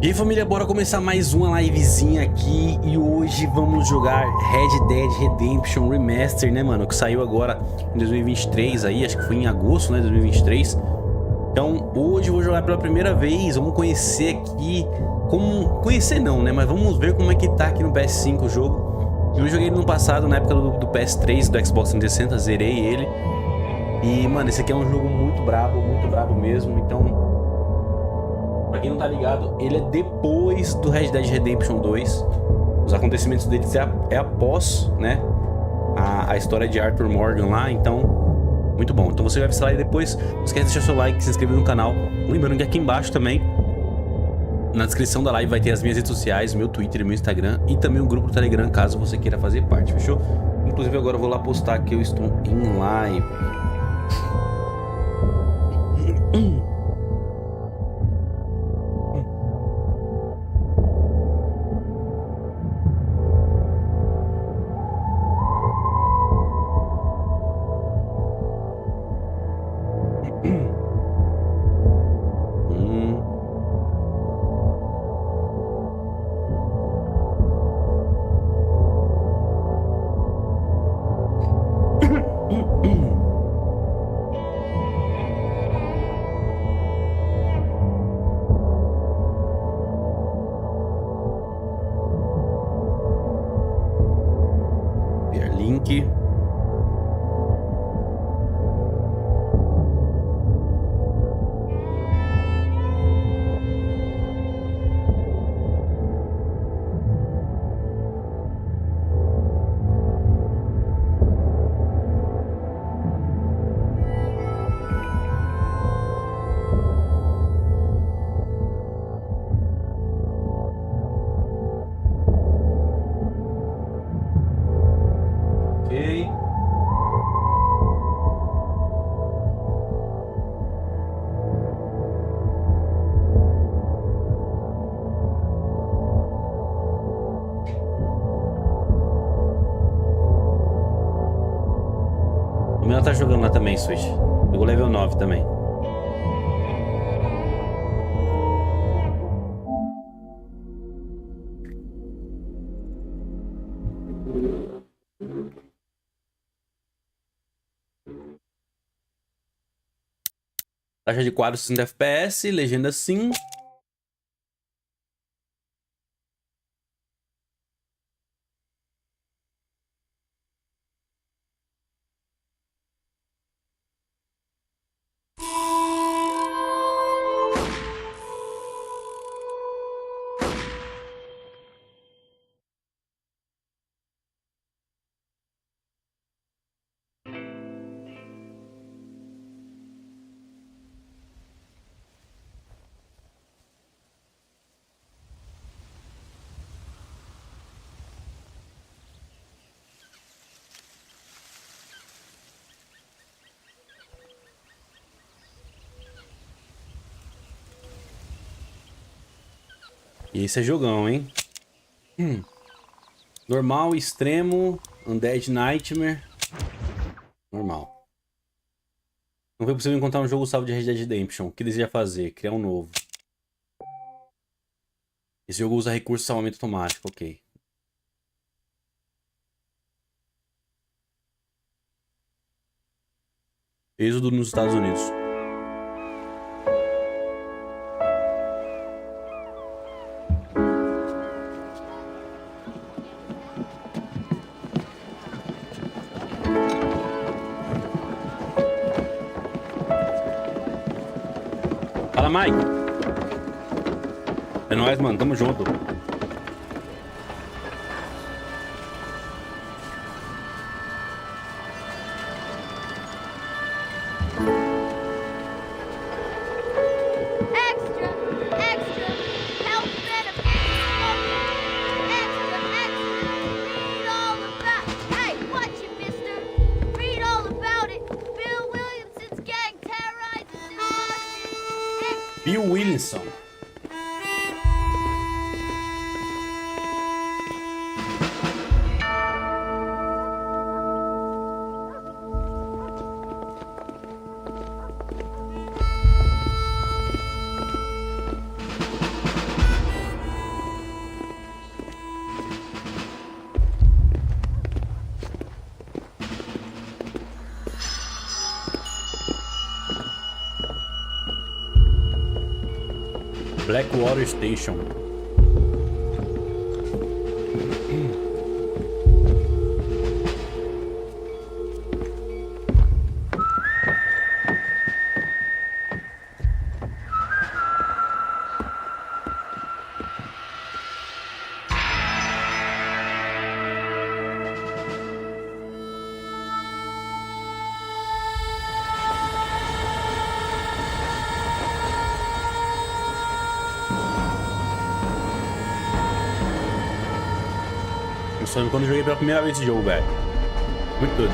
E aí família, bora começar mais uma livezinha aqui. E hoje vamos jogar Red Dead Redemption Remastered, né mano, que saiu agora em 2023 aí, acho que foi em agosto, né, 2023. Então hoje eu vou jogar pela primeira vez, vamos conhecer aqui, conhecer não, né, mas vamos ver como é que tá aqui no PS5 o jogo. Eu joguei ele no passado, na época do PS3, do Xbox 360, zerei ele. E mano, esse aqui é um jogo muito brabo mesmo, então... Pra quem não tá ligado, ele é depois do Red Dead Redemption 2. Os acontecimentos dele é após, né, a história de Arthur Morgan lá, então, muito bom. Então você vai ver lá e depois não esquece de deixar seu like, se inscrever no canal. Lembrando que aqui embaixo também, na descrição da live, vai ter as minhas redes sociais, meu Twitter e meu Instagram, e também o grupo do Telegram, caso você queira fazer parte, fechou? Inclusive agora eu vou lá postar que eu estou em live. Link. Ela tá jogando lá também, Switch. Pegou level 9 também. Taxa de quadro 60 FPS, legenda sim. E esse é jogão, hein? Normal, extremo, Undead Nightmare. Normal. Não foi possível encontrar um jogo salvo de Red Dead Redemption. O que deseja fazer? Criar um novo. Esse jogo usa recurso de salvamento automático, ok. Êxodo nos Estados Unidos. Fala, Mike. É nóis, mano. Tamo junto. Bill Williamson. Blackwater Station. Só quando eu joguei pela primeira vez esse jogo, velho. Muito doido.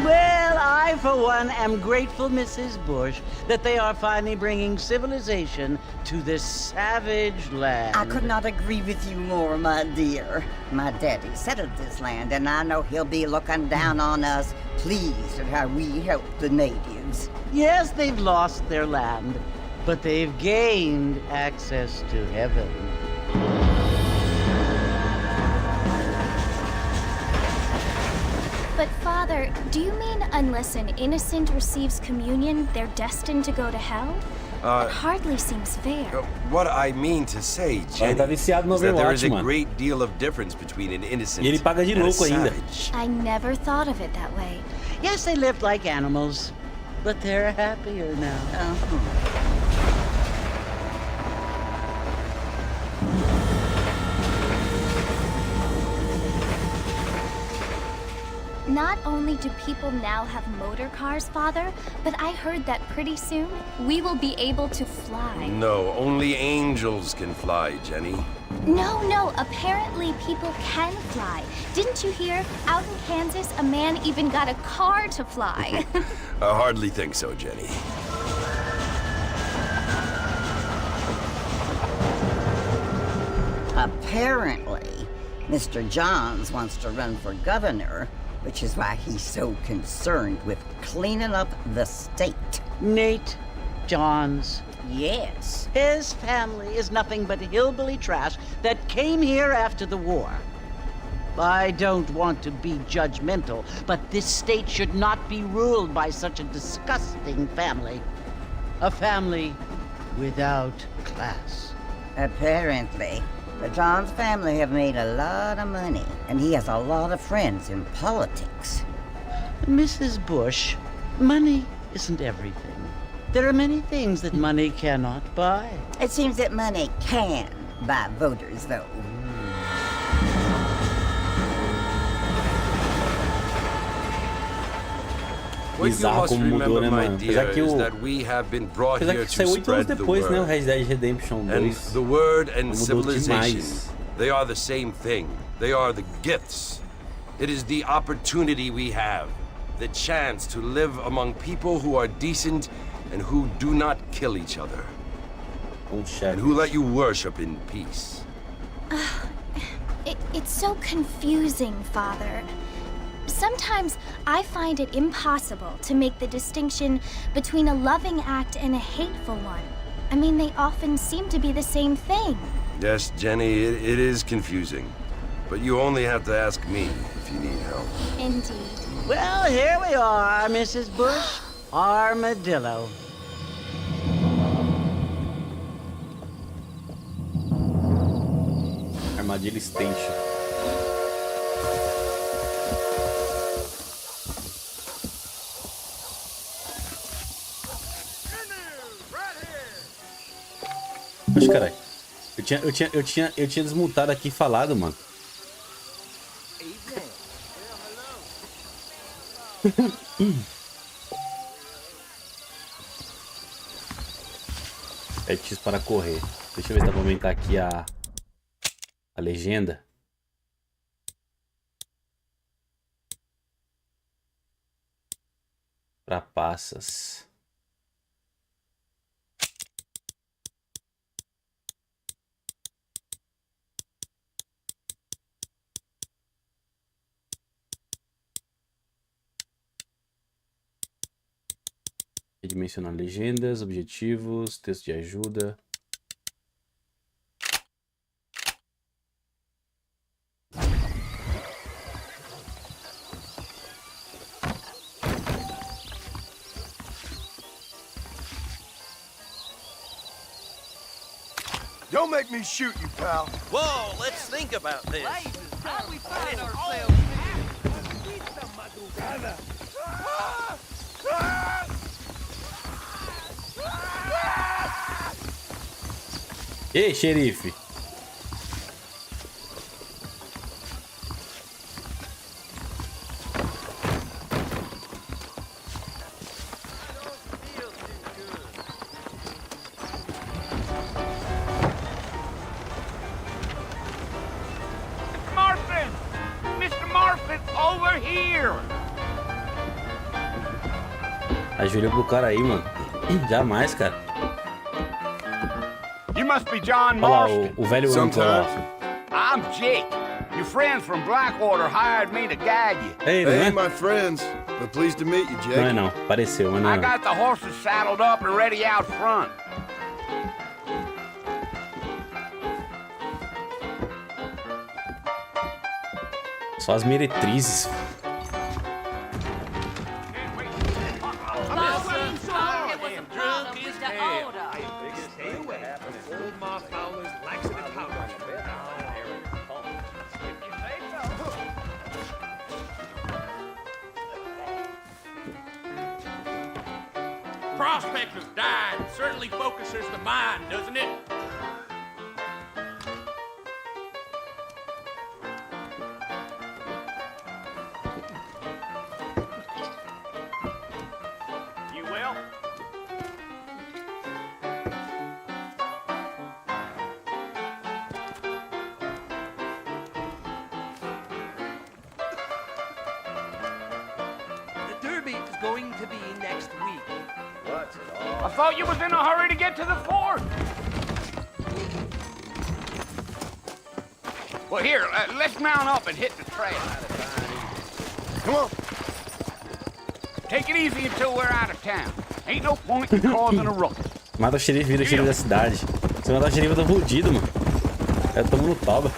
Well, I, for one, am grateful, Mrs. Bush, that they are finally bringing civilization to this savage land. I could not agree with you more, my dear. My daddy settled this land, and I know he'll be looking down on us, pleased at how we help the natives. Yes, they've lost their land, but they've gained access to heaven. But Father, do you mean unless an innocent receives communion, they're destined to go to hell? It hardly seems fair. What I mean to say, Jenny, tá viciado no is that there is a Overwatch, mano. great deal of difference between an innocent E ele paga de and a louco ainda. savage. I never thought of it that way. Yes, they lived like animals, but they're happier now. Not only do people now have motor cars, Father, but I heard that pretty soon we will be able to fly. No, only angels can fly, Jenny. No, apparently people can fly. Didn't you hear? Out in Kansas, a man even got a car to fly. I hardly think so, Jenny. Apparently, Mr. Johns wants to run for governor, which is why he's so concerned with cleaning up the state. Nate Johns. Yes. His family is nothing but hillbilly trash that came here after the war. I don't want to be judgmental, but this state should not be ruled by such a disgusting family. A family without class. Apparently, the Johns family have made a lot of money, and he has a lot of friends in politics. Mrs. Bush, money isn't everything. There are many things that money cannot buy. It seems that money can buy voters, though. What you Bizarro must como mudou, remember, né, my mano? dear, Apesar que is o... that we have been brought Apesar here que to saiu 8 anos spread the depois, né? O word. Red Dead Redemption 2. And the word and Mudou civilization, demais. they are the same thing. They are the gifts. It is the opportunity we have, the chance to live among people who are decent and who do not kill each other, and who let you worship in peace. It's so confusing, Father. Sometimes I find it impossible to make the distinction between a loving act and a hateful one. I mean, they often seem to be the same thing. Yes, Jenny, it is confusing. But you only have to ask me if you need help. Indeed. Well, here we are, Mrs. Bush. Armadillo. Armadilha Station. Poxa, caralho. Eu tinha desmutado aqui e falado, mano. É X para correr. Deixa eu ver se dá pra aumentar aqui a legenda. Para passas. Dimensionar legendas, objetivos, texto de ajuda. Don't make me shoot you, pal. Whoa, let's think about this. How we find ourselves? Ei, xerife. Ajoelhou pro cara aí, mano. Jamais, cara. You must be John Olha lá, Marston. o velho âncora lá. I'm Jake. Your friends from Blackwater hired me to guide you. Ei, não They é? ain't my friends, but pleased to meet you, Jake. Não é não, pareceu, mas não I é não. got the horses saddled up and ready out front. Só as meretrizes. Prospect has died. Certainly focuses the mind, doesn't it? You will? The Derby is going to be next week. I thought you was in a hurry to get to the fort. Well, here, let's mount up and hit the trail. Come on. Take it easy until we're out of town. Ain't no point in causing a ruckus. Mata o xerife, vira o xerife da cidade. Se matar o xerife, eu tô fudido, mano. Eu tomo no toba.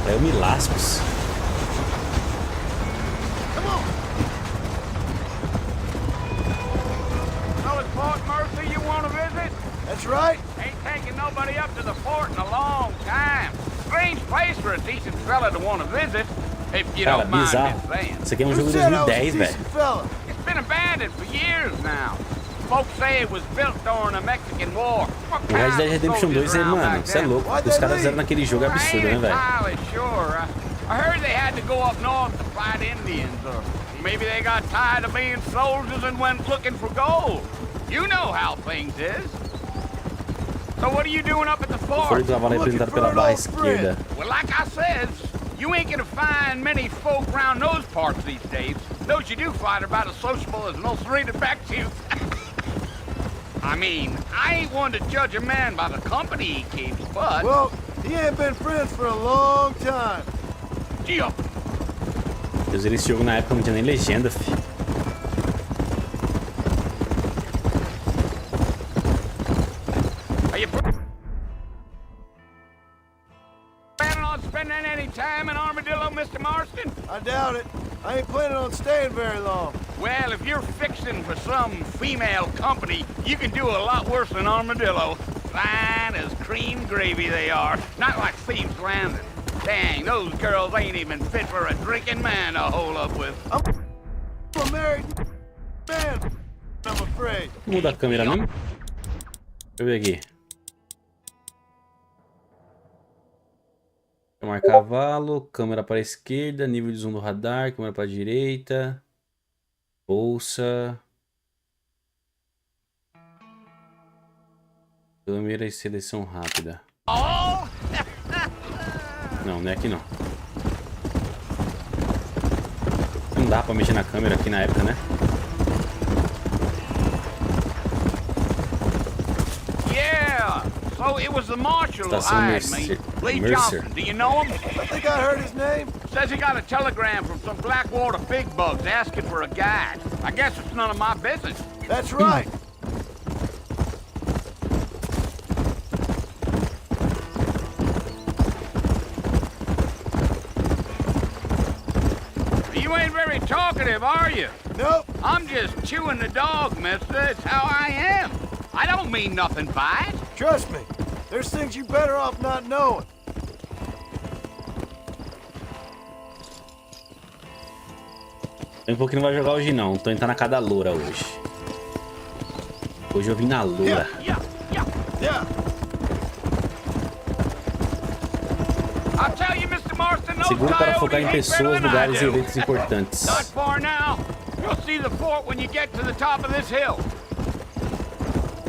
Aí eu me lasco. So it's Port Mercy you want to visit? That's right. Ain't taking nobody up to the fort in a long time. Strange place for a decent fella to want to visit, if you Cara, don't mind me bizarro. saying. Isso aqui é um Who jogo de said I was a 2010, velho. decent fella? It's been abandoned for years now. Folks say it was built during the Mexican War. What O Red kind Dead of Redemption 2, soldiers aí, around mano, back você é then? louco. Os caras fizeram naquele jogo é absurdo, né, I ain't velho? entirely sure. I heard they had to go up north to fight Indians, or maybe they got tired of being soldiers and went looking for gold. You know how things is. So what are you doing up at the Foi fort? do cavalo representado pela barra esquerda. Well, like I said, you ain't gonna find many folk around those parts these days. Those you do find are about as sociable as an ulcerated back tooth. I mean, I ain't one to judge a man by the company he keeps, but... Well, he ain't been friends for a long time. Gee, Eu zerei esse jogo na época, não tinha nem legenda, fi. are you planning on spending any time in Armadillo, Mr. Marston? I doubt it. I ain't planning on staying very long. Well, if you're fixing for some female company, you can do a lot worse than Armadillo. Fine as cream gravy they are. Not like Thieves Landing. Dang, those girls ain't even fit for a drinking man to hole up with. I'm a married man, I'm afraid. Muda a câmera mesmo. Deixa eu ver aqui. Chamar cavalo, câmera para a esquerda, nível de zoom do radar, câmera para a direita, bolsa, câmera e seleção rápida. Não, não é aqui não. Não dá pra mexer na câmera aqui na época, né? Yeah, so it was the marshal who Estação hired me. Lee Mercer. Johnson, do you know him? I think I heard his name. Says he got a telegram from some Blackwater big bugs asking for a guide. I guess it's none of my business. That's right. You ain't very talkative, are you? Nope. I'm just chewing the dog, mister. It's how I am. I don't mean nothing by it. Trust me, there's things you better off not knowing. Tem um pouco que não vai jogar hoje não, tô entrando na casa da loura hoje. Hoje eu vim na loura. Yeah. I'll tell you, Mr. Marston, those Seguro para coyotes focar em ain't better pessoas, than I lugares e do. eventos importantes. Not far now. You'll see the fort when you get to the top of this hill.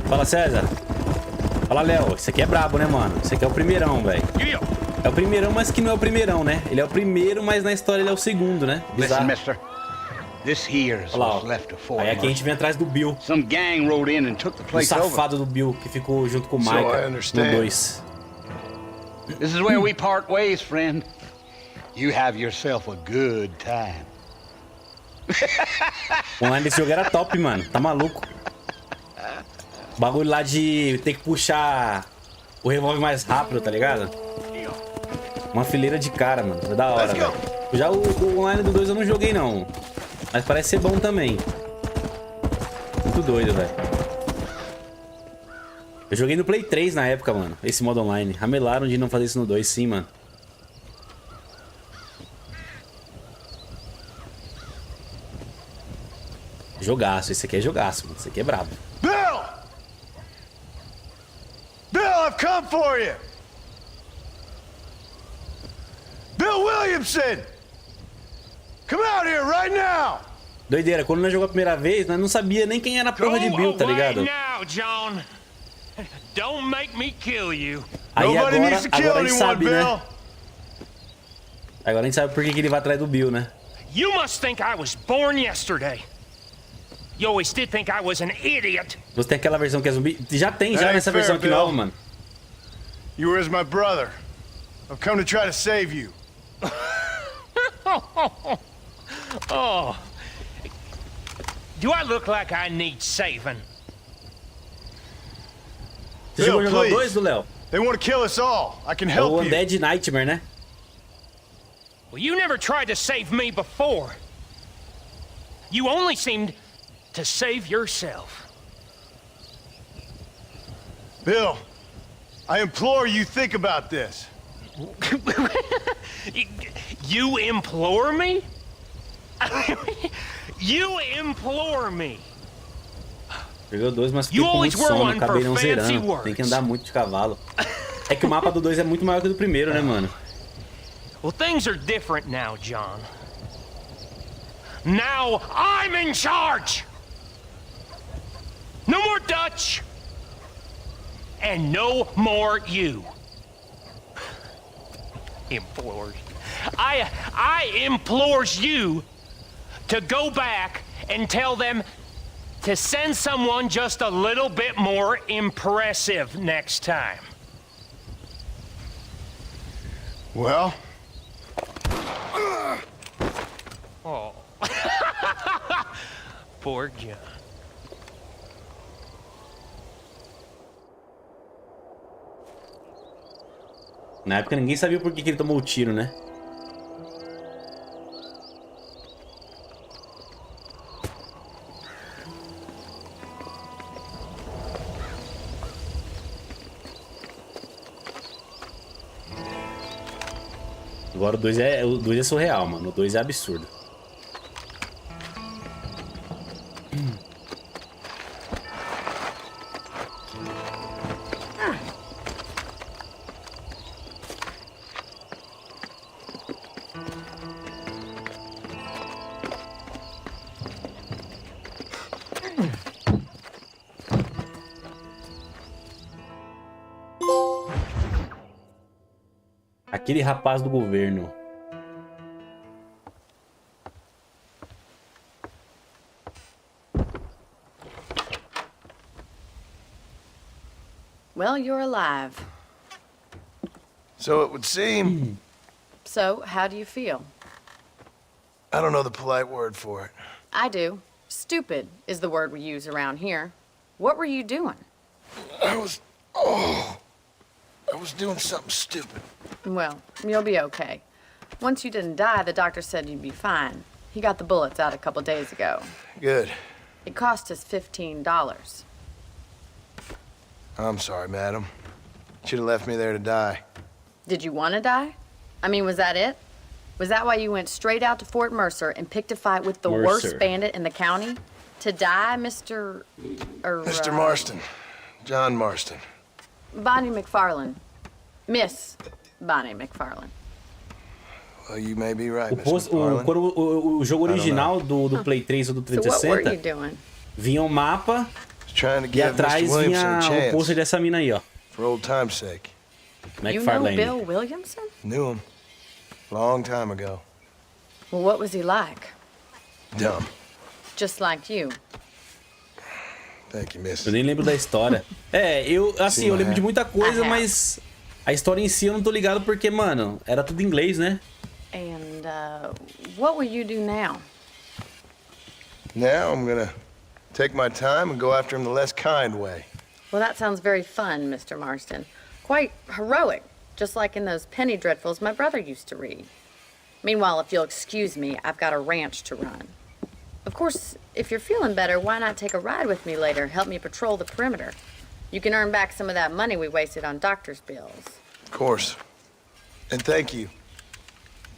Fala, César. Fala, Léo. Esse aqui é brabo, né, mano? Esse aqui é o primeirão, velho. É o primeirão, mas que não é o primeirão, né? Ele é o primeiro, mas na história ele é o segundo, né? Listen, Bizarro. mister. This here's Olha lá, what's ó. left of Fort Aí aqui a gente vem atrás do Bill. Some gang rode in and took the O place over. safado do Bill, que ficou junto com o So I Micah no understand. 2. This is where we part ways, friend. You have yourself a good time. O online desse jogo era top, mano. Tá maluco. O bagulho lá de ter que puxar o revólver mais rápido, tá ligado? Uma fileira de cara, mano. É da hora, velho. Já o online do 2 eu não joguei, não. Mas parece ser bom também. Muito doido, velho. Eu joguei no Play 3 na época, mano. Esse modo online. Ramelaram de não fazer isso no 2, sim, mano. Jogaço. Esse aqui é jogaço, mano. Esse aqui é brabo. Bill! Bill, I've come for you! Bill Williamson! Come out here right now! Doideira, quando nós jogamos a primeira vez, nós não sabia nem quem era a porra de Bill, tá ligado? Now, John. Don't make me kill you. Aí Nobody agora, needs to kill agora a gente anyone, sabe, Bill. né? Agora a gente sabe por que ele vai atrás do Bill, né? You must think I was born yesterday. You always did think I was an idiot. Você tem aquela versão que é zumbi? Já tem, já That nessa ain't fair, versão aqui Bill. nova, mano. You were as my brother. I've come to try to save you. Oh. Do I look like I need saving? Você chegou a Bill, jogar o please. 2 do Léo? They want to kill us all. I can É o help you. Undead Nightmare, né? Well, you never tried to save me before. You only seemed to save yourself. Bill, I implore you think about this. You implore me? You implore me? Joguei o 2, mas fiquei You com always muito were sono, one acabei for não fancy zerando. words. Tem que andar muito de cavalo. É que o mapa do 2 é muito maior que o do primeiro, né, mano? Well, things are different now, John. Now I'm in charge! No more Dutch! And no more you. Implores. I implores you to go back and tell them to send someone just a little bit more impressive next time. Well, Oh. Poor John. Na época ninguém sabia por que ele tomou o tiro, né? Agora o 2 é surreal, mano. O 2 é absurdo. Aquele rapaz do governo. Well, you're alive. so it would seem. So, how do you feel? I don't know the polite word for it. I do. Stupid is the word we use around here. What were you doing? I was doing something stupid. Well, you'll be okay. Once you didn't die, the doctor said you'd be fine. He got the bullets out a couple days ago. Good. It cost us $15. I'm sorry, madam. Should have left me there to die. Did you want to die? I mean, was that it? Was that why you went straight out to Fort Mercer and picked a fight with the worst bandit in the county? To die, Mr. Mr. Marston. John Marston. Bonnie McFarlane. Miss Bonnie McFarlane. Well, you may be right, Quando o jogo original do Play 3 ou do 360 vinha um mapa e atrás vinha o pôster dessa mina aí, ó. For old time's sake. McFarlane. You know Bill Williamson? Knew him. Long time ago. Well, what was he like? Dumb. Just like you. Thank you, miss. Eu nem lembro da história. Eu lembro de muita coisa, mas a história em si eu não tô ligado porque, mano, era tudo em inglês, né? And what will you do now? Now I'm gonna take my time and go after him the less kind way. Well, that sounds very fun, Mr. Marston. Quite heroic, just like in those penny dreadfuls my brother used to read. Meanwhile, if you'll excuse me, I've got a ranch to run. Of course, if you're feeling better, why not take a ride with me later? Help me patrol the perimeter. You can earn back some of that money we wasted on doctor's bills. Of course. And thank you.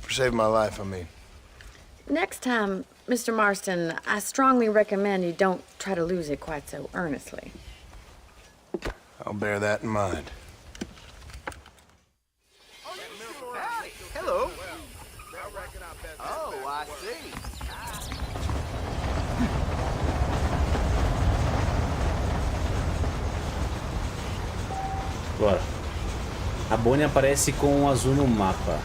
For saving my life, I mean. Next time, Mr. Marston, I strongly recommend you don't try to lose it quite so earnestly. I'll bear that in mind. Hello. Oh, I see. Bora. A Bonnie aparece com um azul no mapa.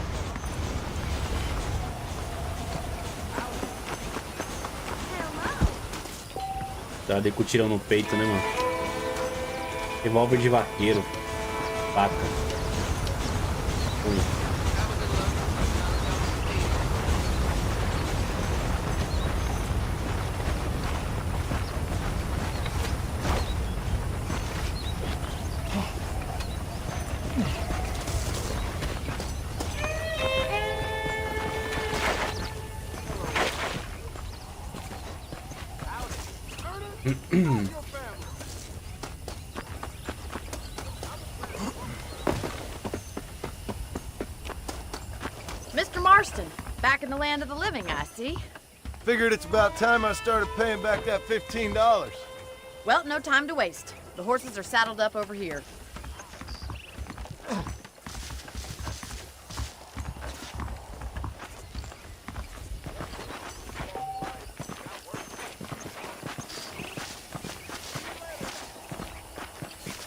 Tá de cutirão no peito, né, mano? Revólver de vaqueiro. Faca. Punho. Mr. Marston, back in the land of the living, I see. Figured it's about time I started paying back that $15. Well, no time to waste. The horses are saddled up over here.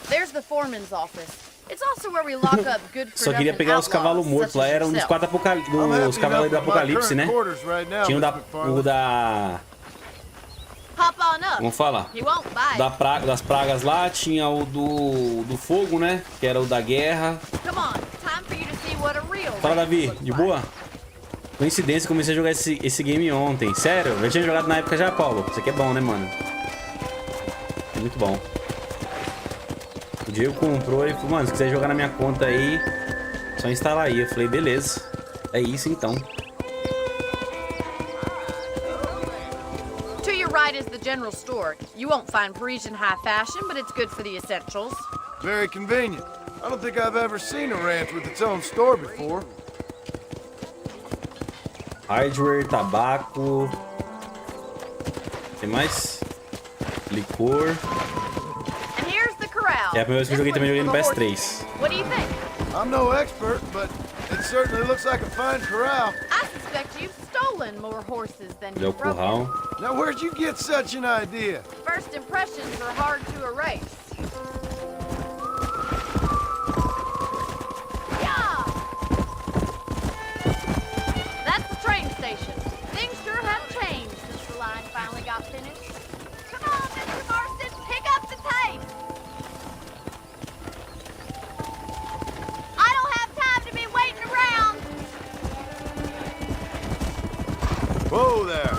There's the foreman's office. It's also where we lock up good for Só queria pegar os cavalos mortos lá, era um dos quatro dos cavaleiros do Apocalipse, né? Tinha o da vamos falar. Das pragas lá, tinha o do fogo, né? Que era o da guerra. Fala, Davi, de boa? Coincidência, comecei a jogar esse game ontem. Sério? Eu já tinha jogado na época já, Paulo. Isso aqui é bom, né, mano? É muito bom. O Diego comprou e falou, mano, se quiser jogar na minha conta aí, só instalar aí. Eu falei, beleza. É isso então. To your right is the general store. You won't find Parisian high fashion, but it's good for the essentials. Very convenient. I don't think I've ever seen a ranch with its own store before. Hardware, tabaco. Tem mais? Licor. É a primeira vez que eu joguei, também joguei no PS3. What do you think? I'm no expert, but it certainly looks like a fine corral. I suspect you've stolen more horses than you've broken. Now where'd you get such an idea? First impressions are hard to erase. Yeah! That's the train station. Things sure have changed since the line finally got finished. Come on, Mr. Marston, pick up the pace! Whoa there.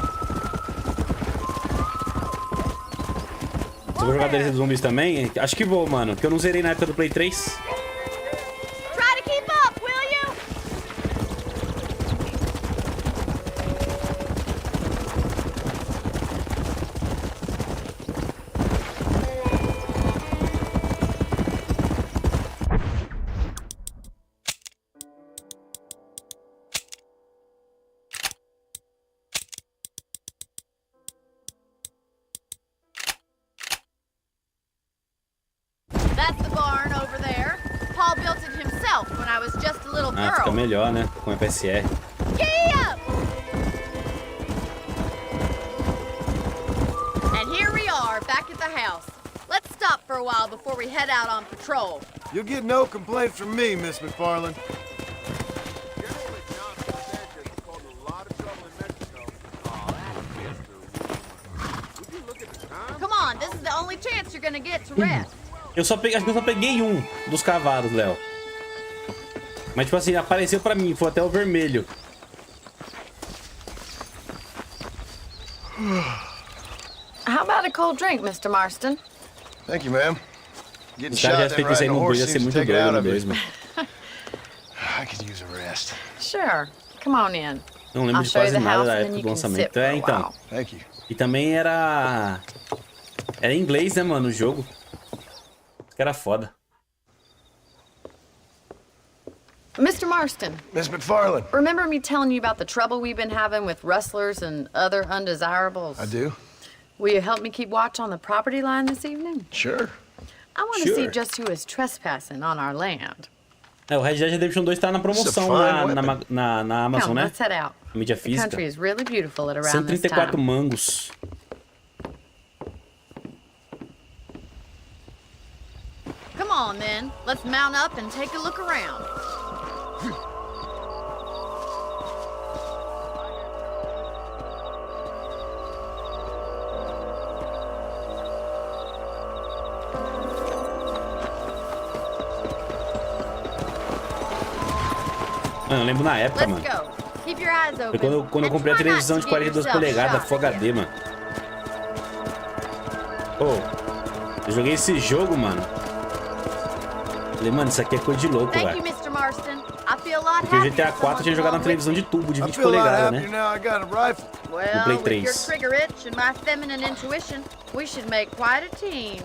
Você vai jogar DLC dos zumbis também? Acho que vou, mano. Porque eu não zerei na época do Play 3. Try to keep up, will you? That's the barn over there. Paul built it himself when I was just a little Ah, fica girl. melhor, né? Com FSR. Giddy up! And here we are, back at the house. Let's stop for a while before we head out on patrol. You'll get no complaint from me, Miss McFarland. Come on, this is the only chance you're gonna get to rest. Acho que eu só peguei um dos cavalos, Léo. Mas, tipo assim, apareceu pra mim. Foi até o vermelho. How about a cold drink, Mr. Marston? Thank you, ma'am. Getting Os caras já shot fez and isso aí riding a no 2 horse ia ser seems to muito take it out doido of me. mesmo. I could use a rest. Sure. Come on in. Não lembro I'll de show you quase the nada house da and then época you do can sit lançamento. for a É, então. while. Thank you. E também era em inglês, né, mano, o jogo. Que era foda. Mr. Marston, Miss McFarland. remember me telling you about the trouble we've been having with rustlers and other undesirables? I do? Will you help me keep watch on the property line this evening? Sure. I want to see Sure. just who is trespassing on our land. É, o Red Dead Redemption 2 tá na promoção na Amazon, Come on, né? let's head out. Mídia The física. country is really beautiful at around this 134 time. mangos. Come on, then. Let's mount up and take a look around. Mano, eu lembro na época, Let's mano. go. Keep your eyes Foi open. quando eu and comprei a try not televisão to de get 42 yourself polegadas shot Full again. HD, mano. Pô, eu joguei esse jogo, mano. Falei, mano, isso aqui é coisa de louco, Thank you, velho. Mr. Marston. I feel a lot Porque o happier GTA 4 tinha jogado na televisão de tubo, de I 20 feel a lot polegadas, happier né? now I got a rifle. Well, Play with your 3. trigger itch and my feminine intuition, we should make quite a team.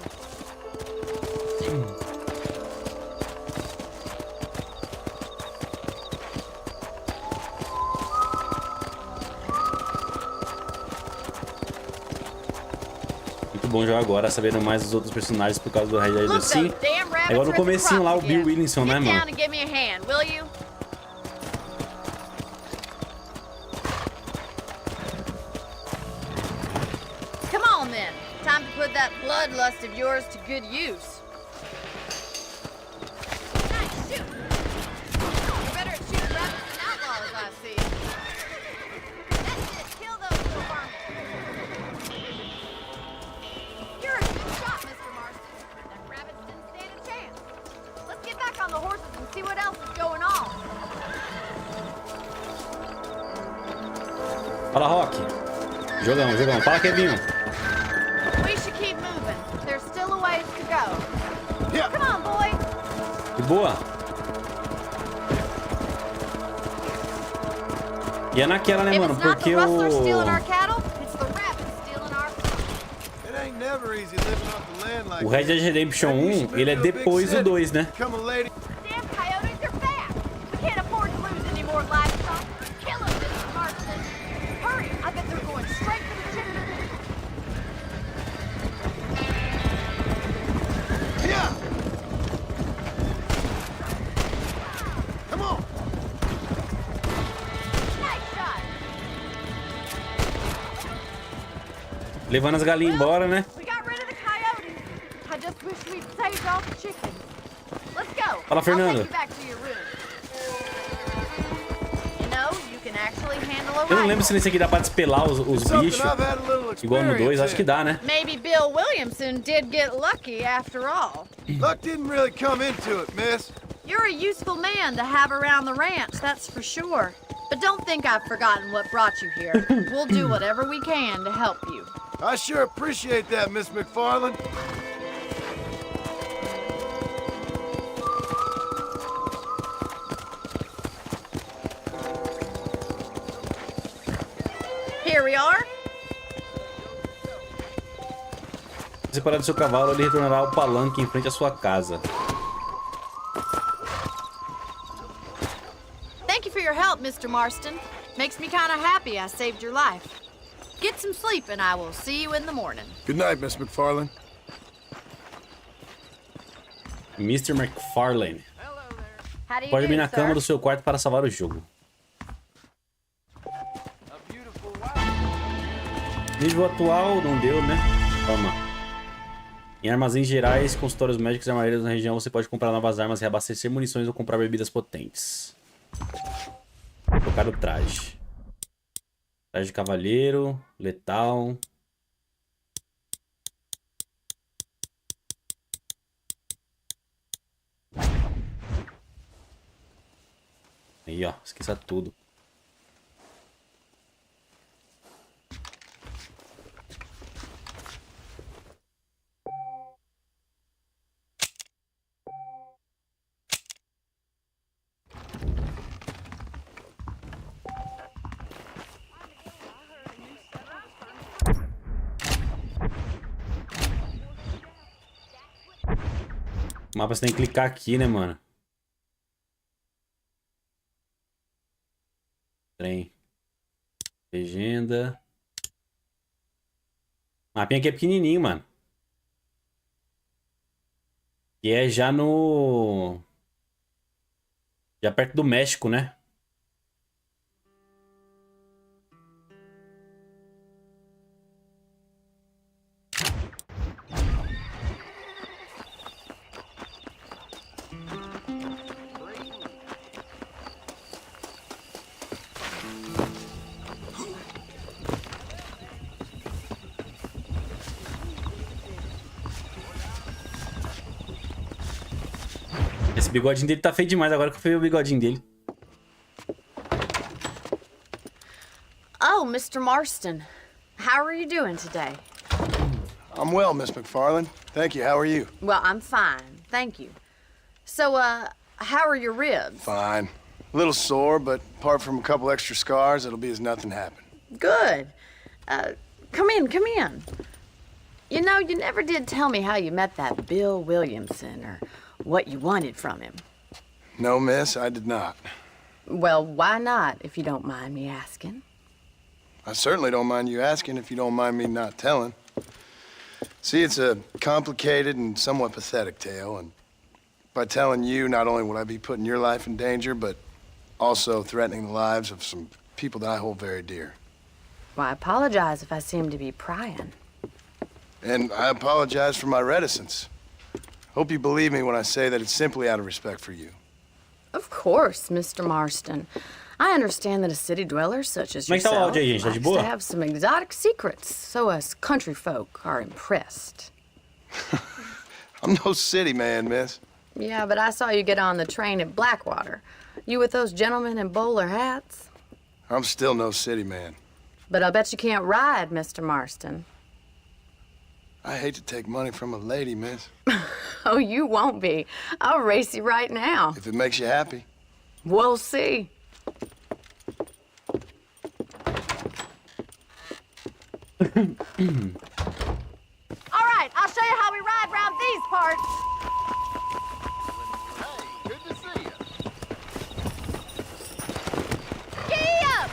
Muito bom jogar agora, sabendo mais dos outros personagens por causa do Red Dead Look, assim. those damn rabbits Agora no are at the comecinho lá, o crops Bill again. Williamson, né, Get mano? down and give me a hand, will you? Come on, then. Time to put that bloodlust of yours to good use. Nice shoot. You're better at shooting rabbits than outlaws, I see. That's it. Kill those little varmints. You're a good shot, Mr. Marston. That rabbits didn't stand a chance. Let's get back on the horses and see what else is going on. Fala, Rock. Jogão, jogão. Fala, Kevinho. We should keep moving. There's still a ways to go. Yeah. Come on, boy. De boa. E é naquela, né, If mano? it's not Porque the rustlers stealing our o cattle, it's the rabbits stealing our food. It ain't never easy living off the land like Red Dead Redemption 1, ele é depois do 2, né? Become a lady. Damn coyotes are fast. We can't afford to lose any more livestock. Kill them, Mr. Marston. Hurry, I bet they're going straight for the chicken. Yeah. Come on. Nice shot. Levando as galinhas embora, né? We got rid of the coyotes. I just wish we'd saved all the chickens. Let's go. Fala, Fernando. I'll take you back to your room. You know, you can actually handle a Eu não lembro rifle. se nesse aqui dá pra despelar os Something bichos. I've had a little Igual no 2, experience acho que in. dá, né? Maybe Bill Williamson did get lucky after all. Luck didn't really come into it, miss. You're a useful man to have around the ranch, that's for sure. But don't think I've forgotten what brought you here. We'll do whatever we can to help you. I sure appreciate that, Miss McFarland. Here we are. Separado do seu cavalo, ele retornará ao palanque em frente à sua casa. Thank you for your help, Mr. Marston. Makes me kind of happy I saved your life. Get some sleep and I will see you in the morning. Good night, Miss McFarland. Mr. McFarlane. How do you Pode dormir do, na cama sir? do seu quarto para salvar o jogo. Nível atual não deu, né? Calma. Em armazéns gerais, consultórios médicos e armareiros na região, você pode comprar novas armas, reabastecer munições ou comprar bebidas potentes. Trocar o traje. Traje de cavaleiro, letal. Aí, ó, esqueça tudo. O mapa você tem que clicar aqui, né, mano? Trem. Legenda. O mapinha aqui é pequenininho, mano. E é já no... Já perto do México, né? Esse bigodinho dele tá feio demais agora que eu fui ver o bigodinho dele. Oh, Mr. Marston. How are you doing today? I'm well, Miss McFarlane. Thank you. How are you? Well, I'm fine. Thank you. So, how are your ribs? Fine. A little sore, but apart from a couple extra scars, it'll be as nothing happened. Good. Come in, come in. You know, you never did tell me how you met that Bill Williamson or what you wanted from him. No, miss, I did not. Well, why not, if you don't mind me asking? I certainly don't mind you asking if you don't mind me not telling. See, it's a complicated and somewhat pathetic tale, and by telling you, not only would I be putting your life in danger, but also threatening the lives of some people that I hold very dear. Well, I apologize if I seem to be prying. And I apologize for my reticence. Hope you believe me when I say that it's simply out of respect for you. Of course, Mr. Marston. I understand that a city dweller such as Como é que tá o yourself áudio aí, gente? Tá de likes to boa? have some exotic secrets, so us country folk are impressed. I'm no city man, miss. Yeah, but I saw you get on the train at Blackwater. You with those gentlemen in bowler hats? I'm still no city man. But I'll bet you can't ride, Mr. Marston. I hate to take money from a lady, miss. Oh, you won't be. I'll race you right now. If it makes you happy. We'll see. All right, I'll show you how we ride round these parts. Hey, good to see you. Giddy up!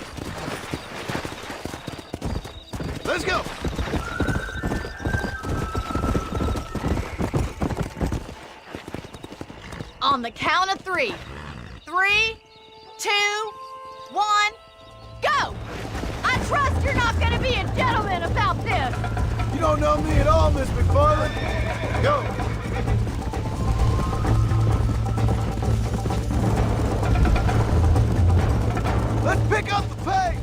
Let's go. On the count of 3. 3, 2, 1, go! I trust you're not gonna be a gentleman about this. You don't know me at all, Miss McFarlane. Go. Let's pick up the pace.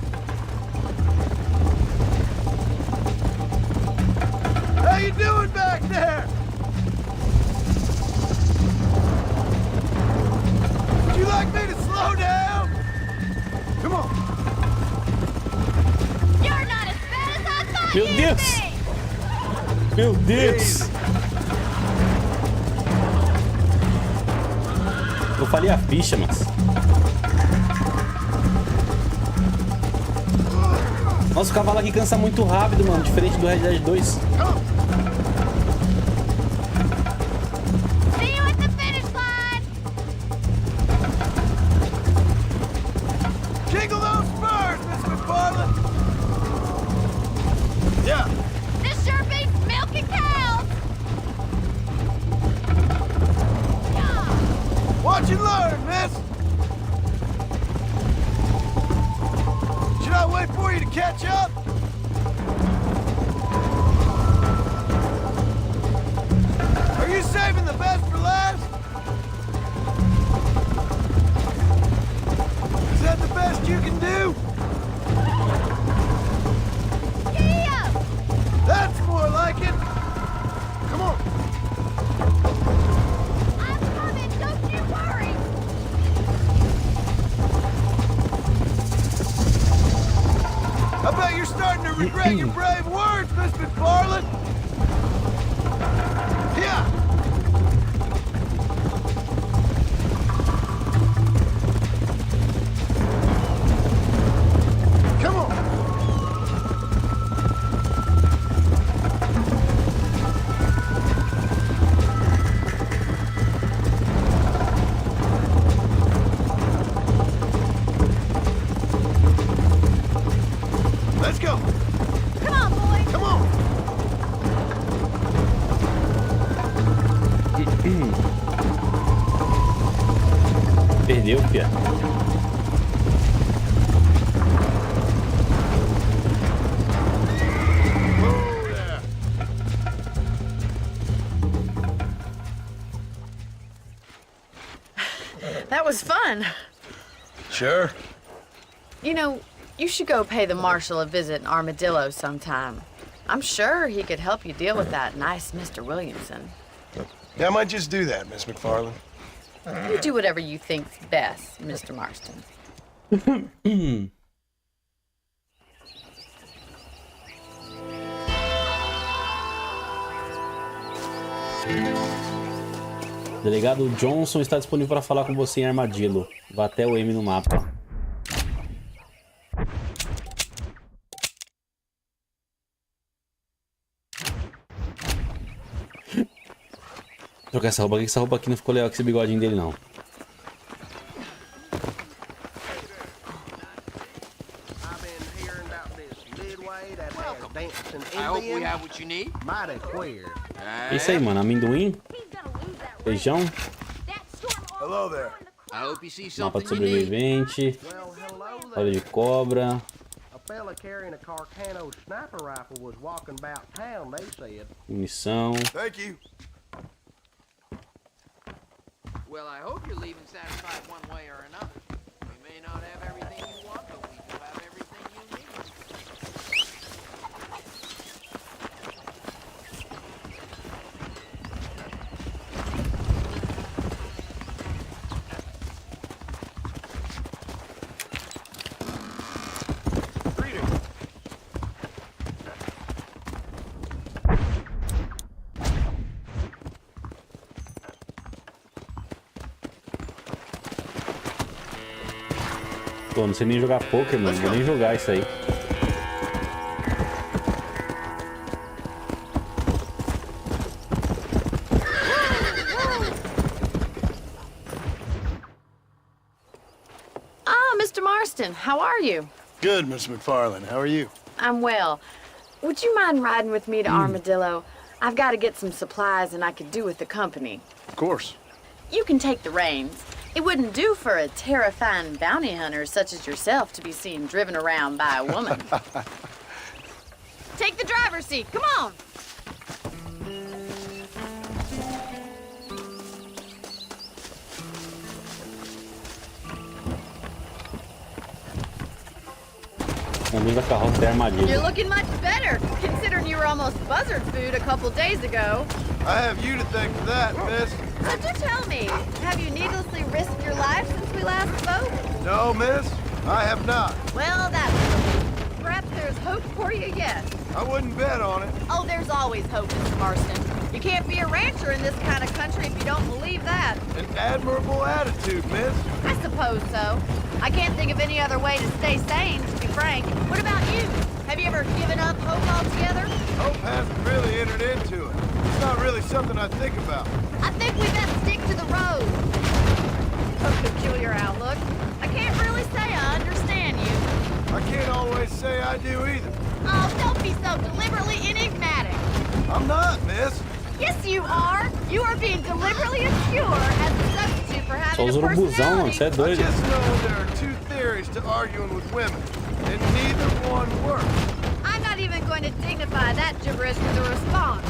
How you doing back there? Would you like me to slow down? Come on. You're not as bad as I thought Meu you'd Deus! be. Meu Deus! Eu falei a ficha, mas... Nossa, o cavalo aqui cansa muito rápido, mano. Diferente do Red Dead 2. See you at the finish line. Jiggle those spurs, Miss McFarlane. Yeah. This sure beats milking cows. the best for last? Is that the best you can do? That's more like it! Come on! I'm coming, don't you worry! I bet you're starting to regret your brave words, Miss McFarland! Yeah! Come on! Let's go! Come on, boy! Come on! Perdeu, fia. Oh, yeah. That was fun. Sure. You know, you should go pay the marshal a visit in Armadillo sometime. I'm sure he could help you deal with that nice Mr. Williamson. Yeah, I might just do that, Miss McFarland. You do whatever you think's best, Mr. Marston. Delegado Johnson está disponível para falar com você em Armadillo. Vá até o M no mapa. Trocar essa roupa aqui, que essa roupa aqui não ficou legal com esse bigodinho dele, não. I hope we have what you need. Mighty queer. É isso aí, mano. Amendoim, feijão, Hello there. I hope you see mapa something de you need. sobrevivente, óleo de cobra, A fella carrying a Carcano sniper rifle was walking about town, they said. munição. Thank you. Well, I hope you're leaving satisfied one way or another. We may not have everything you want, but we do have everything you need. Pô, não sei nem jogar poker, mano. Vou nem jogar isso aí. Ah, Mr. Marston, how are you? Good, Miss McFarland. How are you? I'm well. Would you mind riding with me to Armadillo? I've got to get some supplies and I could do with the company. Of course. You can take the reins. It wouldn't do for a terrifying bounty hunter such as yourself to be seen driven around by a woman. Take the driver's seat. Come on. Caminho da carroça é armadilha. You're looking much better, considering you were almost buzzard food a couple days ago. I have you to thank for that, miss. So do tell me, have you needlessly risked your life since we last spoke? No, miss, I have not. Well, that's perhaps there's hope for you yet. I wouldn't bet on it. Oh, there's always hope, Mr. Marston. You can't be a rancher in this kind of country if you don't believe that. An admirable attitude, miss. I suppose so. I can't think of any other way to stay sane, to be frank. What about you? Have you ever given up hope altogether? Hope hasn't really entered into it. It's not really something I think about. I think we best stick to the road. A peculiar outlook. I can't really say I understand you. I can't always say I do either. Oh, don't be so deliberately enigmatic. I'm not, miss. Yes, you are. You are being deliberately obscure as a substitute for having Só os a urubuzão, mano. personality. Você é I doido. just know there are two theories to arguing with women, and neither one works. I'm not even going to dignify that gibberish with a response.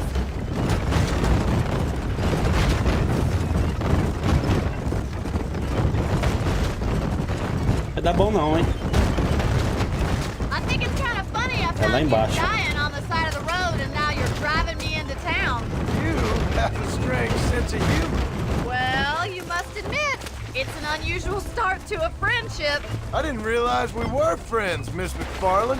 Vai dar bom não, hein? I think it's kind of funny I É lá found you embaixo. dying on the side of the road and now you're driving me into town. You have a strange sense of humor. Well, you must admit, it's an unusual start to a friendship. I didn't realize we were friends, Miss McFarland.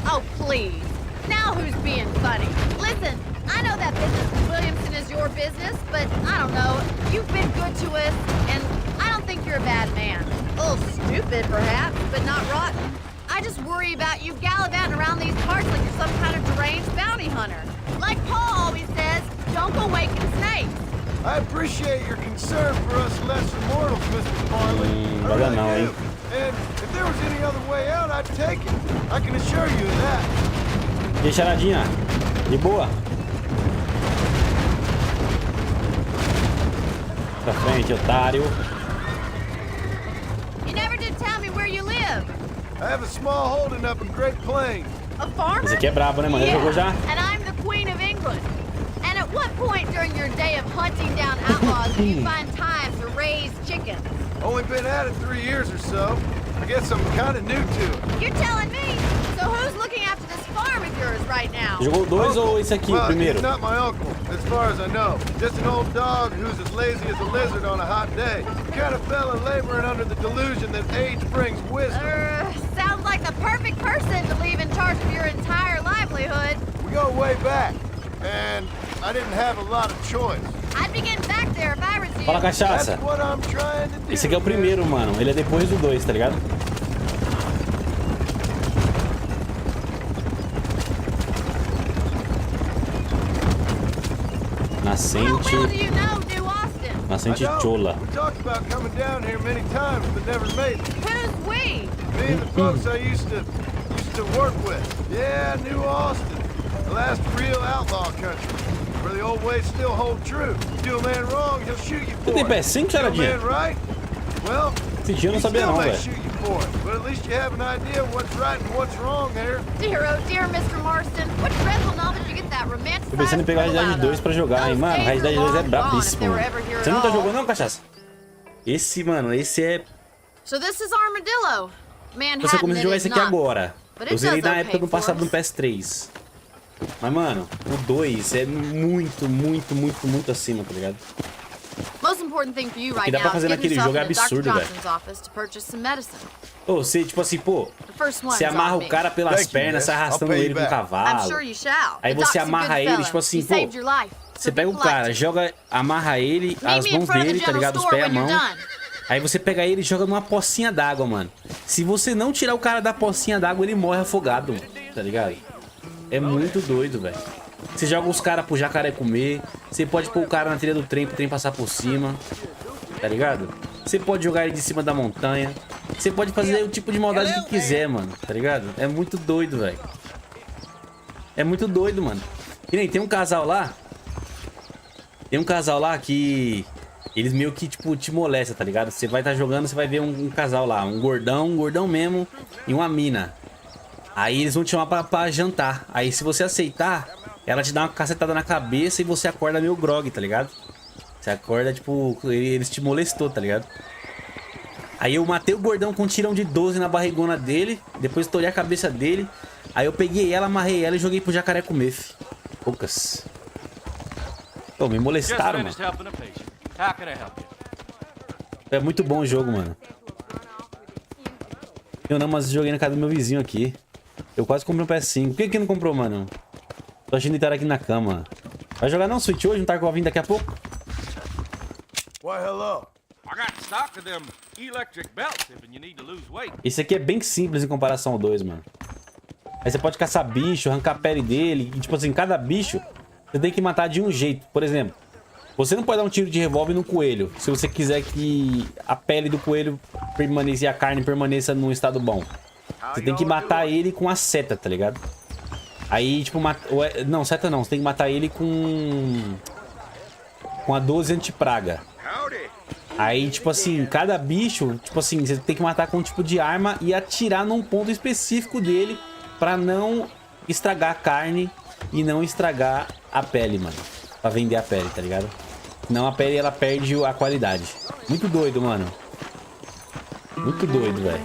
Oh, please. Now who's being funny? Listen, I know that business with Williamson is your business, but I don't know. You've been good to us, and I don't think you're a bad man. A little stupid, perhaps, but not rotten. I just worry about you gallivanting around these parts like you're some kind of deranged bounty hunter. Like Paul always says, don't go waking snakes. I appreciate your concern for us lesser mortals, Miss McFarland. I really do. And if there was any other way out, I'd take it. I can assure you of that. E aí, charadinha? De boa? Pra frente, otário. You never did tell me where you live. I have a small holding up in Great Plains. A farmer? Esse aqui é brabo, né, mano? Já jogou já? And I'm the Queen of England. And at what point during your day of hunting down outlaws do you find time to raise chickens? Only been at it 3 years or so. I guess I'm kind of new to it. You're telling me? So who's looking after this farm of yours right now? Jogou dois ou esse aqui, o primeiro? He's not my uncle, as far as I know. Just an old dog who's as lazy as a lizard on a hot day. The kind of fella laboring under the delusion that age brings wisdom. Sounds like the perfect person to leave in charge of your entire livelihood. We go way back, and I didn't have a lot of choice. I'd be getting back there if I was you. Fala, cachaça. That's what I'm trying to do. Esse aqui é o primeiro, mano. Ele é depois do 2, tá ligado? Nascente. How well do you know New Austin? Nascente I don't. chola. We talked about coming down here many times, but never made it. Who's we? Me and the folks I used to work with. Yeah, New Austin. The last real outlaw country. Where the old ways still hold true. You do a man wrong, he'll shoot you for Você tem it. PS5, Do a charadinha? man right? Well, Esse dia eu não he sabia still não, may velho. shoot you for it. But at least you have an idea of what's right and what's wrong there. Dear, oh dear, Mr. Marston. What dreadful novel did you get that romantic? Tô pensando em pegar Red Dead 2 pra jogar, hein, mano. Red Dead 2 é brabíssimo. Você não tá jogando não, cachaça? Esse, mano, esse é... So this is Armadillo. Eu só comecei a jogar esse aqui agora. Eu zerei na época do passado no PS3. Mas, mano, o 2 é muito acima, tá ligado? Most important thing for you right Que dá pra now is fazer get naquele yourself jogo é into Dr. absurdo, velho. Johnson's office to purchase some medicine. Ô, você, tipo assim, pô, The first one você is amarra on o me. cara pelas Thank you, pernas, miss. sai arrastando I'll pay ele you com um back. I'm cavalo. sure you shall. Aí The você doc's a good amarra ele, fella. tipo assim, He pô, saved your life. So você be pega o polite cara, to him. joga, amarra ele, as Meet me in mãos front of the dele, tá general ligado? Os store pés à when you're mão. done. Aí você pega ele e joga numa pocinha d'água, mano. Se você não tirar o cara da pocinha d'água, ele morre afogado, mano, tá ligado? É muito doido, velho. Você joga os caras pro jacaré comer. Você pode pôr o cara na trilha do trem pro trem passar por cima. Tá ligado? Você pode jogar ele de cima da montanha. Você pode fazer o tipo de maldade que quiser, mano. Tá ligado? É muito doido, velho. É muito doido, mano. E nem tem um casal lá. Tem um casal lá que... Eles meio que, tipo, te molestam, tá ligado? Você vai estar jogando, você vai ver um casal lá. Um gordão mesmo. E uma mina. Aí eles vão te chamar pra jantar. Aí se você aceitar, ela te dá uma cacetada na cabeça e você acorda meio grog, tá ligado? Você acorda, tipo, eles te molestou, tá ligado? Aí eu matei o gordão com um tirão de 12 na barrigona dele. Depois estourei a cabeça dele. Aí eu peguei ela, amarrei ela e joguei pro jacaré comer, fi. Poucas. Pô, me molestaram, mano. É muito bom o jogo, mano. Eu não, mas joguei na casa do meu vizinho aqui. Eu quase comprei um PS5. Por que não comprou, mano? Tô achando que tá aqui na cama. Vai jogar não, Switch hoje? Não tá com a vinda daqui a pouco? Why, hello. Esse aqui é bem simples em comparação ao 2, mano. Aí você pode caçar bicho, arrancar a pele dele. E tipo assim, cada bicho você tem que matar de um jeito. Por exemplo, você não pode dar um tiro de revólver no coelho se você quiser que a pele do coelho permaneça e a carne permaneça num estado bom. Você tem que matar ele com a seta, tá ligado? Aí, tipo, não, seta não. Você tem que matar ele com a 12 antipraga. Aí, tipo assim, cada bicho, tipo assim, você tem que matar com um tipo de arma e atirar num ponto específico dele pra não estragar a carne e não estragar a pele, mano. Pra vender a pele, tá ligado? Senão a pele, ela perde a qualidade. Muito doido, mano. Muito doido, velho.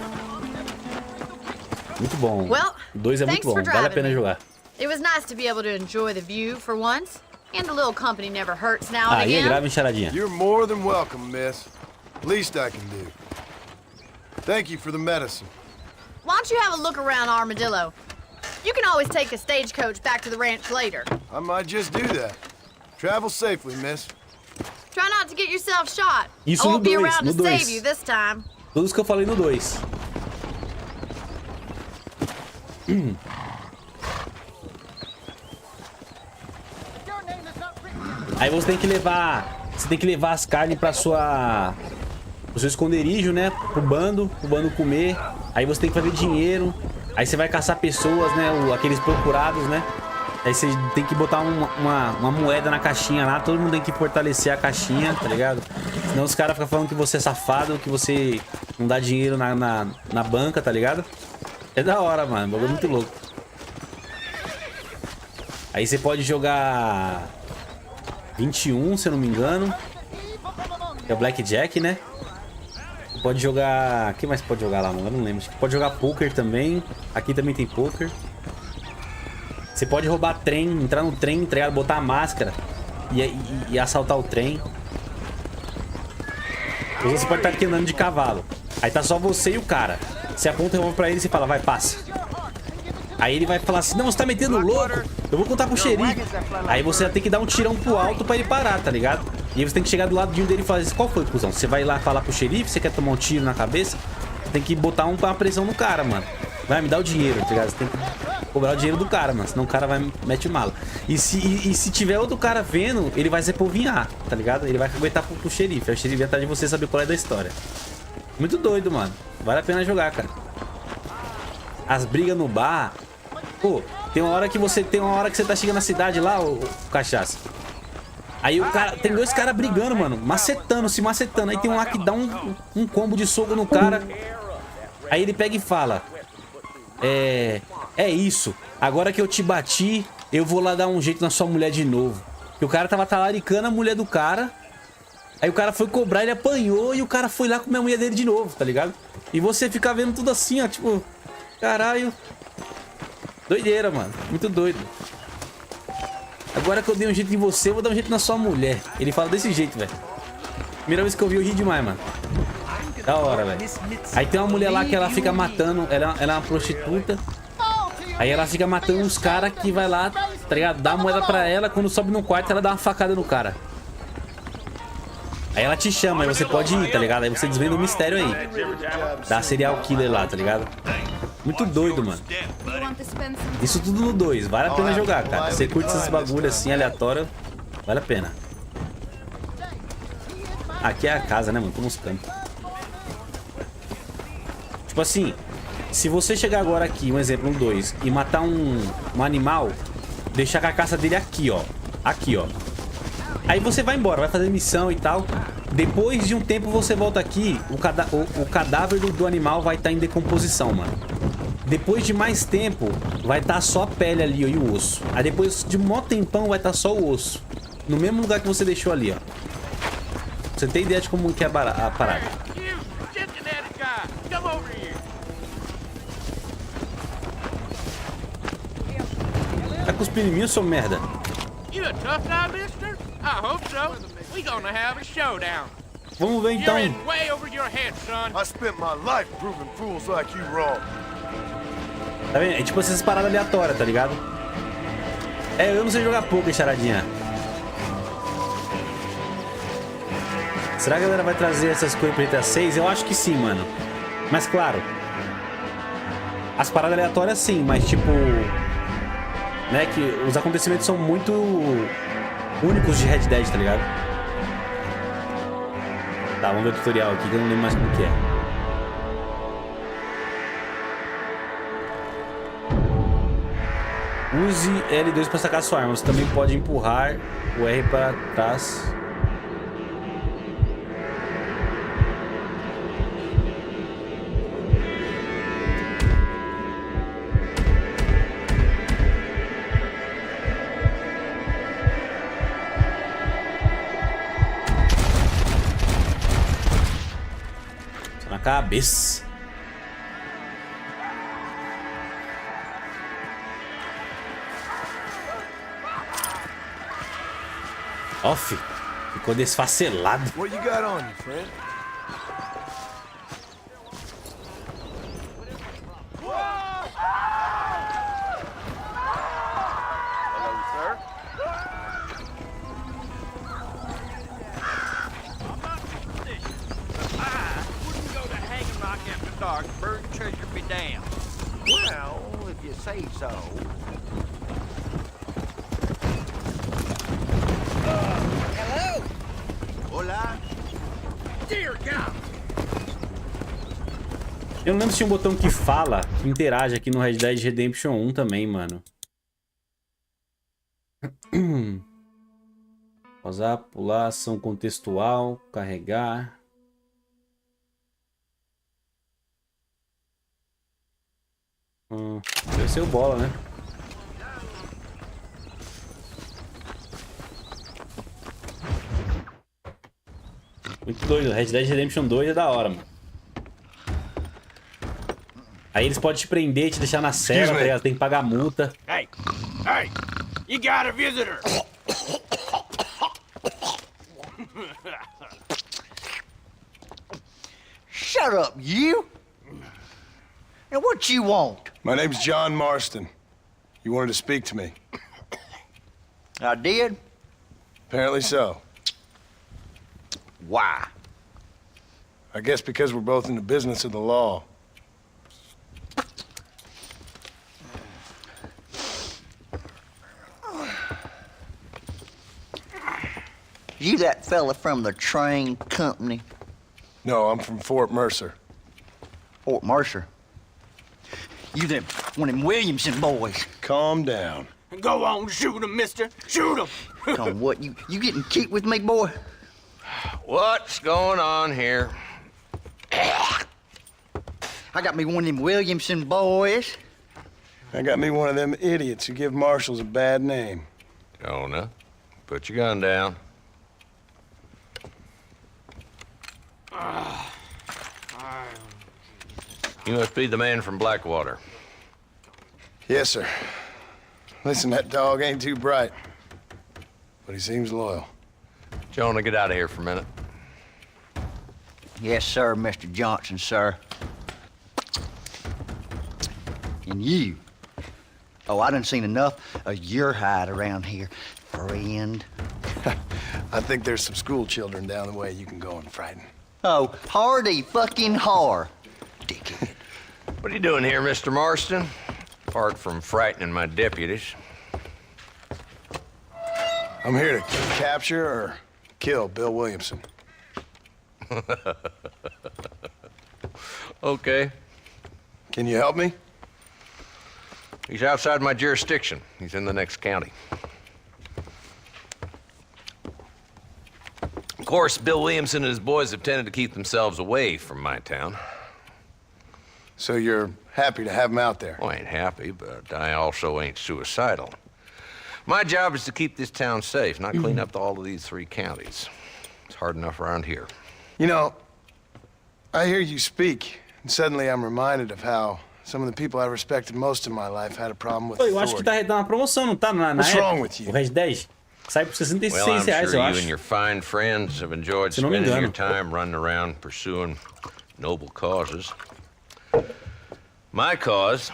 Muito bom. Well, O 2 é muito thanks for bom, vale a driving pena me. jogar. It was nice to be able to enjoy the view for once. And a little company never hurts now and Aí é again. grave, charadinha. You're more than welcome, miss. Least I can do. Thank you for the medicine. Why don't you have a look around Armadillo? You can always take a stagecoach back to the ranch later. I might just do that. Travel safely, miss. Try not to get yourself shot. Isso I no won't be 2, around no to 2. save you this time. Todos que eu falei no 2. Aí você tem que levar... Você tem que levar as carnes pra sua... O seu esconderijo, né? Pro bando comer. Aí você tem que fazer dinheiro. Aí você vai caçar pessoas, né? Aqueles procurados, né? Aí você tem que botar uma moeda na caixinha lá. Todo mundo tem que fortalecer a caixinha, tá ligado? Senão os caras ficam falando que você é safado, que você não dá dinheiro na banca, tá ligado? É da hora, mano. O bagulho é muito louco. Aí você pode jogar 21, se eu não me engano. É o Blackjack, né? Pode jogar... O que mais pode jogar lá, mano? Eu não lembro. Pode jogar poker também. Aqui também tem poker. Você pode roubar trem, entrar no trem, entregar, botar a máscara e assaltar o trem. Ou você pode estar aqui andando de cavalo. Aí tá só você e o cara. Você aponta o revólver pra ele e você fala, vai, passa. Aí ele vai falar assim, não, você tá metendo louco? Eu vou contar pro xerife. Aí você vai ter que dar um tirão pro alto pra ele parar, tá ligado? E aí você tem que chegar do ladinho dele e falar assim, qual foi, cuzão? Você vai lá falar pro xerife, você quer tomar um tiro na cabeça? Tem que botar uma pressão no cara, mano. Vai, me dá o dinheiro, tá ligado? Você tem que cobrar o dinheiro do cara, mano. Senão o cara vai mete mala. E se tiver outro cara vendo, ele vai se povinhar, tá ligado? Ele vai aguentar pro xerife. Aí o xerife vai atrás de você saber qual é da história. Muito doido, mano. Vale a pena jogar, cara. As brigas no bar. Pô, tem uma hora que você tá chegando na cidade lá, o cachaça. Aí o cara, tem dois caras brigando, mano, se macetando. Aí tem um lá que dá um combo de soco no cara. Aí ele pega e fala: É isso. Agora que eu te bati, eu vou lá dar um jeito na sua mulher de novo. E o cara tava talaricando a mulher do cara. Aí o cara foi cobrar, ele apanhou e o cara foi lá comer a mulher dele de novo, tá ligado? E você fica vendo tudo assim, ó, tipo, caralho. Doideira, mano. Muito doido. Agora que eu dei um jeito em você, eu vou dar um jeito na sua mulher. Ele fala desse jeito, velho. Primeira vez que eu vi, eu ri demais, mano. Da hora, velho. Aí tem uma mulher lá que ela fica matando. Ela é uma prostituta. Aí ela fica matando uns caras que vai lá, tá ligado? Dá a moeda pra ela. Quando sobe no quarto, ela dá uma facada no cara. Aí ela te chama, aí você pode ir, tá ligado? Aí você desvenda o mistério aí. Dá serial killer lá, tá ligado? Muito doido, mano. Isso tudo no 2. Vale a pena jogar, cara. Você curte esses bagulho assim, aleatório. Vale a pena. Aqui é a casa, né, mano? Tô nos campos. Tipo assim, se você chegar agora aqui, um exemplo, no 2, e matar um animal, deixar a carcaça dele aqui, ó. Aqui, ó. Aí você vai embora, vai fazer missão e tal. Depois de um tempo você volta aqui, o cadáver do animal vai estar em decomposição, mano. Depois de mais tempo, vai estar só a pele ali, ó, e o osso. Aí depois de um mó tempão, vai estar só o osso. No mesmo lugar que você deixou ali, ó. Você tem ideia de como que é a parada. Tá cuspindo em mim, seu merda? Vamos ver então. Tá vendo? É tipo essas paradas aleatórias, tá ligado? É, eu não sei jogar poker, charadinha. Será que a galera vai trazer essas coisas pra GTA 6? Eu acho que sim, mano. Mas claro, as paradas aleatórias sim, mas tipo, né, que os acontecimentos são muito únicos de Red Dead, tá ligado? Tá, vamos ver o tutorial aqui que eu não lembro mais como que é. Use L2 para sacar sua arma. Você também pode empurrar o R para trás. Na cabeça. Ó, fi, ficou desfacelado. What you got on you, friend? Dark bird treasure be damned. Well, if you say so. Hello? Hola? Dear God! Eu não lembro se tinha um botão que fala, que interage aqui no Red Dead Redemption 1 também, mano. Pausar, pular, ação contextual, carregar. Deve ser o bola, né? Muito doido. Red Dead Redemption 2 é da hora, mano. Aí eles podem te prender, te deixar na cela, tá ligado? Tem que pagar a multa. Hey! Hey! You got a visitor! Shut up, you! And what you want? My name's John Marston. You wanted to speak to me. I did? Apparently so. Why? I guess because we're both in the business of the law. You that fella from the train company? No, I'm from Fort Mercer. Fort Mercer? You them one of them Williamson boys. Calm down. Go on, shoot him, mister. Shoot him. Come what, you getting cute with me, boy? What's going on here? I got me one of them Williamson boys. I got me one of them idiots who give marshals a bad name. Jonah, put your gun down. You must be the man from Blackwater. Yes, sir. Listen, that dog ain't too bright, but he seems loyal. Jonah, get out of here for a minute. Yes, sir, Mr. Johnson, sir. And you. Oh, I done seen enough of your hide around here, friend. I think there's some school children down the way you can go and frighten. Oh, hardy fucking har. Dickhead. What are you doing here, Mr. Marston? Apart from frightening my deputies. I'm here to capture or kill Bill Williamson. Okay. Can you help me? He's outside my jurisdiction. He's in the next county. Of course, Bill Williamson and his boys have tended to keep themselves away from my town. So you're happy to have him out there? Well, I ain't happy, but I also ain't suicidal. My job is to keep this town safe, not clean up all of these 3 counties. It's hard enough around here. You know, I hear you speak, and suddenly I'm reminded of how some of the people I respected most in my life had a problem with Eu acho que tá na promoção, não tá? Na What's época, wrong with you? o Red 10 sai por R$66, Well, I'm reais, sure eu you acho. and your fine friends have enjoyed Se não me spending your engano. time running around pursuing noble causes. My cause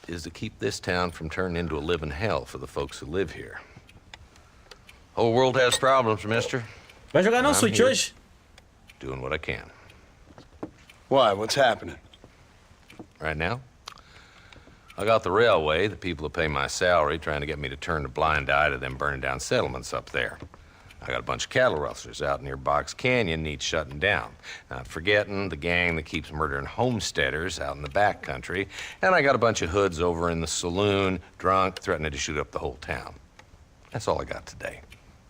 is to keep this town from turning into a living hell for the folks who live here. Whole world has problems, mister. Vai jogar não, I'm Switch here. hoje? Doing what I can. Why? What's happening? Right now, I got the railway, the people who pay my salary, trying to get me to turn a blind eye to them burning down settlements up there. I got a bunch of cattle rustlers out near Box Canyon needs shutting down. Not forgetting the gang that keeps murdering homesteaders out in the back country. And I got a bunch of hoods over in the saloon, drunk, threatening to shoot up the whole town. That's all I got today.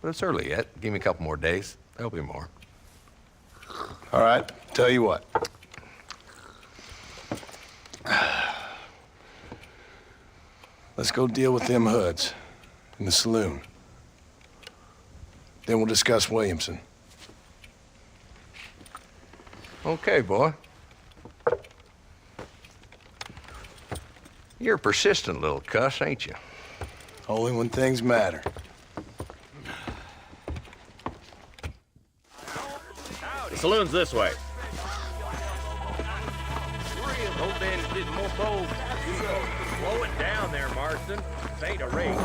But it's early yet. Give me a couple more days. There'll be more. All right, tell you what. Let's go deal with them hoods in the saloon. Then we'll discuss Williamson. Okay, boy. You're a persistent little cuss, ain't you? Only when things matter. saloon's this way. Old man's getting more bold. Slow it down there, Marston. This ain't a race.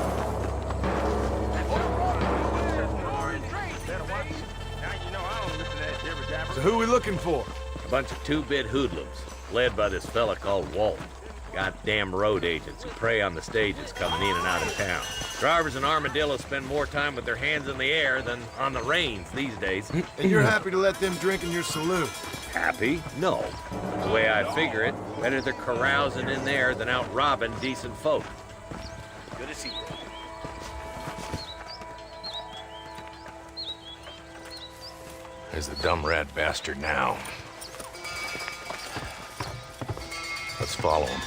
So who we looking for? A bunch of two-bit hoodlums, led by this fella called Walt. Goddamn road agents who prey on the stages coming in and out of town. Drivers in Armadillo spend more time with their hands in the air than on the reins these days. And you're happy to let them drink in your saloon? Happy? No. The way I figure it, better they're carousing in there than out robbing decent folk. Good to see you. There's the dumb rat bastard now. Let's follow him.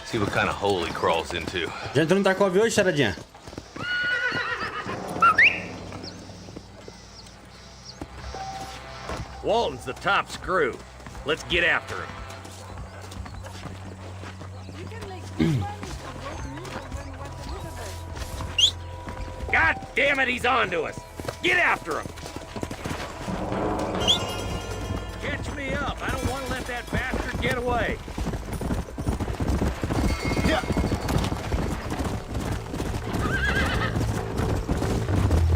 See what kind of hole he crawls into. Já entrou no Tarkov hoje, charadinha? Walton's the top screw. Let's get after him. God damn it, he's on to us. Get after him. Catch me up. I don't want to let that bastard get away. Yeah.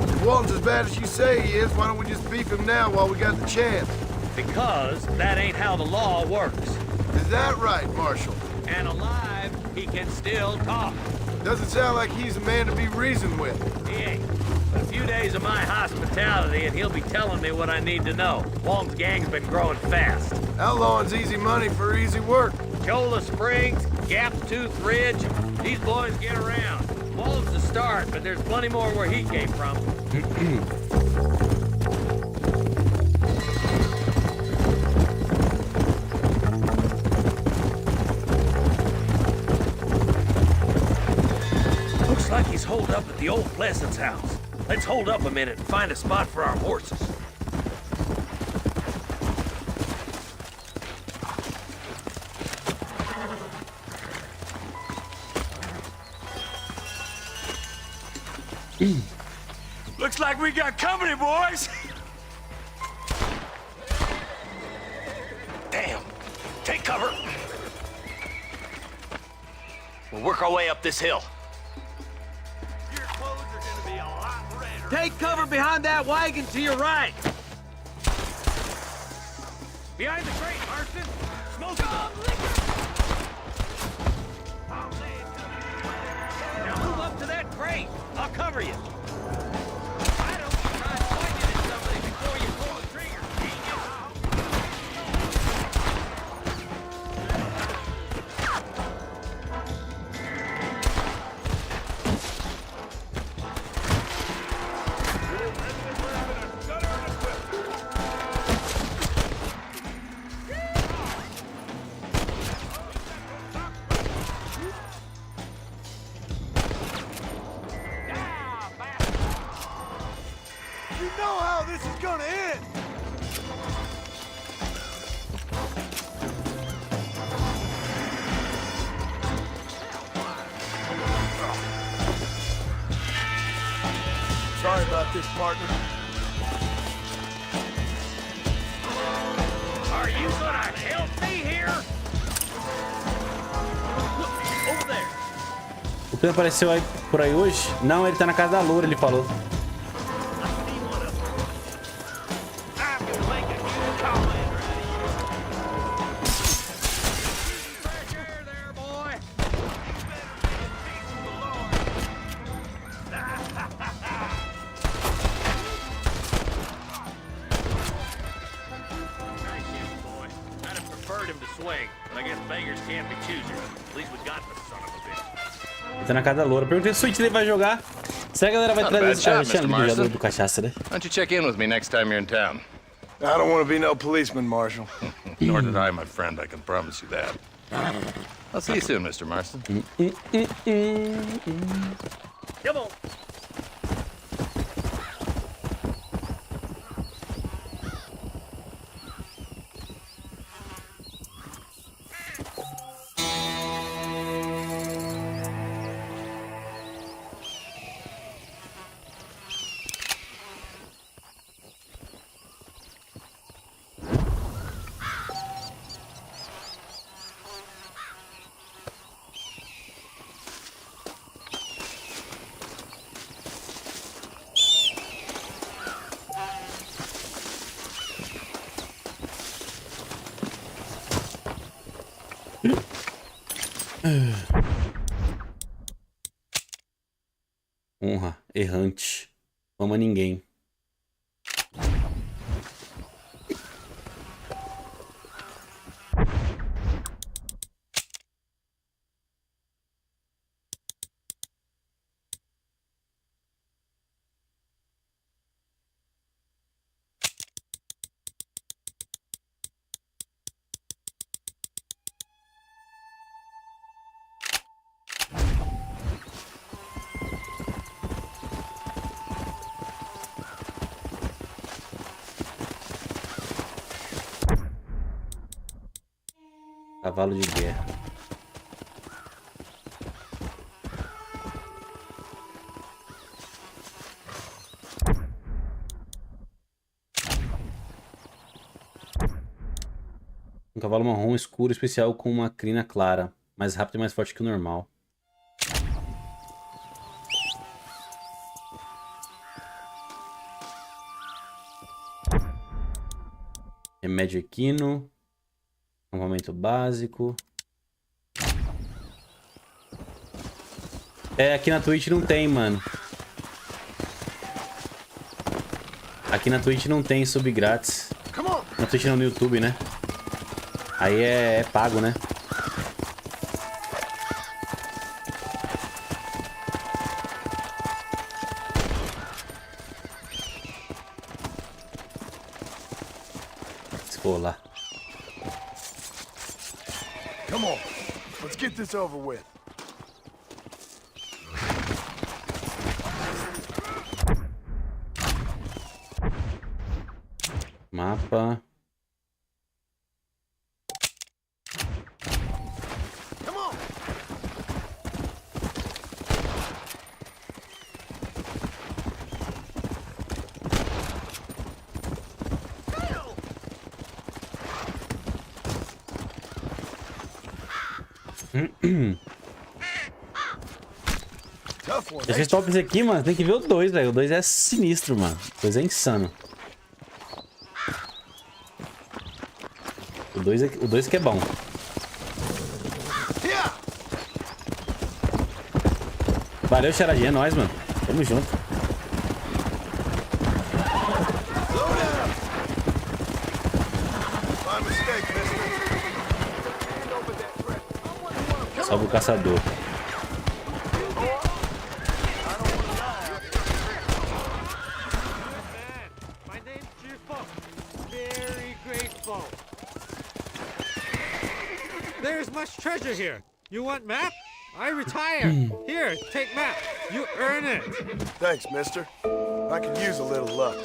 If Walton's as bad as you say he is, why don't we just beef him now while we got the chance? Because that ain't how the law works. Is that right, Marshal? And alive, he can still talk. Doesn't sound like he's a man to be reasoned with. He ain't. But a few days of my hospitality and he'll be telling me what I need to know. Walton's gang's been growing fast. Outlawing's easy money for easy work. Cholla Springs, Gap Tooth Ridge, these boys get around. Walton's the start, but there's plenty more where he came from. Looks like he's holed up at the old Pleasance house. Let's hold up a minute and find a spot for our horses. Looks like we got company, boys! Damn. Take cover. We'll work our way up this hill. Your clothes are gonna be a lot redder. Take cover behind that wagon to your right. Behind the crate, Marston! Smoke him up! Now move up to that crate! I'll cover you! I don't try pointing at somebody before you pull the trigger, You know how this is gonna end! Sorry about this, partner. Are you gonna help me here? Look, over there. O que apareceu aí por aí hoje? Não, ele tá na casa da loura, ele falou. Tá na casa da loura. Perguntei se o Switch dele vai jogar. Será que a galera vai trazer esse jogador do cachaça, né? Why don't you check in with me next time you're in town? I don't want to be no policeman, Marshal. Nor did I, my friend. I can promise you that. I'll see you soon, Mr. Marston. Come on. Honra, errante. Ama ninguém. Cavalo de guerra. Um cavalo marrom escuro especial com uma crina clara. Mais rápido e mais forte que o normal. Remédio equino. Acampamento básico. É, aqui na Twitch não tem, mano. Aqui na Twitch não tem sub grátis. Na Twitch não, no YouTube, né? Aí é pago, né? Escolar. Come on, let's get this over with. Mapa. Come on. Esses tops aqui, mano, tem que ver o 2, velho. O 2 é sinistro, mano. O 2 é insano. O 2 que é bom. Valeu, charadinha. É nóis, mano. Tamo junto. Salve o caçador. There's much treasure here. You want map? I retire. Here, take map. You earn it. Thanks, mister. I could use a little luck.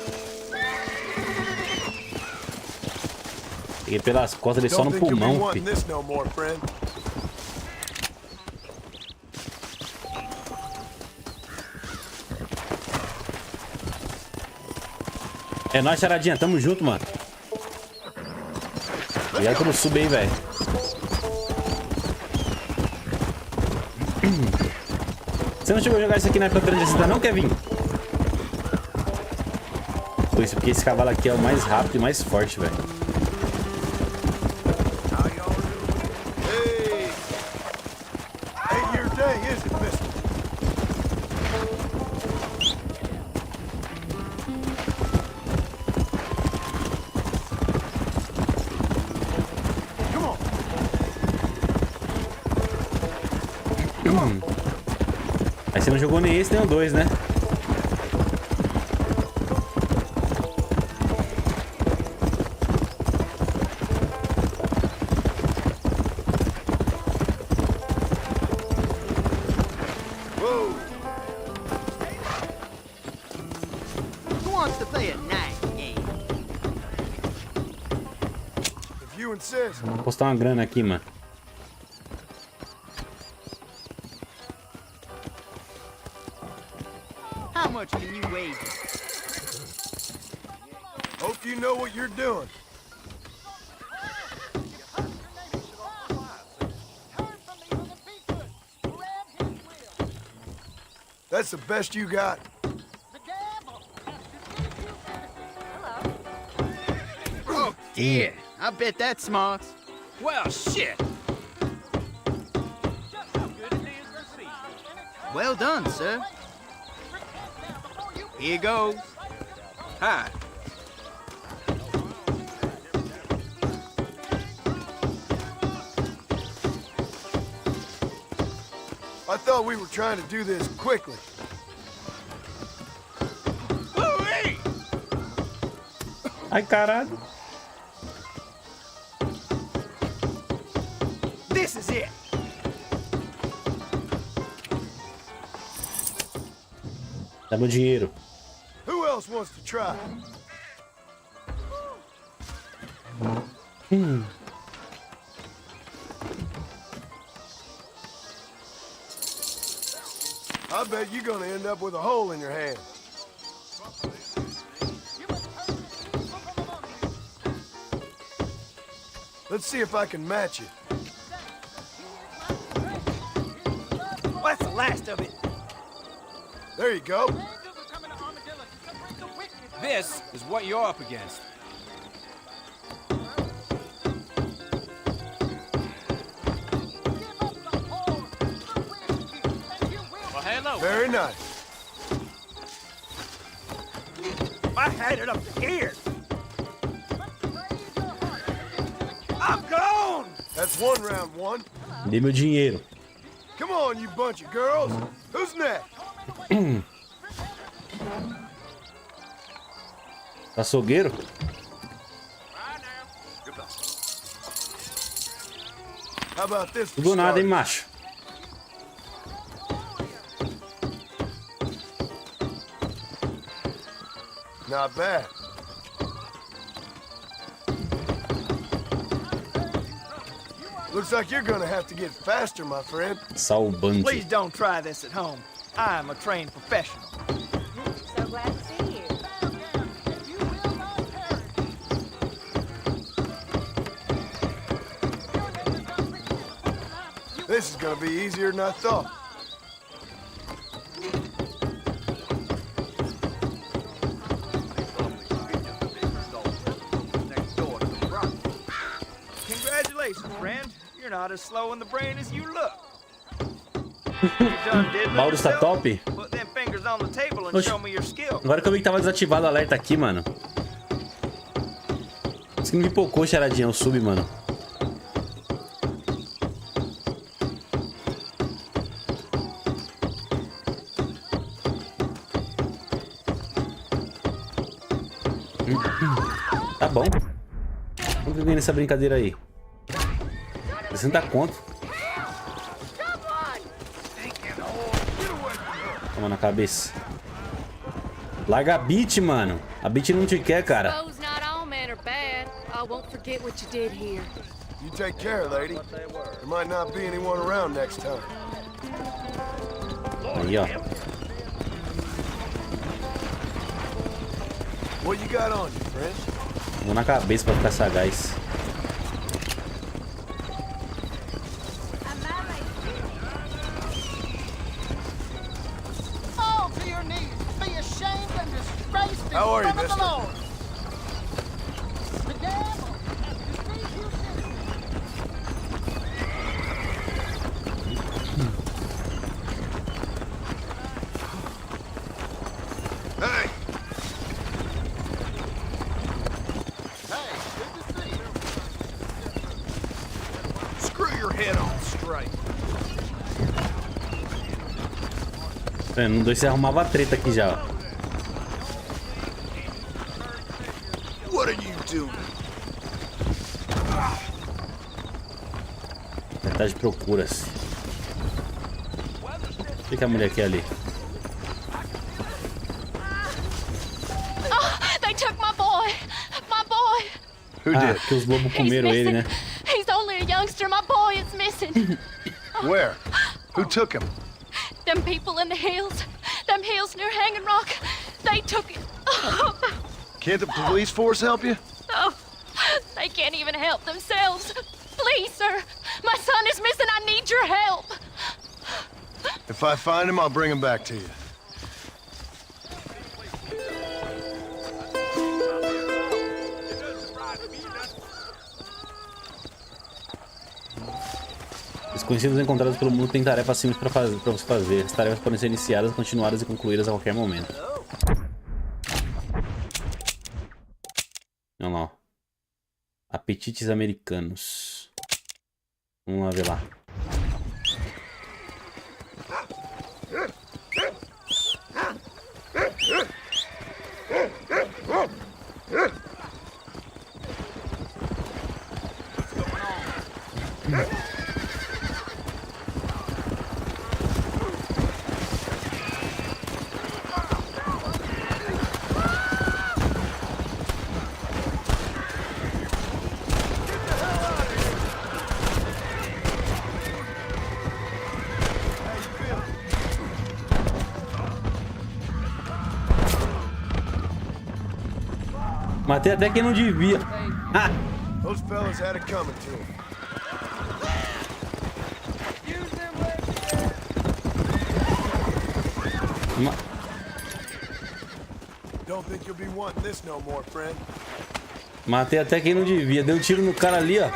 Peguei pelas costas dele só no pulmão, fi. É nóis, charadinha. Tamo junto, mano. Obrigado pelo sub aí, velho. Você não chegou a jogar isso aqui na época 360 não, Kevin? Por isso, porque esse cavalo aqui é o mais rápido e mais forte, velho. Aí você não jogou nem esse nem o 2, né? Vou postar uma grana aqui, mano. How much can you wait? Hope you know what you're doing. That's the best you got? Oh, yeah. I bet that smarts. Well, shit. Well done, sir. Here goes. Hi. I thought we were trying to do this quickly. Ai, caralho. This is it. Dá meu dinheiro. Who else wants to try? I bet you're gonna end up with a hole in your hand. Let's see if I can match it. That's the last of it. There you go. This is what you're up against. Well, hello. Very nice. I had it up to here. I'm gone. That's one round one. Dê meu dinheiro. Come on, you bunch of girls. Who's next? Açougueiro? How about this? Tudo nada, hein, macho? Not bad. Looks like you're gonna have to get faster, my friend. Salbante. Please don't try this at home. I'm a trained professional. So glad to see you. This is gonna be easier than I thought. Congratulations, friend. You're not as slow in the brain as you look. Mauro está top? Put them fingers on the table and show me your skill. Agora que eu vi que tava desativado o alerta aqui, mano. Isso que me pipocou, charadinha, o sub, mano. Tá bom. Vamos ver nessa brincadeira aí. 60 conto. Toma na cabeça. Larga a beat, mano. A beat não te quer, cara. You take care, lady. There might not be anyone around next time. Aí, ó. What you got on you, friend? Vou na cabeça pra ficar sagaz. How are you, mister? Hey! Screw your head on straight. No 2 você arrumava a treta aqui já, ó. What are you doing? Verdade procura-se. O que a mulher quer ali? They took my boy. My boy. Who Ah, did? que os lobos comeram ele, né? He's only a youngster. My boy is missing. Where? Who took him? Them people in the hills. Them hills near Hanging Rock. They took him. Can't the police force help you? Oh, they can't even help themselves. Please, sir. My son is missing. I need your help. If I find him, I'll bring him back to you. Desconhecidos encontrados pelo mundo têm tarefas simples para você fazer. As tarefas podem ser iniciadas, continuadas e concluídas a qualquer momento. Vamos lá, ó. Apetites americanos. Vamos lá ver lá. Matei até quem não devia. Those fellas had it coming to them. Don't think you'll be wanting this no more, friend. Matei até quem não devia. Deu um tiro no cara ali, ó.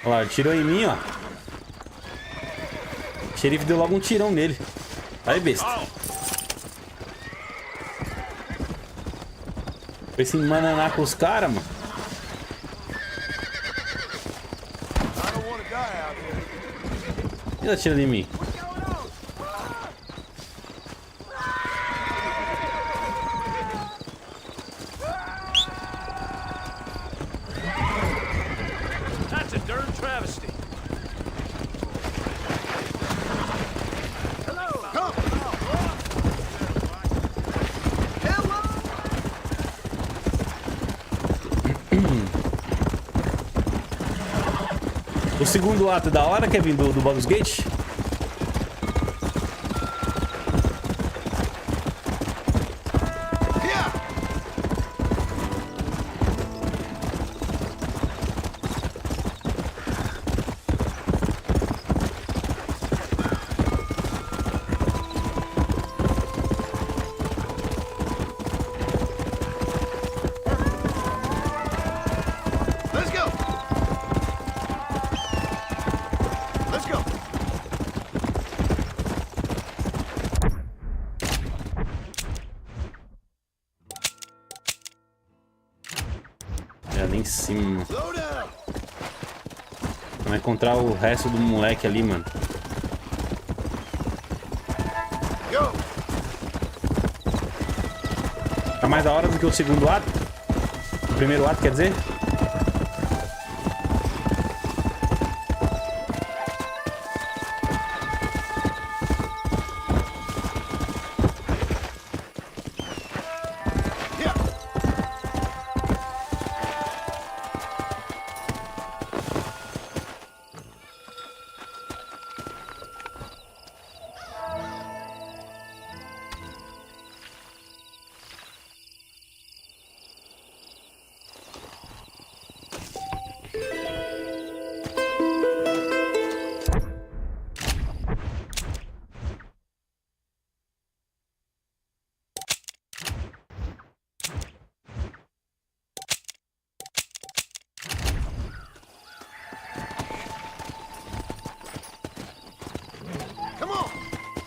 Olha lá, atirou em mim, ó. O xerife deu logo um tirão nele. Aí, besta. Foi se embananar com os caras, mano. Ele atira em mim. That's a darn travesty. O segundo ato da hora, Kevin, do Baldur's Gate? Ali em cima. Vamos encontrar o resto do moleque ali, mano. Tá mais da hora do que o segundo ato? O primeiro ato, quer dizer?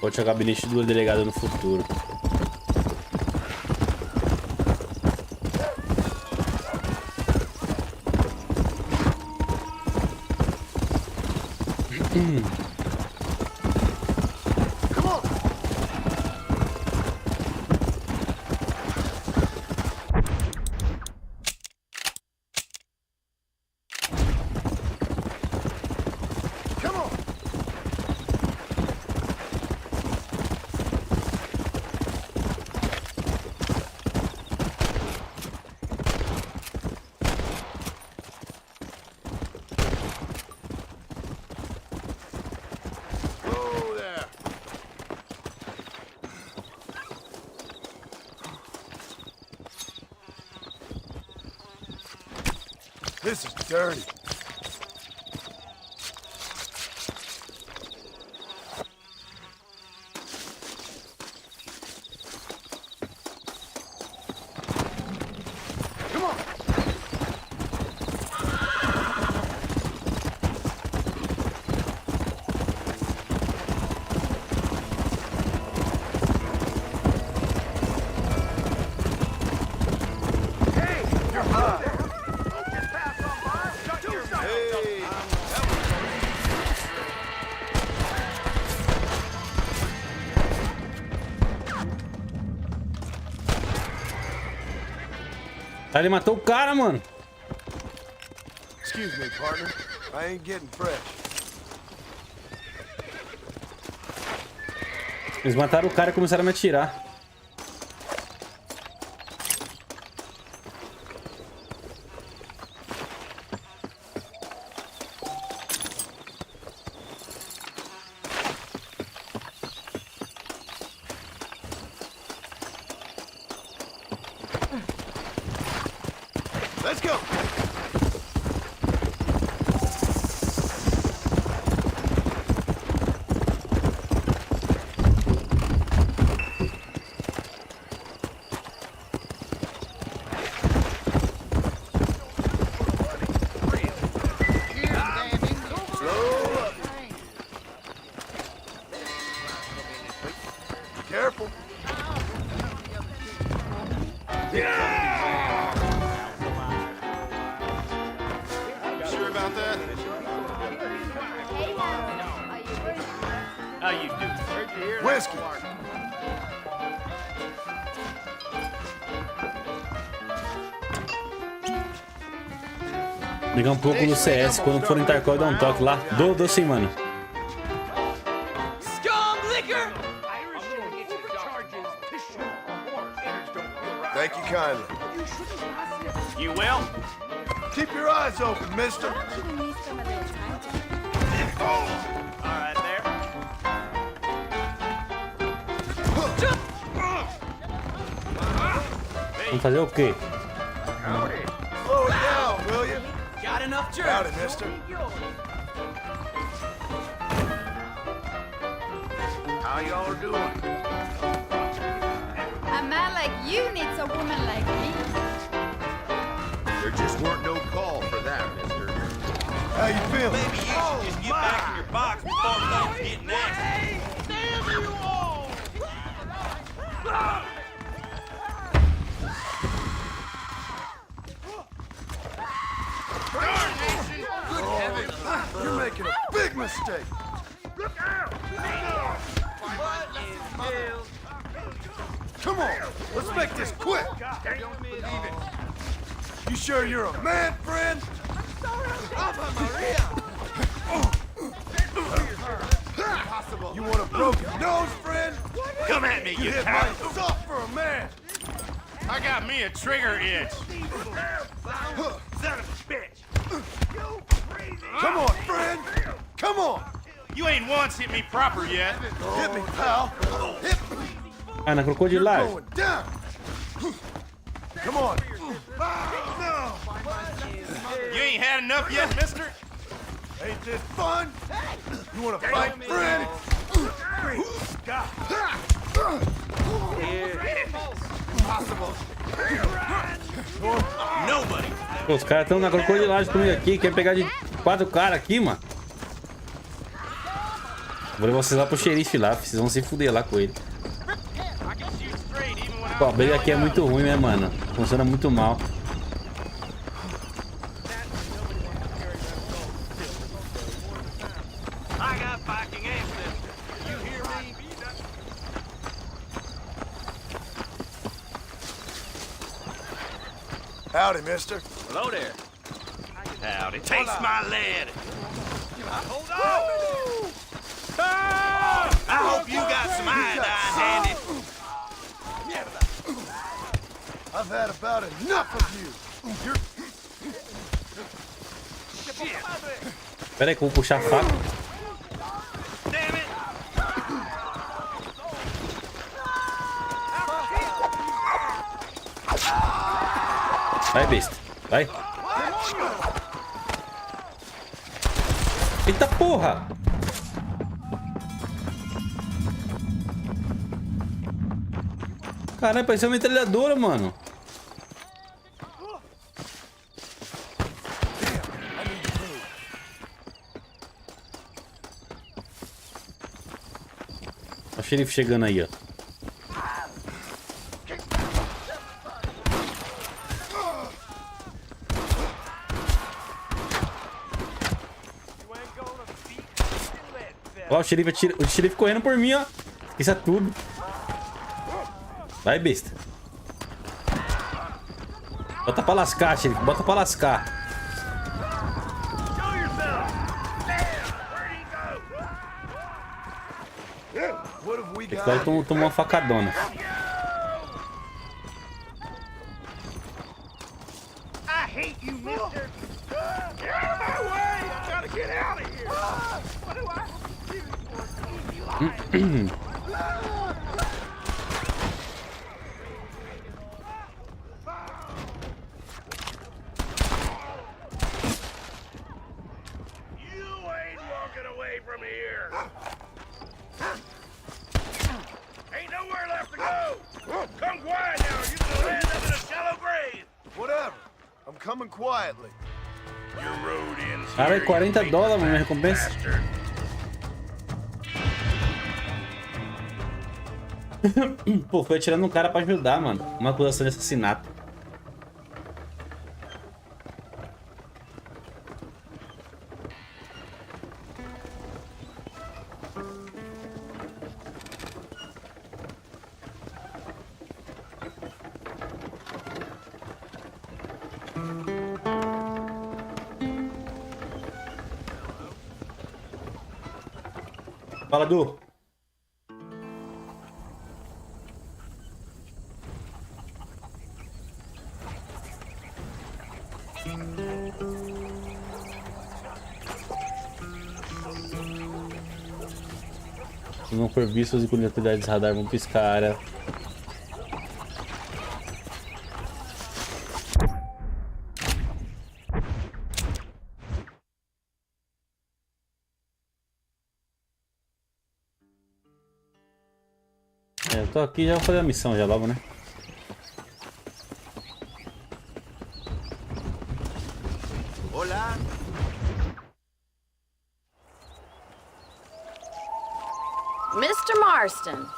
Pode jogar bilhete do delegado no futuro. This is dirty. Ele matou o cara, mano. Excuse me, partner. I ain't getting fresh. Eles mataram o cara e começaram a me atirar. Let's go. Careful. Sure about that? How you do? Whiskey. Ligar um pouco no CS. Quando for em Tarkov, dá um toque lá. Dou sim, mano. Thank you kindly. You will? Keep your eyes open, mister. All right there. Vamos fazer o quê? Slow it down, will you? Got enough jerk? Howdy, mister. How y'all are doing? A man like you needs a woman like me. There just weren't no call for that, mister. How you feeling? Maybe you should just get back in your box before things get nasty. Damn you all! You're making a big mistake. Look out! Come on, let's make this quick. Don't believe it. You sure you're a man, friend? You want a broken nose, friend? Come at me, you hit cow. mighty soft for a man. I got me a trigger itch. Son of a bitch. Come on, friend. Come on. You ain't once hit me proper yet. Hit me, pal. Hit me. Ah, na crocodilagem. Going down. Come on. You ain't had enough yet, mister? Ain't this fun? You want to fight, friend? Impossible. Nobody. Pô, os caras estão na crocodilagem comigo aqui. Quer pegar de 4 caras aqui, mano? Vou levar vocês lá pro xerife lá. Vocês vão se fuder lá com ele. Pô, a briga aqui é muito ruim, né, mano? Funciona muito mal. Howdy, mister. Hello there. Howdy. Taste my lead. Hold on. I hope you got some iodine handy. I've had about enough of you. Pera aí que eu vou puxar a faca. Damn it. Vai, besta. Vai. Eita porra! Caralho, pareceu uma metralhadora, mano. Olha o xerife chegando aí, ó. Ó, o xerife correndo por mim, ó. Isso é tudo. Vai, besta. Bota pra lascar, xerife. Bota pra lascar. Ele tomou uma facadona. I hate you, mister. Get out of my way! I gotta get out of here. What do I have to do for you? Coming quietly. Your road ends Cara, here. $40, mano, minha recompensa. Pô, foi atirando um cara pra ajudar, mano. Uma acusação de assassinato. Fala, Du. Se não for vistos e com atividades de radar, vão piscar a área. Eu tô aqui já vou fazer a missão já logo, né? Olá. Mr. Marston,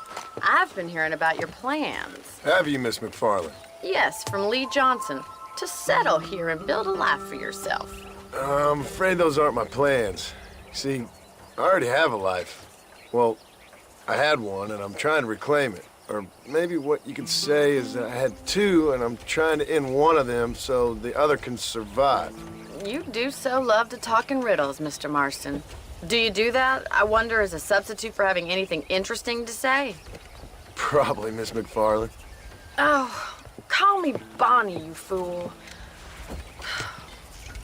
I've been hearing about your plans. Have you, Miss McFarland? Yes, from Lee Johnson, to settle here and build a life for yourself. I'm afraid those aren't my plans. See, I already have a life. Well, I had one, and I'm trying to reclaim it. Or maybe what you could say is that I had two, and I'm trying to end one of them so the other can survive. You do so love to talk in riddles, Mr. Marston. Do you do that, I wonder, as a substitute for having anything interesting to say? Probably, Miss McFarland. Oh, call me Bonnie, you fool.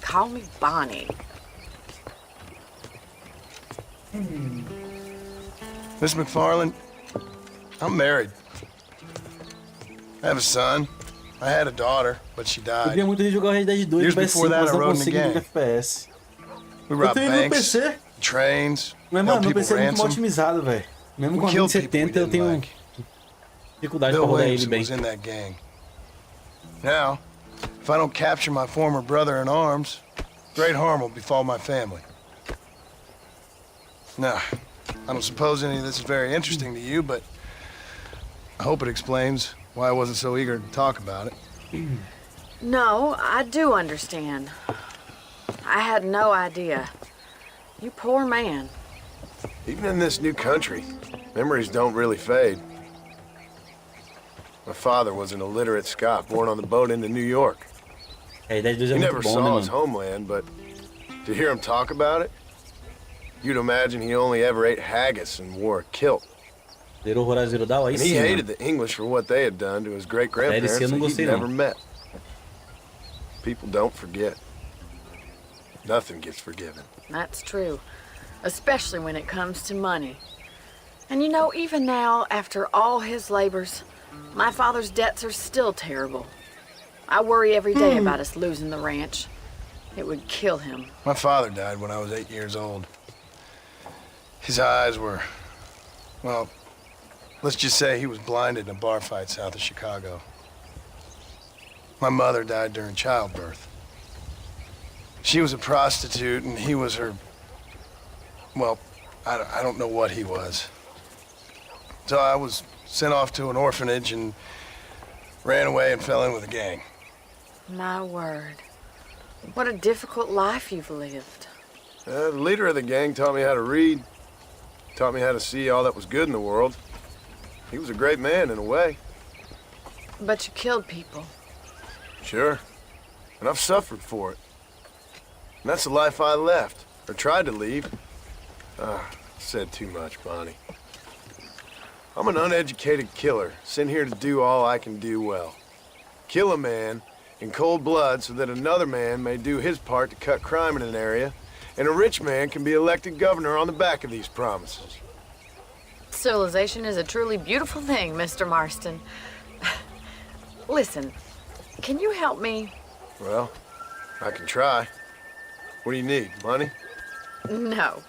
Call me Bonnie. Miss McFarland, I'm married. I have a son. I had a daughter, but she Eu died. queria muito jogar o Red Dead 2 Years no before PS5, that, mas I não rode in the consigo no gang. FPS. We Eu robbed tenho no banks, PC. trains, Mas, held mano, meu people PC é muito mal ransom. otimizado, velho. Mesmo com We a killed people we 2070 eu didn't tenho like. dificuldade pra Bill rodar ele Williamson bem. was in that gang. Now, if I don't capture my former brother in arms, great harm will befall my family. Now, I don't suppose any of this is very interesting to you, but I hope it explains why I wasn't so eager to talk about it. No, I do understand. I had no idea. You poor man. Even in this new country, memories don't really fade. My father was an illiterate Scot born on the boat into New York. Red Dead 2 é He muito never bom, né, saw his mano? homeland, but to hear him talk about it, you'd imagine he only ever ate haggis and wore a kilt. Zero Horas Zero Dawn, aí And he sim, hated mano. the English for what they had done to his great-grandparents DLC eu não that he'd gostei, never não. met. People don't forget. Nothing gets forgiven. That's true. Especially when it comes to money. And you know, even now, after all his labors, my father's debts are still terrible. I worry every day about us losing the ranch. It would kill him. My father died when I was 8 years old. His eyes were, well, let's just say he was blinded in a bar fight south of Chicago. My mother died during childbirth. She was a prostitute and he was her, well, I don't know what he was. So I was sent off to an orphanage and ran away and fell in with a gang. My word. What a difficult life you've lived. The leader of the gang taught me how to read, taught me how to see all that was good in the world. He was a great man in a way. But you killed people. Sure. And I've suffered for it. And that's the life I left, or tried to leave. Said too much, Bonnie. I'm an uneducated killer, sent here to do all I can do well. Kill a man in cold blood so that another man may do his part to cut crime in an area, and a rich man can be elected governor on the back of these promises. Civilization is a truly beautiful thing, Mr. Marston. Listen, can you help me? Well, I can try. What do you need, money? No,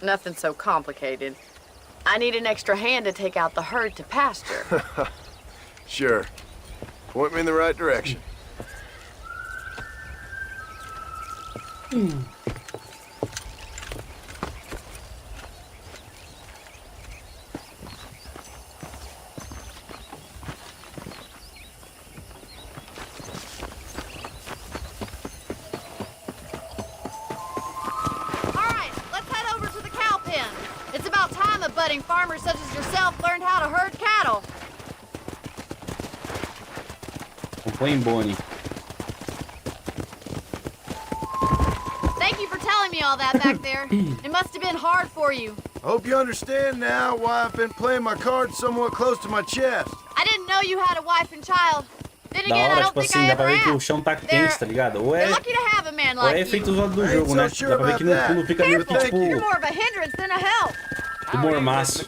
nothing so complicated. I need an extra hand to take out the herd to pasture. Sure. Point me in the right direction. Budding farmers such as yourself learned how to herd cattle. Acompanhe Bonnie. Thank you for telling me all that back there. It must have been hard for you. I hope you understand now why I've been playing my cards somewhat close to my chest. I didn't know you had a wife and child. Then Da again, I hora, don't tipo think assim, I dá ever pra ver que o asked. chão tá quente, tá ligado? Ou é They're lucky to have a man like you. efeito do jogo, né? Dá pra ver que no pulo fica meio que You're tipo more of a hindrance than a help. o mormaço.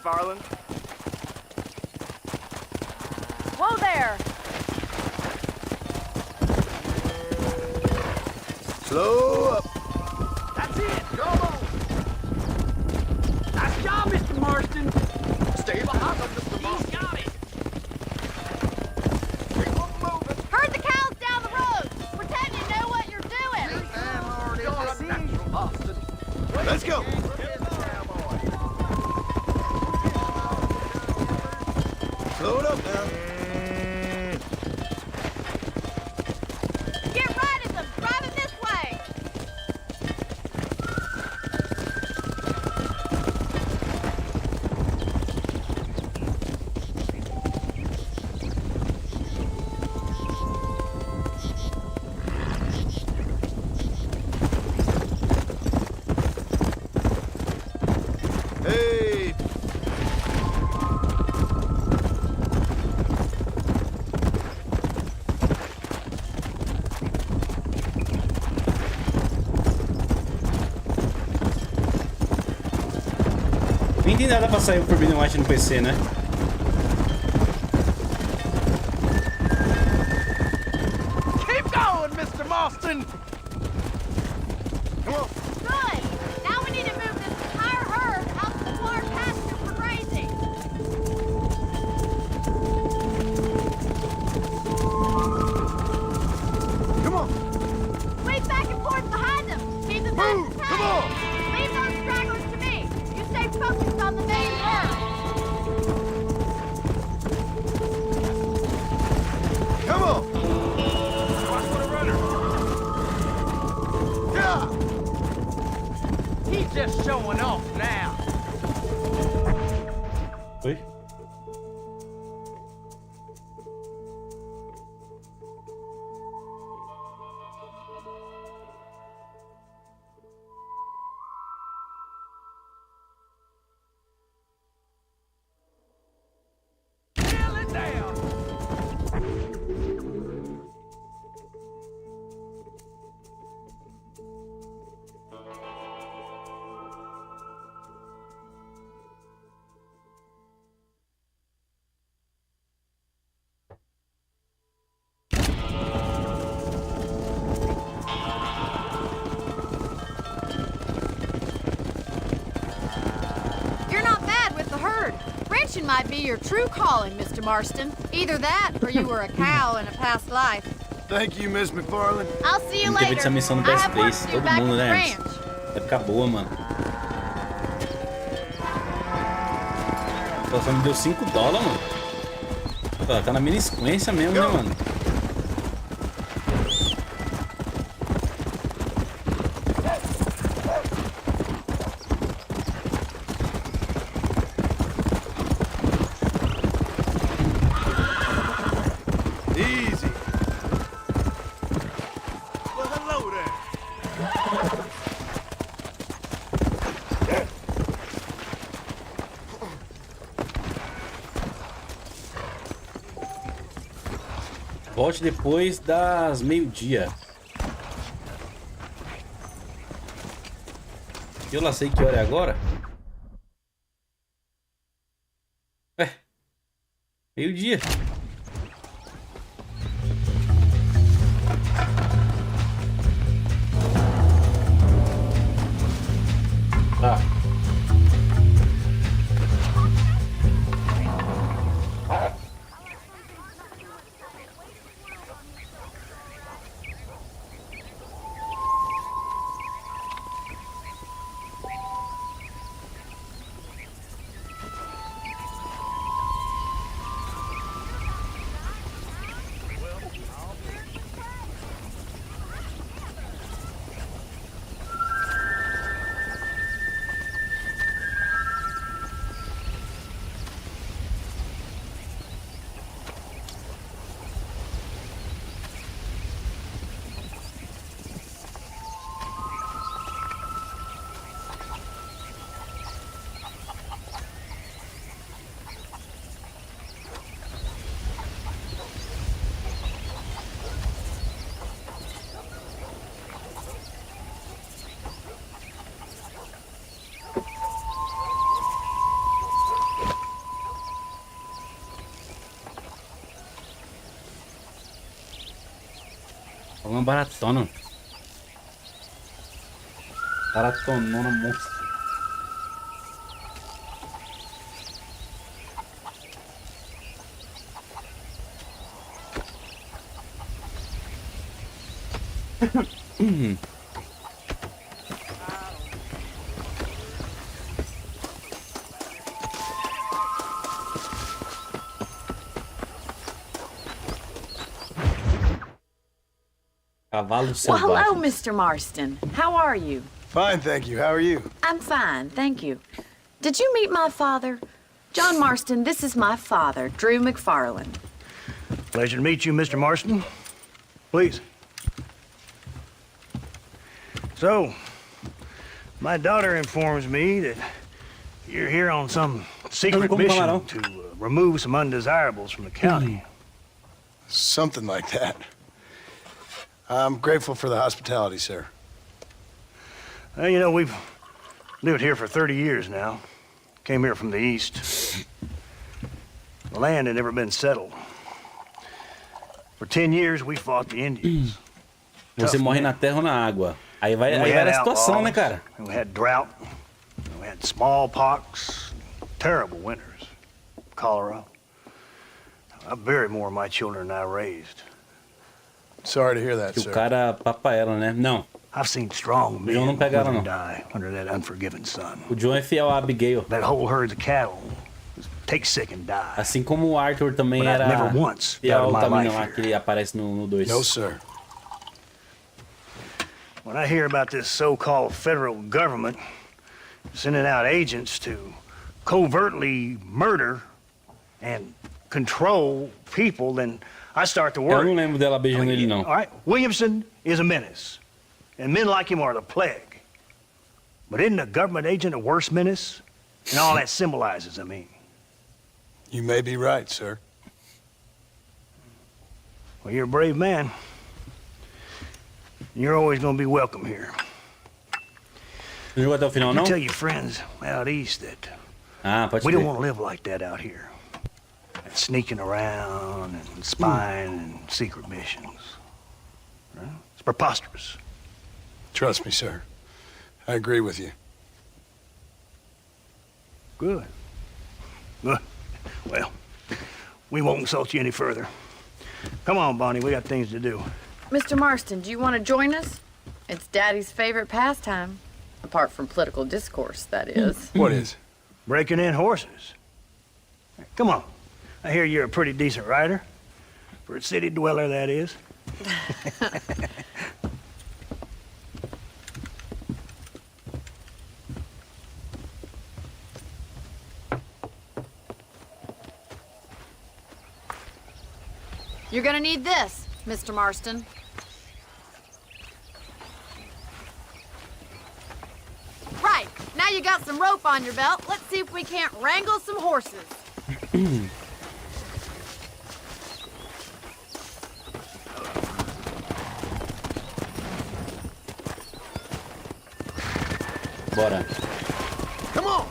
Whoa there. Slow up. That's it. Go on. Nice job, Mr. Marston. Stay behind him, Mr. Marston. He's got it. Keep on moving. Herd the cows down the road. Pretend you know what you're doing. You're a natural Marston. Let's go. Slow it up now. Get right at them. Drive it this way. Hey. Nem tem nada pra sair o Forbidden West no PC, né? Keep going, Mr. Marston. Come on. Good. Now we need to move this entire herd out to the large pasture for grazing. Come on. Wait back and forth behind them. Keep them back to Come on. Leave those stragglers to me. You stay focused on the main herd. Come on. Watch for the runner. Yeah. He's just showing off now. Oi? Nail it down. You're not bad with the herd. Ranching might be your true calling, Mr. Marston. Either that, or you were a cow in a past life. Thank you, Miss McFarland. I'll see you Não teve later. essa missão no I have work PS3, to do todo back mundo, at the né? ranch. Época boa, mano. Ela só me deu $5, mano. Tá na minha sequência mesmo, né, mano? Easy. Volte depois das meio-dia. Eu lá sei que hora é agora. Ué, meio-dia. Tá. Uma baratona. Baratonona monstro. Cavalo Well, hello, selvagem. Mr. Marston. How are you? Fine, thank you. How are you? I'm fine, thank you. Did you meet my father? John Marston, this is my father, Drew McFarland. Pleasure to meet you, Mr. Marston. Please. So, my daughter informs me that you're here on some secret mission to remove some undesirables from the county. Something like that. I'm grateful for the hospitality, sir. Well, you know, we've lived here for 30 years now. Came here from the east. The land had never been settled. For 10 years, we fought the Indians. Você morre na terra ou na água. Aí vai a situação, né, cara? We had drought. We had smallpox. Terrible winters. Cholera. I buried more of my children than I raised. Sorry to hear that, Que sir. o cara papa ela, né? Não. I've seen strong O John não men pegaram, não. die under that unforgiving sun. O John é fiel a Abigail. That whole herd of cattle take sick and die. Assim como o Arthur também But I've era never once fiel doubted ao my Tamina life lá, here. que ele aparece no 2. No, sir. When I hear about this so-called federal government sending out agents to covertly murder and control people, then I start to Eu worry. não lembro dela beijando ele, não. All right, Williamson is a menace, and men like him are the plague. But isn't a government agent a worse menace? And all that symbolizes, I mean. You may be right, sir. Well, you're a brave man. You're always going to be welcome here. Não jogou até o final, You não? tell your friends out east that Pode we ser. don't want to live like that out here. Sneaking around and spying and secret missions. Right? It's preposterous. Trust me, sir. I agree with you. Good. Good. Well, we won't insult you any further. Come on, Bonnie, we got things to do. Mr. Marston, do you want to join us? It's Daddy's favorite pastime. Apart from political discourse, that is. What is? Breaking in horses. Come on. I hear you're a pretty decent rider. For a city dweller, that is. You're gonna need this, Mr. Marston. Right, now you got some rope on your belt. Let's see if we can't wrangle some horses. Bora. Come on.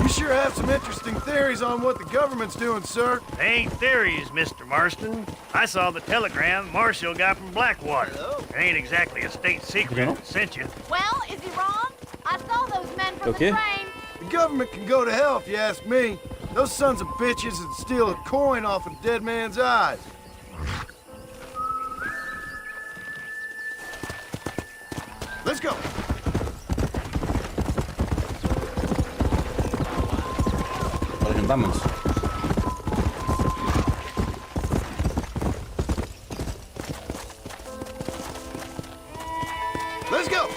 You sure have some interesting theories on what the government's doing, sir. They ain't theories, Mr. Marston. I saw the telegram Marshall got from Blackwater. It ain't exactly a state secret that sent you. Well, is he wrong? I saw those men from Okay. the train. The government can go to hell if you ask me. Those sons of bitches would steal a coin off a dead man's eyes. Let's go. Bora jantar, manos. Let's go.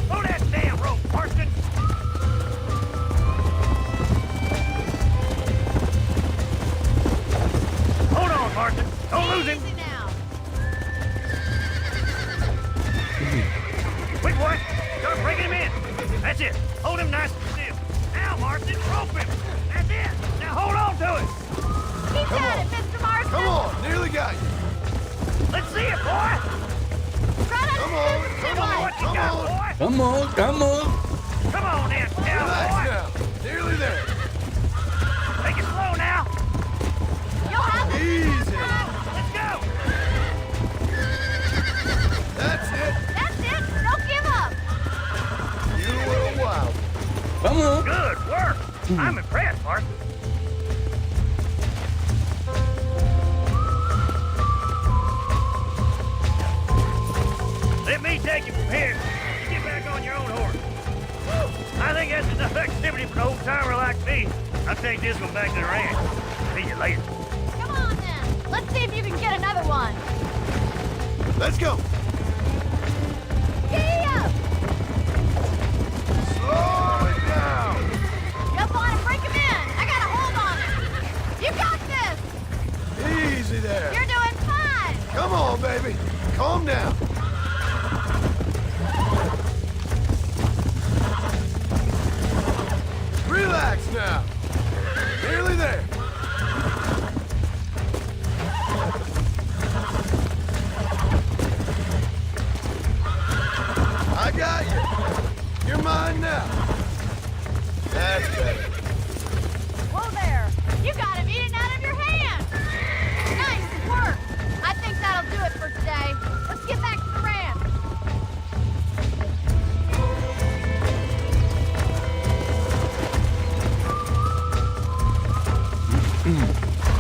Throw that damn rope, Marston! Hold on, Marston. Don't lose him. Easy now. Quick, boy. Start breaking him in. That's it. Hold him nice and still. Now, Marston, rope him. That's it. Now hold on to it. Keep Come at on. it, Mr. Marston. Come on. Nearly got you. Let's see it, boy. Try not Come to on. lose it too Come much. on. What you Come got, on. boy? Come on, come on. Come on then, Relax cowboy. now. Nearly there. Take it slow now. You'll have to. Easy. Let's go. That's it. That's it. Don't give up. You little wild. Come on. Good work. I'm impressed, Marston. Let me take you from here. You get back on your own horse. I think that's enough activity for an old-timer like me. I'll take this one back to the ranch. See you later. Come on then. Let's see if you can get another one. Let's go. Giddy up. Slow it down. Jump on and break him in. I got a hold on him. You got this. Easy there. You're doing fine. Come on, baby. Calm down. Relax now. Nearly there. I got you. You're mine now. That's better. Whoa there. You got him eating out of your hand. Nice work. I think that'll do it for today. Let's get back to the ranch.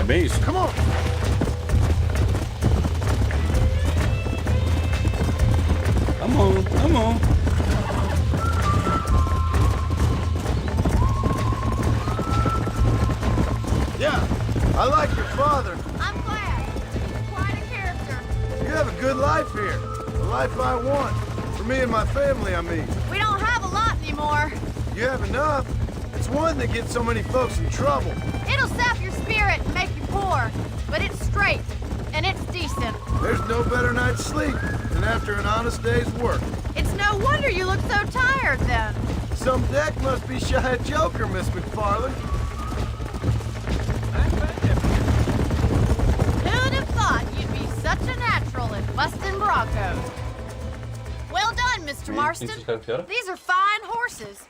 É bem isso. Come on. Come on, come on. Yeah, I like your father. I'm glad. He's quite a character. You have a good life here. The life I want. For me and my family, I mean. We don't have a lot anymore. You have enough. It's one that gets so many folks in trouble. It'll sap your spirit and make you poor, but it's straight and it's decent. There's no better night's sleep than after an honest day's work. It's no wonder you look so tired then. Some deck must be shy of Joker, Miss McFarland. Who'd have thought you'd be such a natural at busting Broncos? Well done, Mr. Marston. These are fine horses.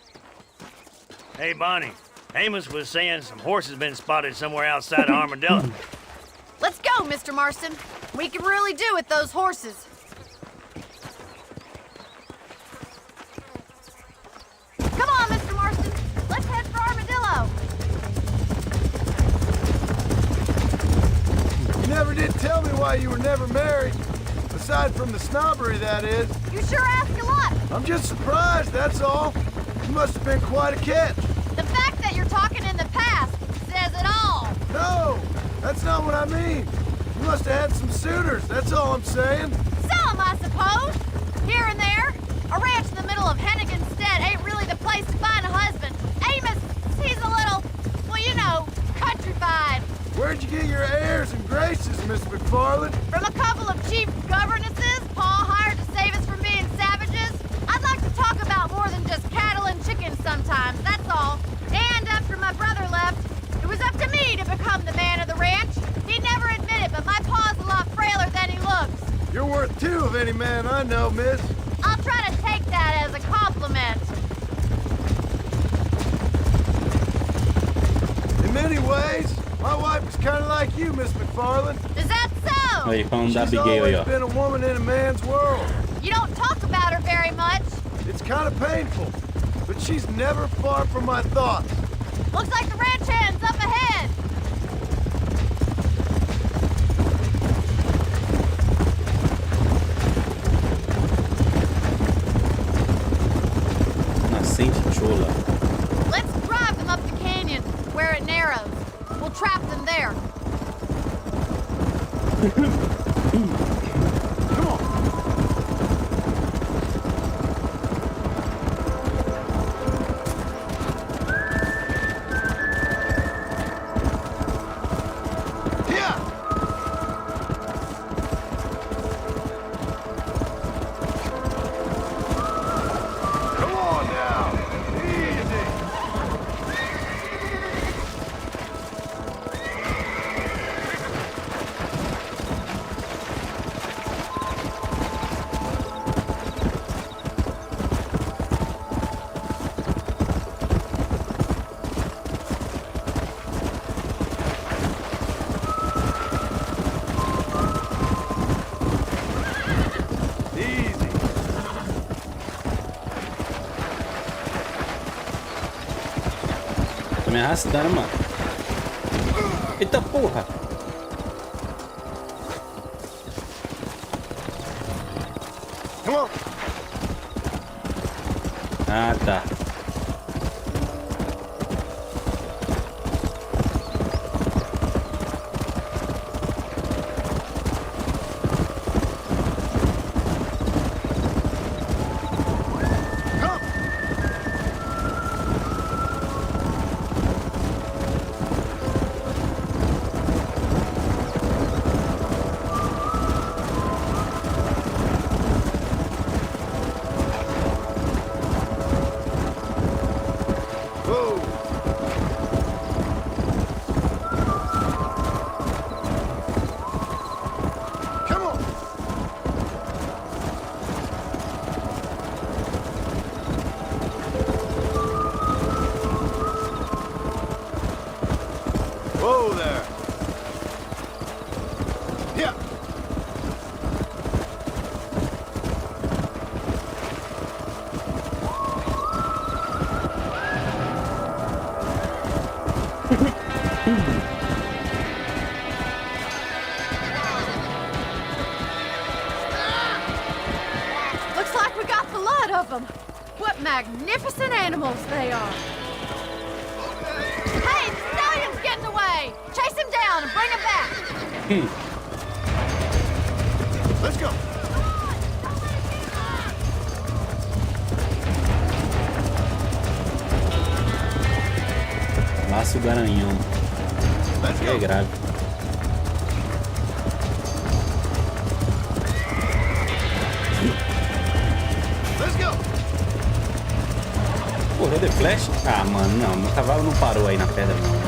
Hey, Bonnie. Amos was saying some horses been spotted somewhere outside of Armadillo. Let's go, Mr. Marston. We can really do with those horses. Come on, Mr. Marston. Let's head for Armadillo. You never did tell me why you were never married. Aside from the snobbery, that is. You sure ask a lot. I'm just surprised, that's all. You must have been quite a catch. The fact that you're talking in the past says it all. No, that's not what I mean. You must have had some suitors, that's all I'm saying. Some, I suppose. Here and there. A ranch in the middle of Hennigan's Stead ain't really the place to find a husband. Amos, he's a little, well, you know, countrified. Where'd you get your airs and graces, Miss McFarland? From a couple of chief governesses Paul hired to save us from being savages. I'd like to talk about more than just cattle and chickens sometimes, that's all. And after my brother left, it was up to me to become the man of the ranch. He'd never admit it, but my paw's a lot frailer than he looks. You're worth two of any man I know, miss. I'll try to take that as a compliment. In many ways, my wife was kind of like you, Miss McFarland. Is that so? Aí, falando da She's Abigail aí, always ó. been a woman in a man's world. You don't talk about her very much. It's kind of painful, but she's never far from my thoughts. Looks like the ranch hand's up ahead. Nascente chola. Let's drive them up the canyon where it narrows. We'll trap them there. Tô me arrastando, mano. Eita porra! Ah, tá. Whoa there. Yeah. Looks like we got the lot of them. What magnificent animals they are. Hey, the stallion's getting away. Chase him down and bring him back. Let's go. Laço o garanhão. É grave. Let's go. Porra, de flash? Ah, mano, não. Meu cavalo não parou aí na pedra, não.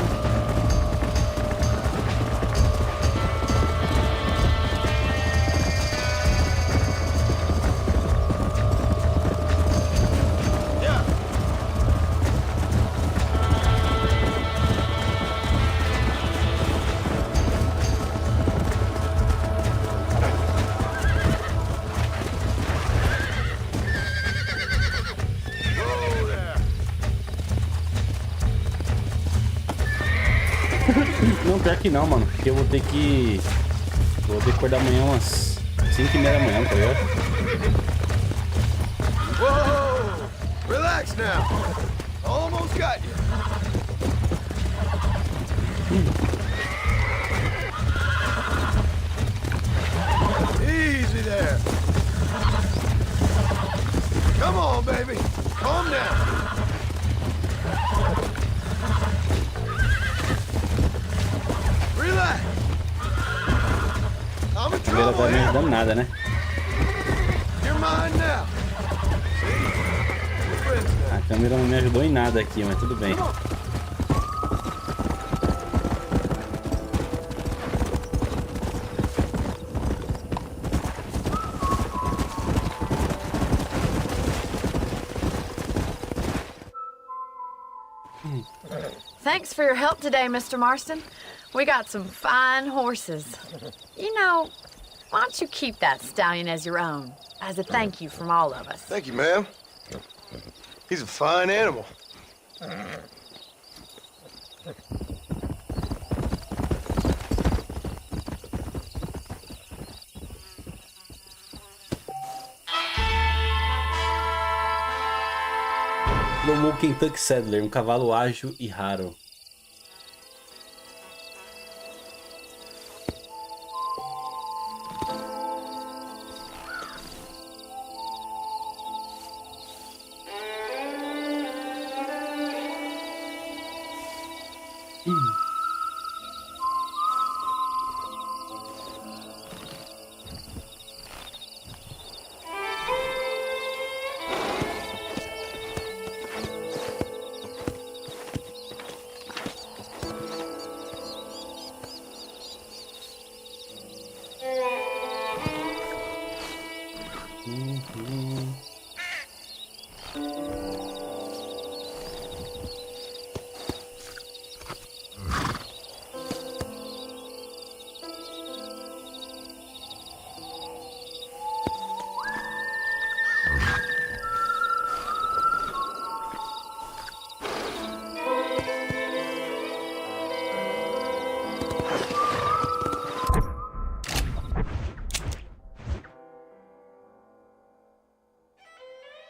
Não, pior que não, mano. Porque eu vou ter que acordar amanhã umas 5h30 da manhã, tá ligado? Whoa! Relax now. Almost got you. Easy there. Come on, baby. Calm down. A câmera tá me ajudando nada, né? A câmera não me ajudou em nada aqui, mas tudo bem. Thanks for your help today, Mr. Marston. We got some fine horses. You know, why don't you keep that stallion as your own, as a thank you from all of us? Thank you, ma'am. He's a fine animal. Domou Kentucky Saddler, um cavalo ágil e raro.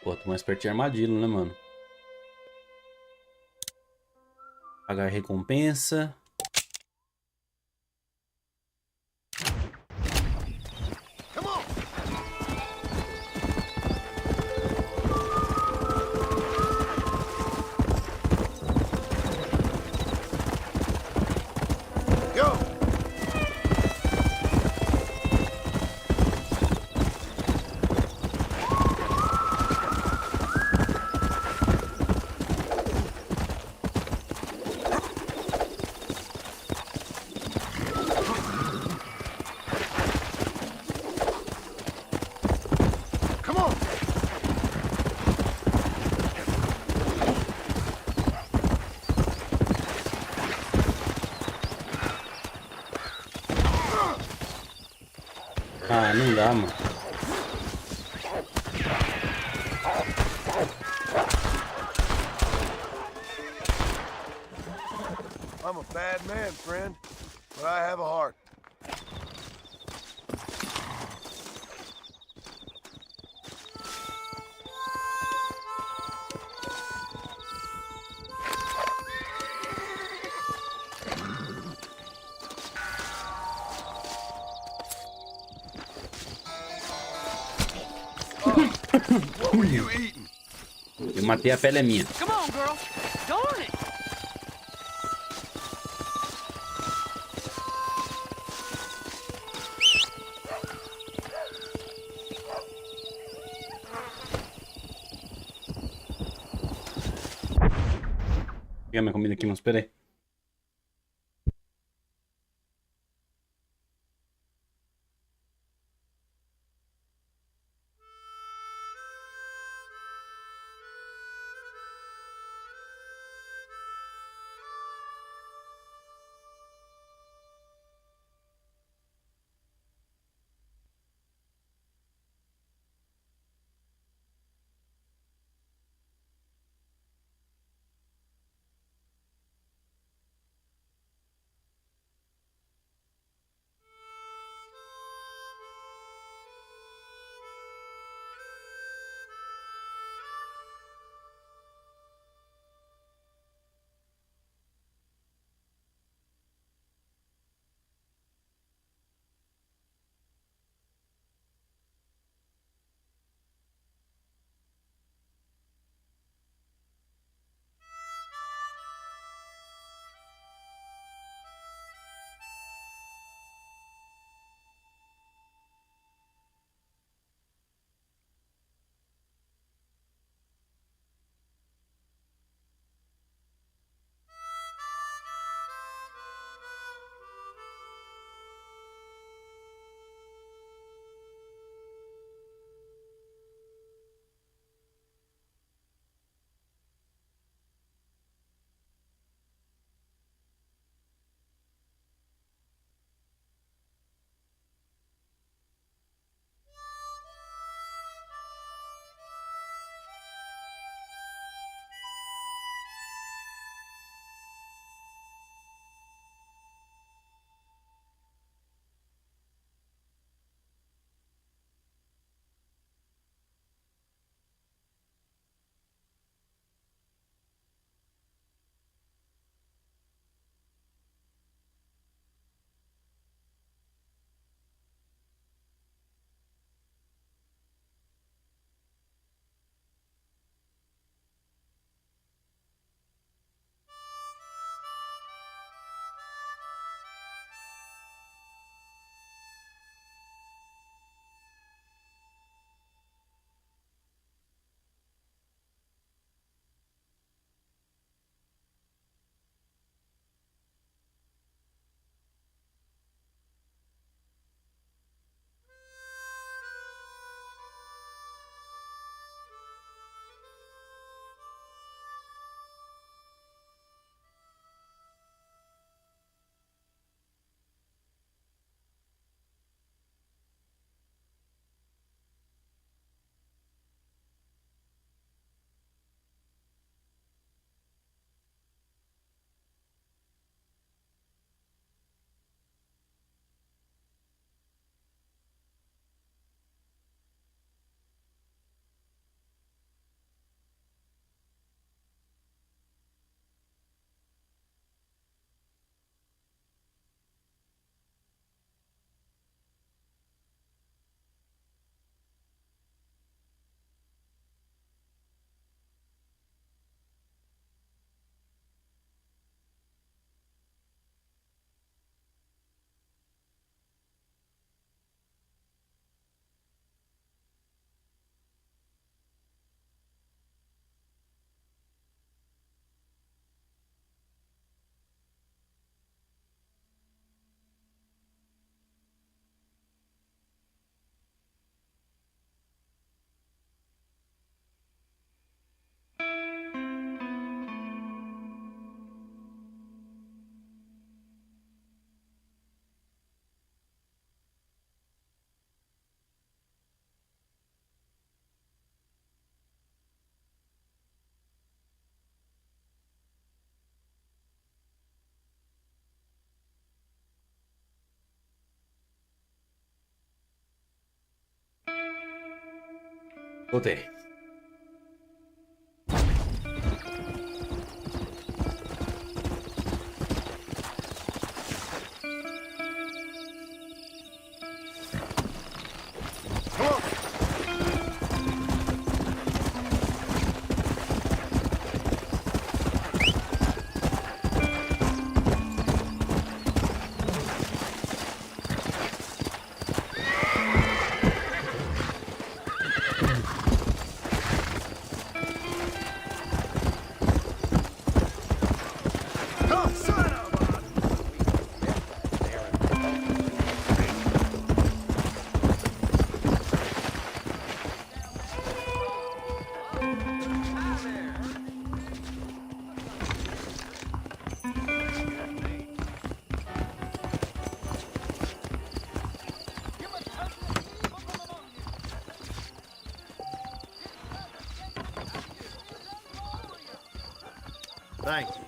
Pô, tô mais perto de armadilha, né, mano? Pagar recompensa. Ah, não dá, mano. I'm a bad man, friend, but I have a heart. What were you eating? Eu matei, a pele é minha. Come on, girl. Darn it. Pegar minha comida aqui, mas espera aí. Voltei. Thank you.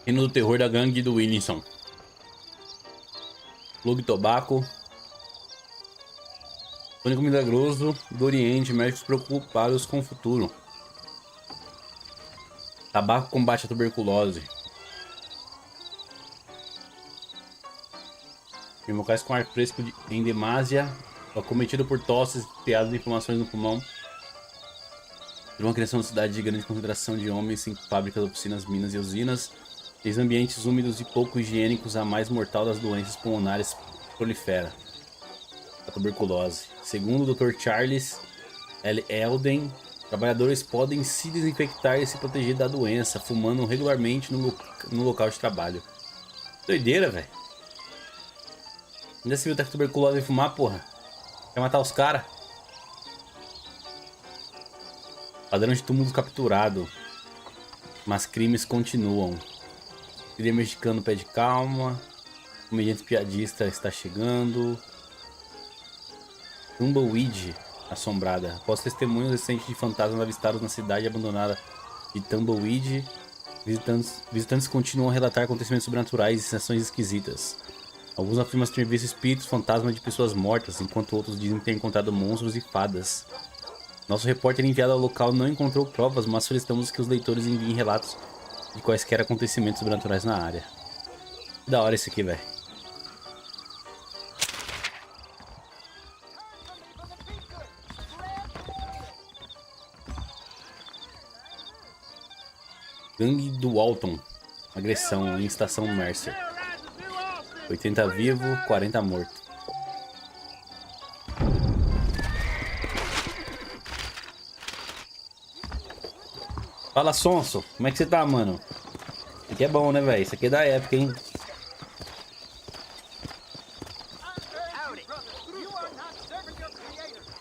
Reino do terror da gangue do Williamson. Plug Tobacco. Tônico milagroso do Oriente. Médicos preocupados com o futuro. Tabaco combate a tuberculose. Locais com ar fresco em demasia, acometido por tosses, piadas e inflamações no pulmão. Uma criação de cidade de grande concentração de homens em fábricas, oficinas, minas e usinas. Em ambientes úmidos e pouco higiênicos, a mais mortal das doenças pulmonares prolifera. A tuberculose. Segundo o Dr. Charles L. Elden, trabalhadores podem se desinfectar e se proteger da doença, fumando regularmente no local de trabalho. Doideira, velho. Ainda se viu que tuberculose e fumar, porra? Quer matar os caras? Padrão de túmulo capturado. Mas crimes continuam. Líder mexicano pede calma. Comediante piadista está chegando. Tumbleweed assombrada. Após testemunhos recentes de fantasmas avistados na cidade abandonada de Tumbleweed, visitantes continuam a relatar acontecimentos sobrenaturais e sensações esquisitas. Alguns afirmam ter visto espíritos, fantasmas de pessoas mortas, enquanto outros dizem ter encontrado monstros e fadas. Nosso repórter enviado ao local não encontrou provas, mas solicitamos que os leitores enviem relatos de quaisquer acontecimentos sobrenaturais na área. Que da hora isso aqui, velho. Gangue do Alton. Agressão em estação Mercer. 80 vivo, 40 morto. Fala, Sonso. Como é que você tá, mano? Isso aqui é bom, né, velho? Isso aqui é da época, hein?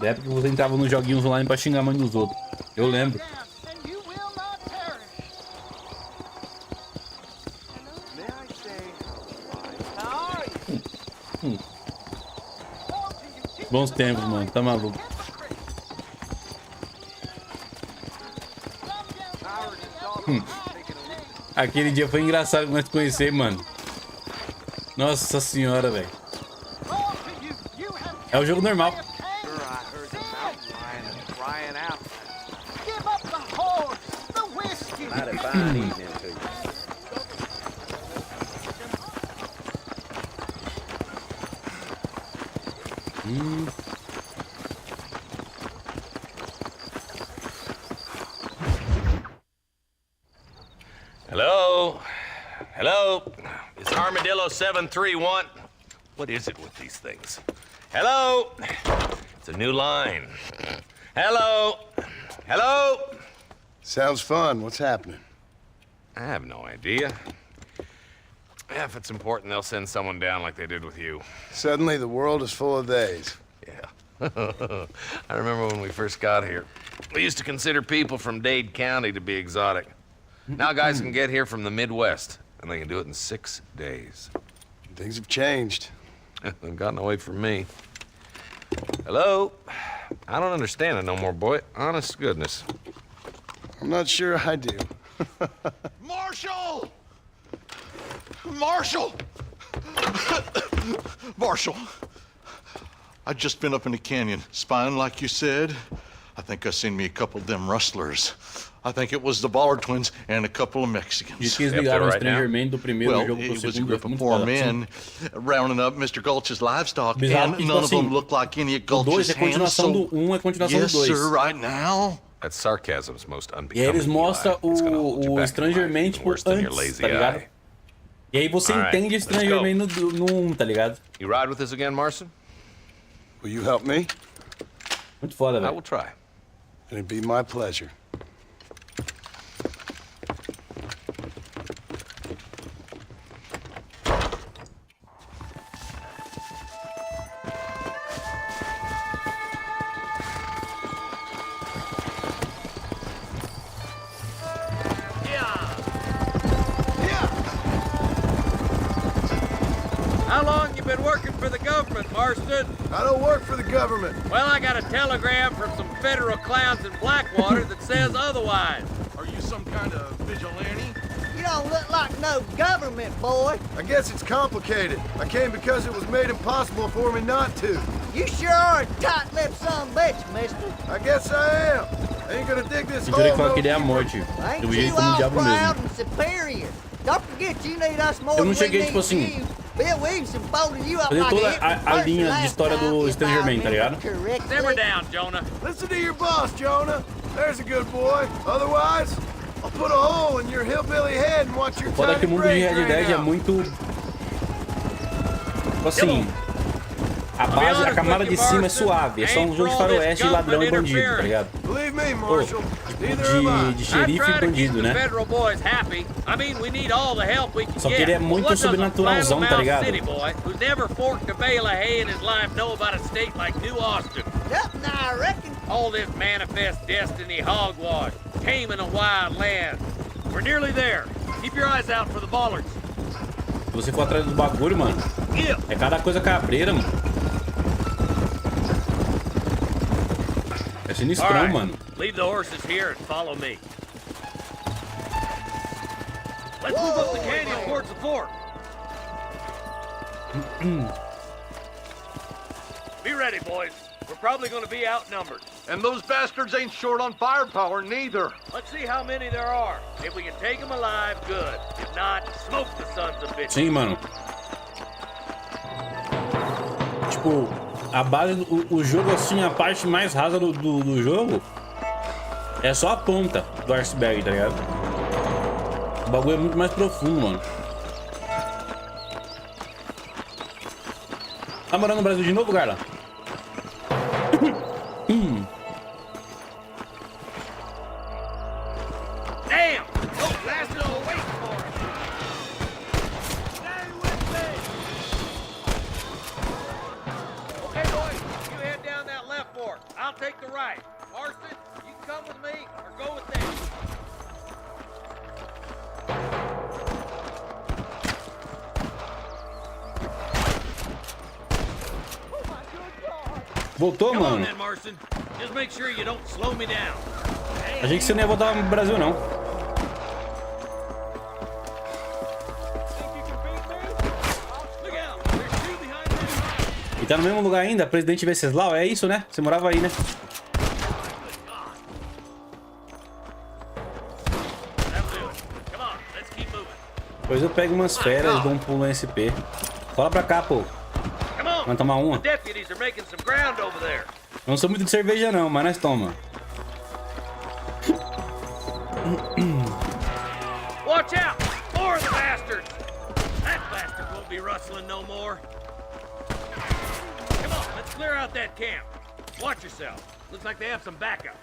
Da época que você entrava nos joguinhos online pra xingar a mãe dos outros. Eu lembro. Bons tempos, mano. Tá maluco. Aquele dia foi engraçado nós conhecer, mano. Nossa senhora, velho. É o jogo normal. Hello? Hello? Is Armadillo 731? What is it with these things? Hello? It's a new line. Hello? Hello? Sounds fun. What's happening? I have no idea. If it's important, they'll send someone down like they did with you. Suddenly, the world is full of days. Yeah. I remember when we first got here. We used to consider people from Dade County to be exotic. Now guys can get here from the Midwest, and they can do it in 6 days. Things have changed. They've gotten away from me. Hello? I don't understand it no more, boy. Honest to goodness. I'm not sure I do. Marshal! Marshal! Marshal, I've just been up in the canyon, spying like you said. I think I seen me a couple of them rustlers. I think it was the Ballard twins and a couple of Mexicans. Diz que eles ligaram estrangeiramente do primeiro jogo pro it was a segundo. group of 4 men rounding up Mr. Gulch's livestock, Bizarro, and none of them looked like any of o 2 Gulch's é continuação hands. do 1, é continuação Yes, do 2. sir, right now. That sarcasm's most E aí unbecoming. eles mostram o Strangerman tipo antes, tá ligado? E aí você entende Strangerman no 1, tá ligado? You ride with us again, Marston? Will you help me? Muito foda, velho. I will try. It'd be my pleasure. How long you been working for the government, Marston? I don't work for the government. Well, I got a telegram from some federal clowns in Blackwater that says otherwise. Are you some kind of vigilante? You don't look like no government, boy. I guess it's complicated. I came because it was made impossible for me not to. You sure are a tight-lipped son of a bitch, mister. I guess I am. I ain't gonna dig this Eu jurei que hole eu no queria a deeper. morte. Ain't Do jeito you como o all diabo proud mesmo. and superior? Don't forget you need us more Eu não than we cheguei, need tipo assim, you. Bill Williamson folded you up fazer like toda it a was linha de last história time, do if I Strangerman, tá ligado? remember correctly. Simmer down, Jonah. Listen to your boss, Jonah. There's a good boy. Otherwise, I'll put a hole in your hillbilly head and watch your Foda tiny que o mundo de brain Red drain Dead é out. muito... Tipo assim... A base, a camada de cima é suave. É só um jogo de faroeste, ladrão e bandido, tá ligado? Believe me, Pô, Marshal. Neither am I. de xerife e bandido, né? Federal boys happy. I mean, we need all the help we can Só que ele é muito sobrenaturalzão, tá ligado? City boy who's never forked a bale of hay in his life know about a state like New Austin. Yep, now I reckon. All this manifest destiny hogwash, taming a wild land. We're nearly there. Keep your eyes out for the bollards. Se você for atrás do bagulho, mano, é cada coisa cabreira, mano. É sinistrão, mano. Leave the horses here and follow me. Let's move up the canyon towards the fort. Be ready, boys. We're probably going to be outnumbered. And those bastards ain't short on firepower, neither. Let's see how many there are. If we can take them alive, good. If not, smoke the sons of bitches. Sim, mano. Tipo, a base, o jogo assim, a parte mais rasa do jogo é só a ponta do iceberg, tá ligado? O bagulho é muito mais profundo, mano. Tá morando no Brasil de novo, Garla? Damn! Those bastards are waiting for us. Stay with me. Okay, boys, you head down that left fork. I'll take the right. Marston, you can come with me or go with them. Voltou, Come on mano. then, Marston. Just make sure you don't slow me down. Achei que você não ia voltar pro Brasil, não. E tá no mesmo lugar ainda, Presidente Venceslau, é isso, né? Você morava aí, né? Depois eu pego umas férias, dou um pulo em SP. Cola pra cá, pô. Vamos tomar uma. Não sou muito de cerveja não, mas nós toma. Watch out! More of the bastards! That bastard won't be rustling no more. Come on, let's clear out that camp. Watch yourself. Looks like they have some backup.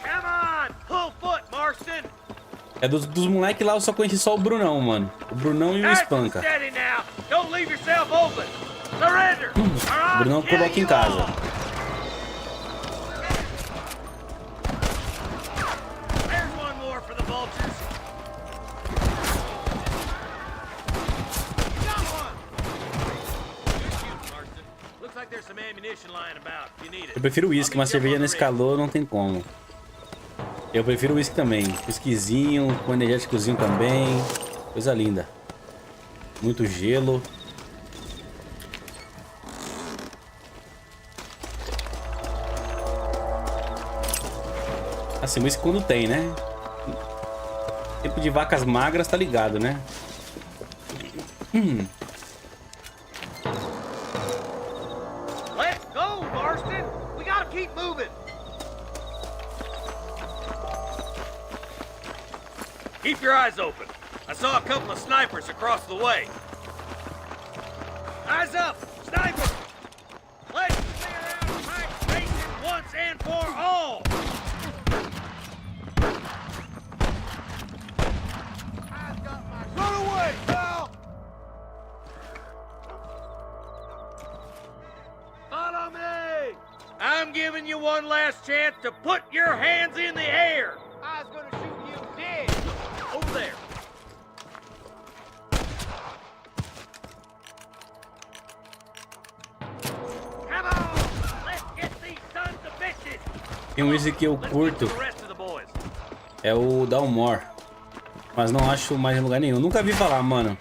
Come on! Full foot, Marston! É dos moleques lá, eu só conheci só o Brunão, mano. O Brunão e o Espanca. Steady now! Don't leave yourself open! Surrender! O Brunão coloca em casa. There's one more for the vultures. Got one! Good shooting, Marston. Looks like there's some ammunition lying about. You need it. Eu prefiro uísque, uma cerveja nesse calor não tem como. Eu prefiro uísque também. Whiskyzinho, com energéticozinho também. Coisa linda. Muito gelo. Assim, isso quando tem, né? Tempo de vacas magras, tá ligado, né? Let's go, Marston. We gotta keep moving. Keep your eyes open. I saw a couple of snipers across the way. Eyes up, sniper! Let's clear out Pike Station once and for all! Run away, pal! Follow me! I'm giving you one last chance to put your hands in the air! I was gonna shoot you dead! Over there! Come on! Let's get these sons of bitches! Tem um esse que eu curto. É o Dalmor. Mas não acho mais em lugar nenhum. Nunca vi falar, mano.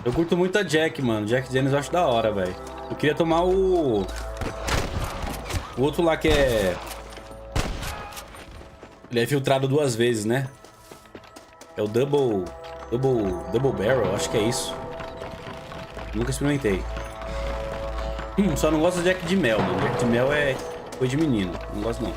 Eu curto muito a Jack, mano. Jack Daniels eu acho da hora, velho. Eu queria tomar o outro lá que é... Ele é filtrado 2 vezes, né? É o Double Barrel, acho que é isso. Nunca experimentei. Só não gosto do Jack de mel, mano. Jack de mel é coisa de menino. Não gosto, não.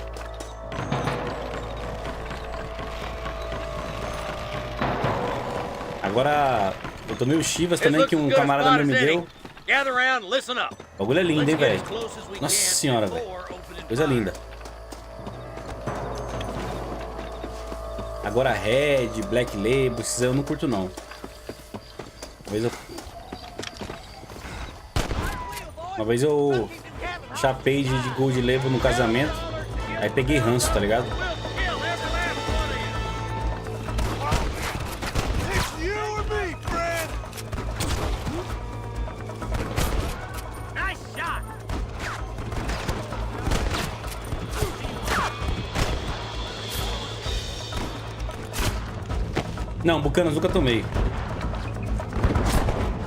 Agora, eu tomei o Chivas também, que um camarada meu me deu. O bagulho é lindo, hein, velho? Nossa senhora, velho. Coisa linda. Agora Red, Black Label, esses eu não curto, não. Uma vez eu chapei de Gold Label no casamento. Aí peguei ranço, tá ligado? Não, Bucanas nunca tomei.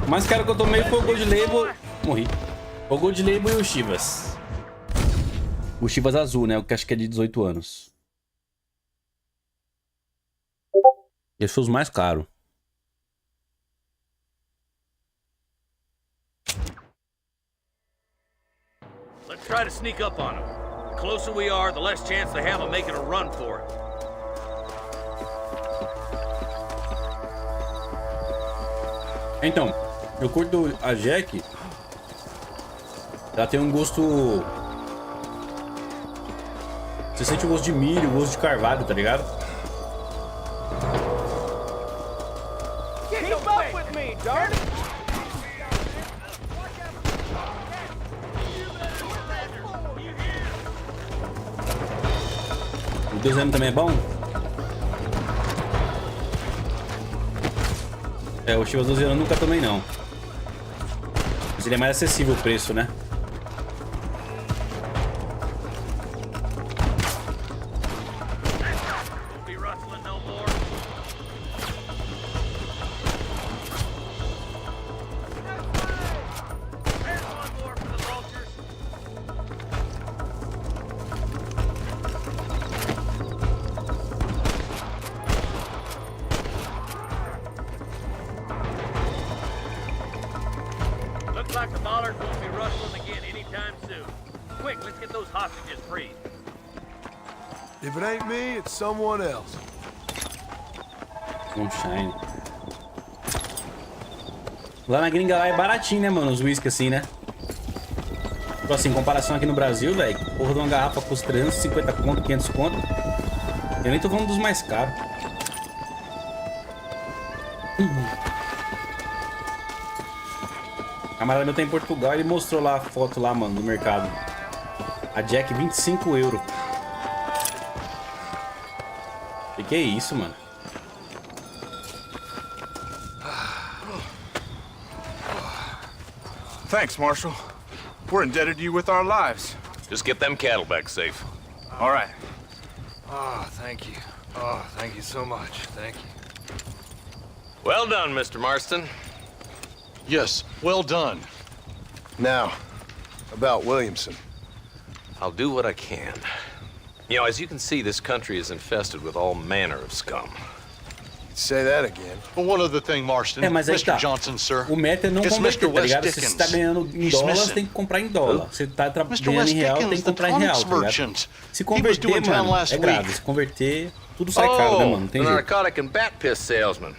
O mais caro que eu tomei foi o Gold Label. Morri. O Gold Label e o Chivas. O Chivas azul, né? O que acho que é de 18 anos. Esses são os mais caros. Let's try to sneak up on them. The closer we are, the less chance they have of making a run for it. Então, eu curto a Jack. Ela tem um gosto... Você sente o gosto de milho, o gosto de carvalho, tá ligado? Keep up with me, darling! O 2 anos também é bom? É, o Chivas 12 anos nunca tomei, não. Mas ele é mais acessível o preço, né? If it ain't me, it's someone else. Moonshine. Lá na gringa lá é baratinho, né, mano? Os whisky assim, né? Tipo assim, em comparação aqui no Brasil, velho, porra de uma garrafa custa 350 conto, 500 conto. Eu nem tô falando dos mais caros. Camarada meu tá em Portugal, ele mostrou lá a foto lá, mano, do mercado. A Jack, 25 €. Que é isso, mano? Thanks, Marshal. We're indebted to you with our lives. Just get them cattle back safe. All right. Oh, thank you. Oh, thank you so much. Thank you. Well done, Mr. Marston. Yes, well done. Now, about Williamson. I'll do what I can. You know, as you can see, this country is infested with all manner of scum. Say that again. But one other thing, Marston. Mas aí Mr. tá. Johnson, sir. O meta é não It's converter, Mr. tá West ligado? Se Dickens. você tá ganhando em He's dólar, você missing. tem que comprar em dólar. Se você tá Mr. ganhando West em real, tem Dickens, que the comprar em real, tonics tá ligado? merchant. Se He was converter, doing town mano, last é grave. week. Se converter, tudo sai caro, né, mano? Não tem the jeito. narcotic and bat piss salesman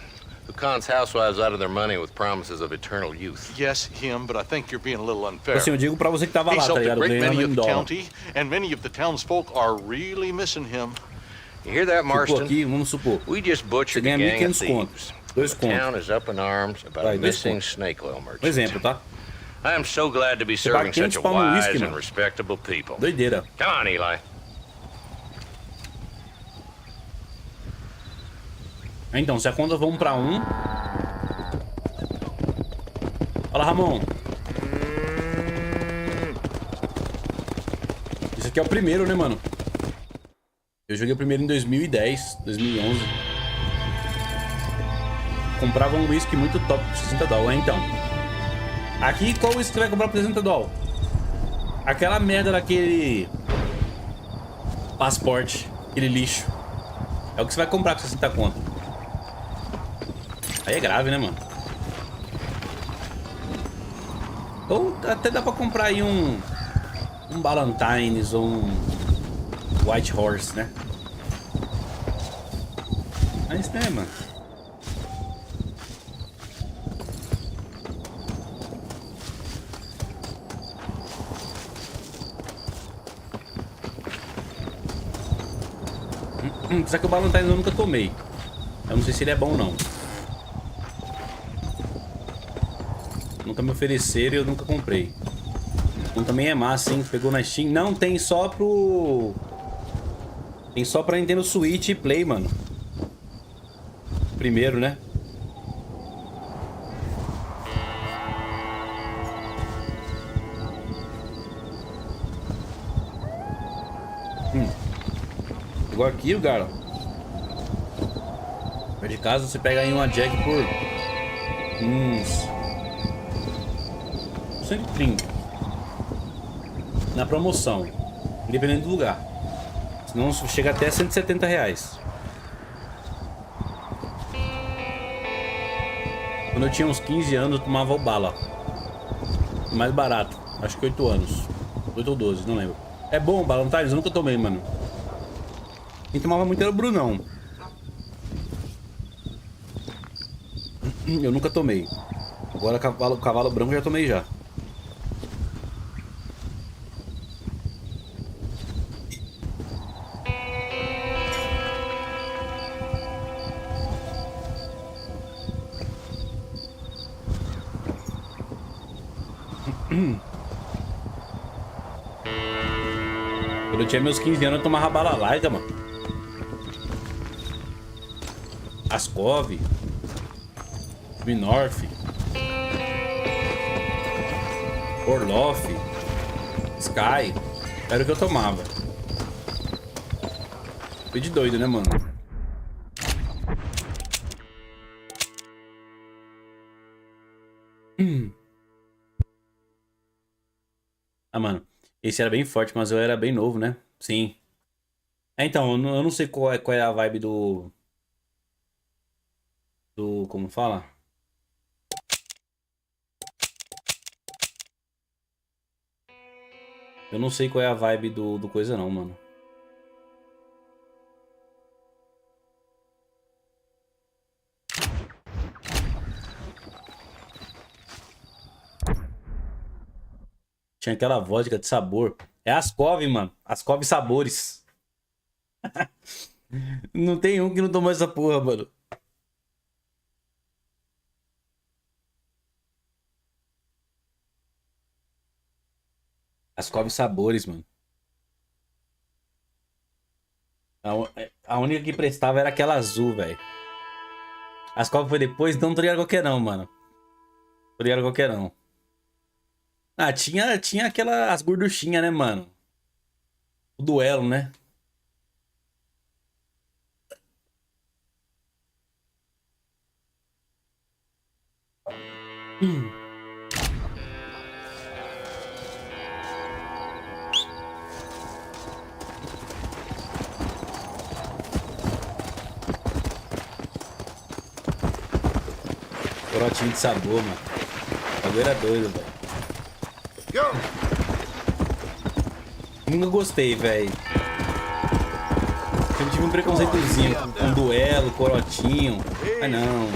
who cons housewives out of their money with promises of eternal youth. Yes, him, but I think you're being a little unfair. Assim, eu digo pra você que tava He's lá, tá helped a ligado? great many Ganhando of em the dólar. county, and many of the townsfolk are really missing him. You hear that, Supor Marston? aqui, vamos supor. We just Você butchered a ganha gang of 1.500 conto. thieves. 2 The town contos. is up in arms about Vai, a 2 missing contos. snake oil merchant. Um exemplo, tá? I am so glad to be Você paga serving such 500 a pau no wise whisky, and mano. respectable people. Doideira. Come on, Eli. Então, se a conta for 1 pra 1... Fala, Ramon. Esse aqui é o primeiro, né, mano? Eu joguei o primeiro em 2010, 2011. Comprava um whisky muito top por 60 dólares. Então, aqui qual whisky você vai comprar por 60 dólares? Aquela merda daquele passaporte, aquele lixo. É o que você vai comprar por 60 conto. Aí é grave, né, mano? Ou até dá pra comprar aí um Ballantines ou um White Horse, né? Mas né, mano? Só que o Ballantines eu nunca tomei. Eu não sei se ele é bom ou não. Nunca me ofereceram e eu nunca comprei. Um também é massa, hein? Pegou na Steam. Não, tem só pro... Tem só pra Nintendo Switch e Play, mano. Primeiro, né? Igual aqui, cara. Perto de casa você pega aí uma Jack por uns 130 na promoção, independente do lugar. Senão chega até 170 reais. Quando eu tinha uns 15 anos eu tomava o bala mais barato, acho que 8 anos, 8 ou 12, não lembro. É bom o Ballantines? Eu nunca tomei, mano. Quem tomava muito era o Brunão. Eu nunca tomei. Agora cavalo branco eu já tomei já. Quando eu tinha meus 15 anos eu tomava bala larga, mano. Ascov, Minorf, Orloff, Sky, era o que eu tomava. Foi de doido, né, mano? Ah, mano, esse era bem forte, mas eu era bem novo, né? Sim. Então, eu não sei qual é a vibe do... Como fala? Eu não sei qual é a vibe do coisa não, mano. Tinha aquela vodka de sabor. É Ascov, mano. Ascov Sabores. Não tem um que não tomou essa porra, mano. Ascov Sabores, mano. A única que prestava era aquela azul, velho. Ascov foi depois, então não tô ligado qualquer não, mano. Tô ligado qualquer não. Ah, tinha as gorduchinhas, né, mano? O duelo, né? Corotinho de sabor, mano. O bagulho era doido, velho. Nunca gostei, velho. Sempre tive um preconceitozinho com duelo, corotinho. Mas não.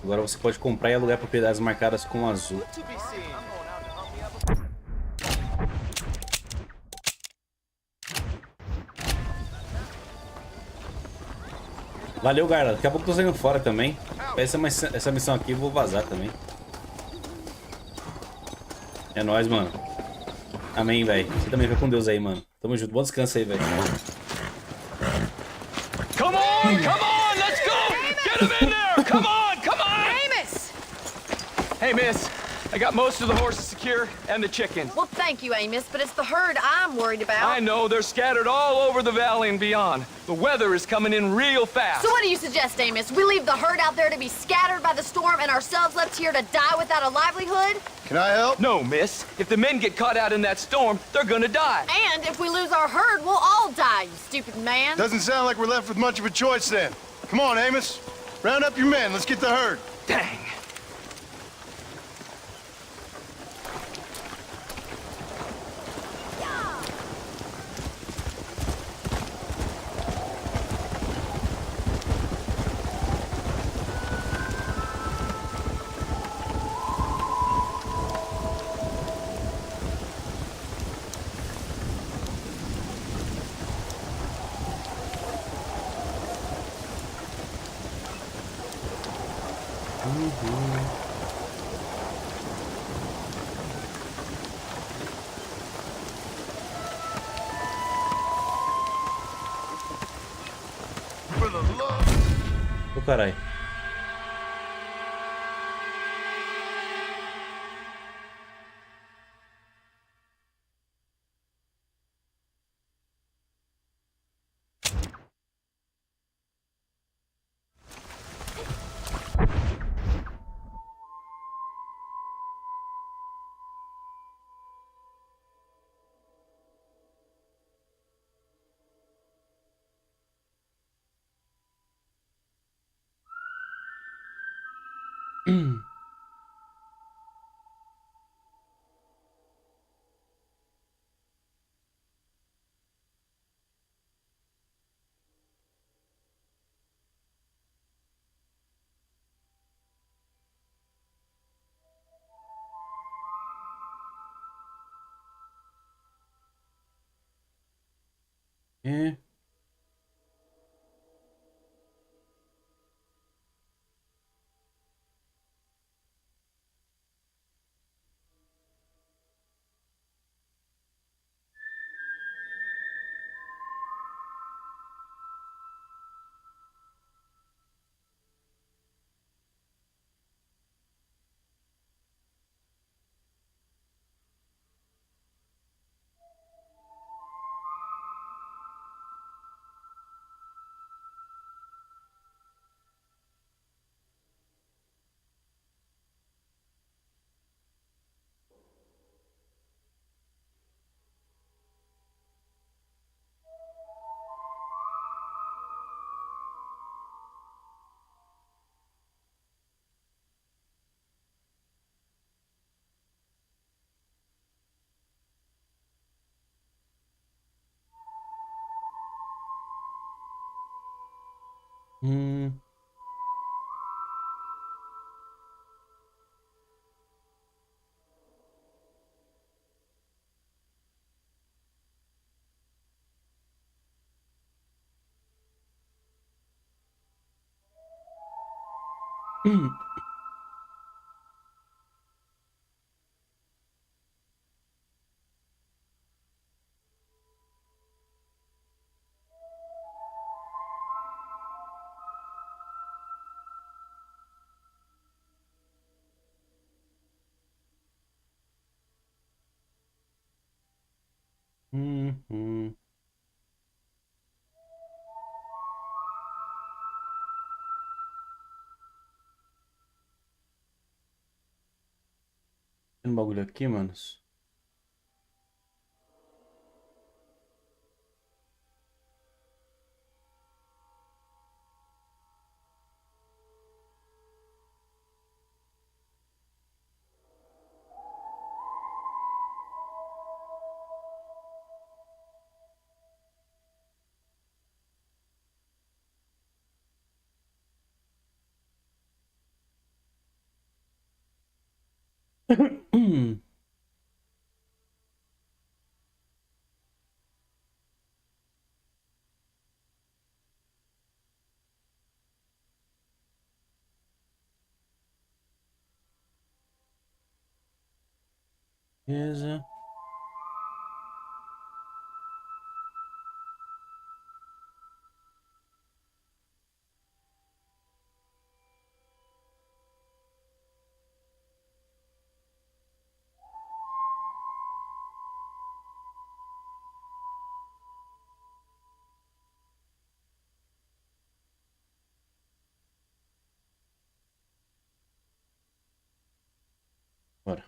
Agora você pode comprar e alugar propriedades marcadas com azul. Valeu, galera. Daqui a pouco eu tô saindo fora também. Essa missão aqui eu vou vazar também. É nóis, mano. Amém, velho. Você também fica com Deus aí, mano. Tamo junto. Bom descanso aí, velho. Come on, let's go! Get him in there! Come on, come on! Amos! Hey, miss. I got most of the horses secure and the chickens. Well, thank you, Amos, but it's the herd I'm worried about. I know, they're scattered all over the valley and beyond. The weather is coming in real fast. So what do you suggest, Amos? We leave the herd out there to be scattered by the storm and ourselves left here to die without a livelihood? Can I help? No, miss. If the men get caught out in that storm, they're gonna die. And if we lose our herd, we'll all die, you stupid man. Doesn't sound like we're left with much of a choice then. Come on, Amos. Round up your men. Let's get the herd. Dang. Ô, caralho. É. Hum. Tem um bagulho aqui, manos. Beleza. Bora.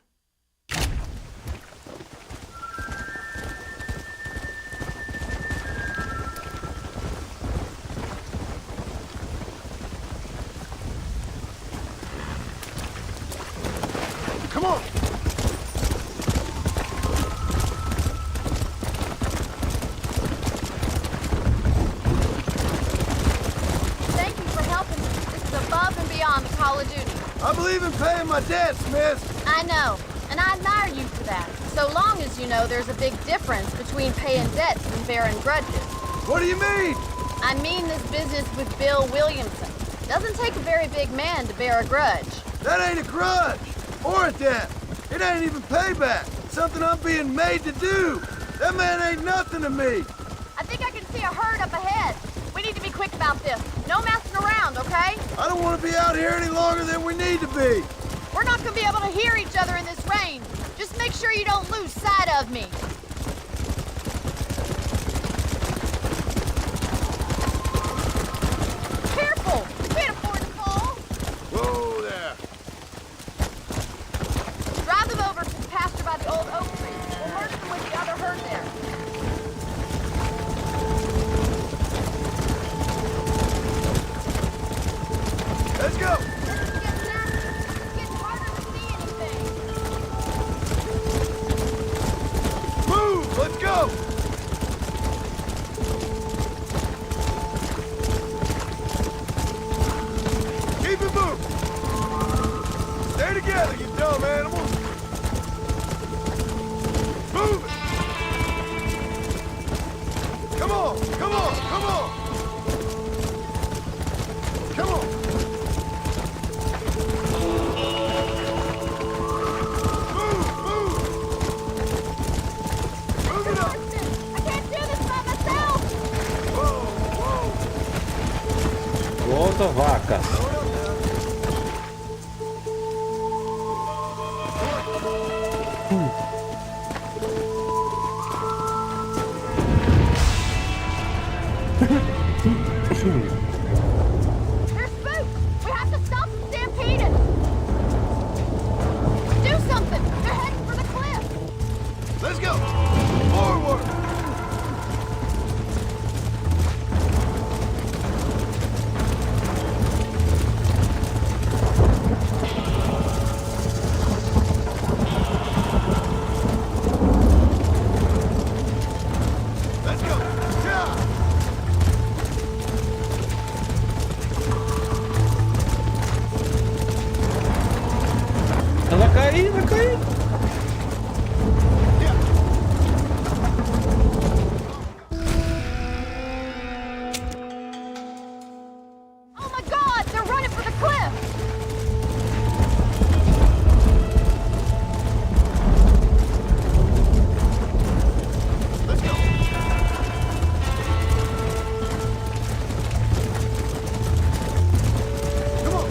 Come on! Thank you for helping me. This is above and beyond the Call of Duty. I believe in paying my debts, miss. I know, and I admire you for that. So long as you know there's a big difference between paying debts and bearing grudges. What do you mean? I mean this business with Bill Williamson. Doesn't take a very big man to bear a grudge. That ain't a grudge or a debt. It ain't even payback. Something I'm being made to do. That man ain't nothing to me. I think I can see a herd up ahead. We need to be quick about this. No messing around, okay? I don't want to be out here any longer than we need to be. We're not gonna be able to hear each other in this rain. Just make sure you don't lose sight of me. Careful! You can't afford to fall. Whoa there. Drive them over to the pasture by the old oak tree. We'll merge them with the other herd there. Let's go. Move! Let's go! Keep it moving! Stay together, you dumb animals! Move it! Come on! Come on! Come on! Come on! Volta, vaca. They're spooked! We have to stop them stampeding! Do something! They're heading for the cliff! Let's go! Forward! Let's go! Yeah! Ela caiu, vai cair. Oh my God! They're running for the cliff! Let's go! Come on!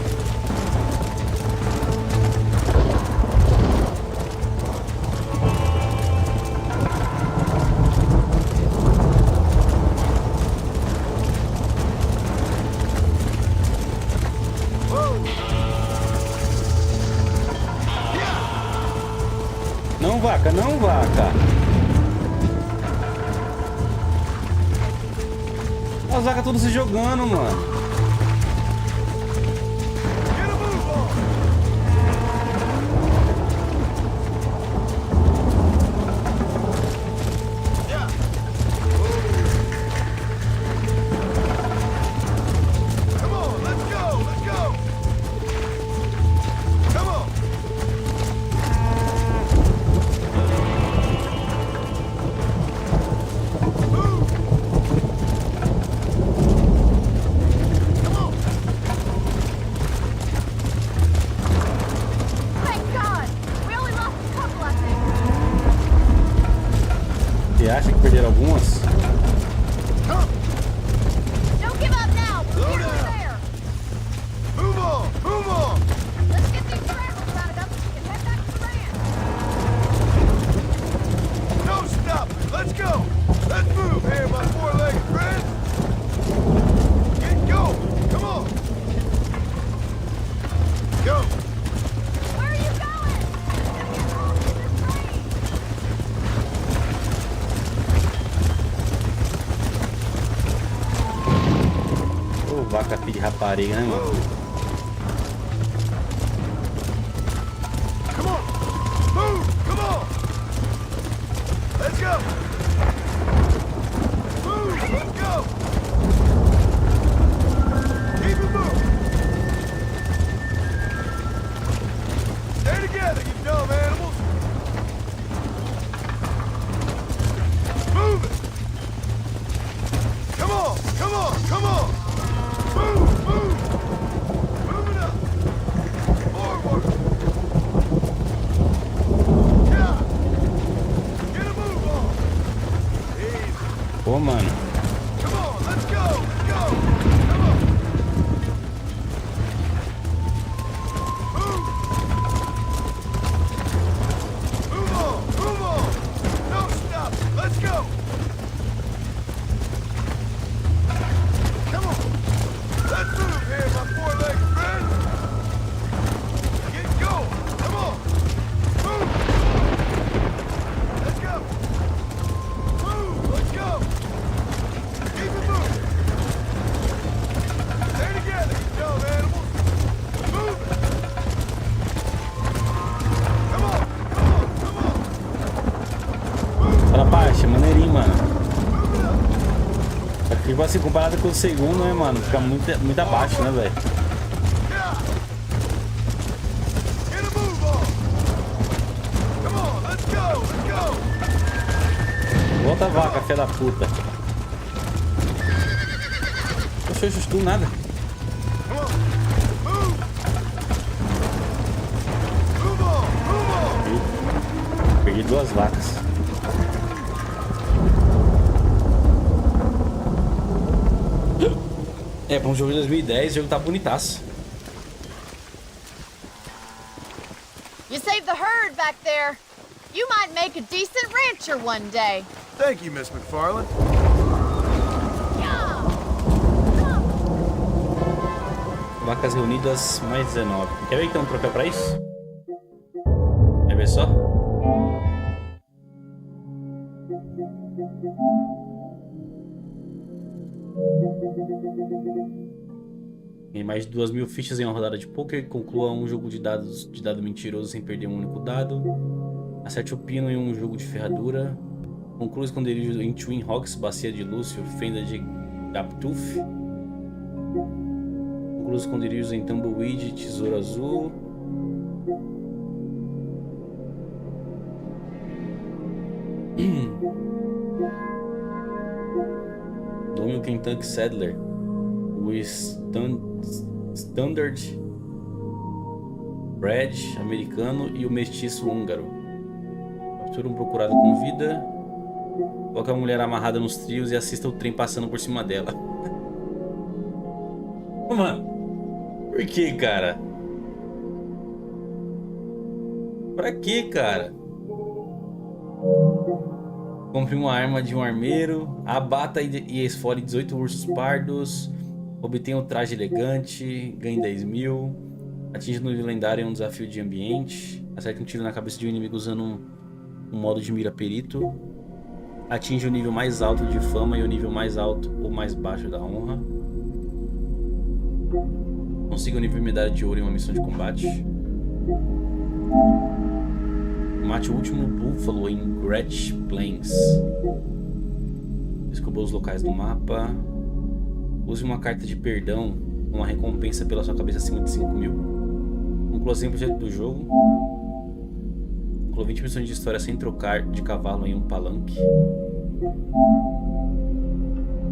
vaca não, vaca. As vacas todas se jogando, mano. Você acha que perderam algumas? Don't give up now. We're nearly there. Move on! Move on! Let's get these trailers rounded up so we can head back to the ranch. No stopping! Let's go! Let's move here, my four-legged friend! Get going! Come on! Go! Where are you going? Gotta get home to this range. Ô, vaca filha de rapariga, né, mano? Come on! Move! Come on! Let's go! Move! Let's go! Keep it moving! Stay together, you dumb animals! Move it! Come on! Come on! Come on! Move! Move! Move it up! Forward! Yeah! Get a move on! Easy! Pô, mano. Come on! Let's go! Let's go! Come on! Move! Move on! Move on! No stop! Let's go! Come on! Let's move here, my four-legged friend! Get going! Come on! Move! Let's go! Move! Let's go! Keep it moving! Stay together, you dumb animals! Move it! Come on! Come on! Come on! Fala, baixa, maneirinho, mano. Só que, tipo assim, comparado com o segundo, né, mano? Fica muito abaixo, né, velho? Yeah! Get a move on! Come on, let's go! Let's go! Volta a vaca, filha da puta. Poxa, eu justo nada. Come on! Move! Move on! Move on! Perdi duas vacas. É, pra um jogo de 2010, o jogo tá bonitaço. You saved the herd back there. You might make a decent rancher one day. Thank you, Miss McFarland. Vacas reunidas, mais 19. Quer ver que tem um troféu pra isso? Quer ver só? Em mais de 2.000 fichas em uma rodada de poker, conclua um jogo de dado mentiroso sem perder um único dado. Acerte o pino em um jogo de ferradura. Conclua o esconderijo em Twin Rocks, bacia de Lúcio, fenda de Gaptooth. Conclua os esconderijos em Tumbleweed, tesouro azul. Dome o Kentucky Saddler, o Standard Bred americano e o mestiço húngaro. Captura um procurado com vida. Coloca a mulher amarrada nos trios e assista o trem passando por cima dela. Mano, por que, cara? Pra que, cara? Compre uma arma de um armeiro, abata e esfole 18 ursos pardos, obtenha um traje elegante, ganhe 10.000, atinge no nível lendário em um desafio de ambiente, acerte um tiro na cabeça de um inimigo usando O modo de mira perito. Atinge o nível mais alto de fama e o nível mais alto ou mais baixo da honra. Consiga o nível de medalha de ouro em uma missão de combate. Mate o último búfalo em Great Plains. Descubra os locais do mapa. Use uma carta de perdão com uma recompensa pela sua cabeça acima de 5.000. Conclua 100% do jogo. Conclua 20 missões de história sem trocar de cavalo em um palanque.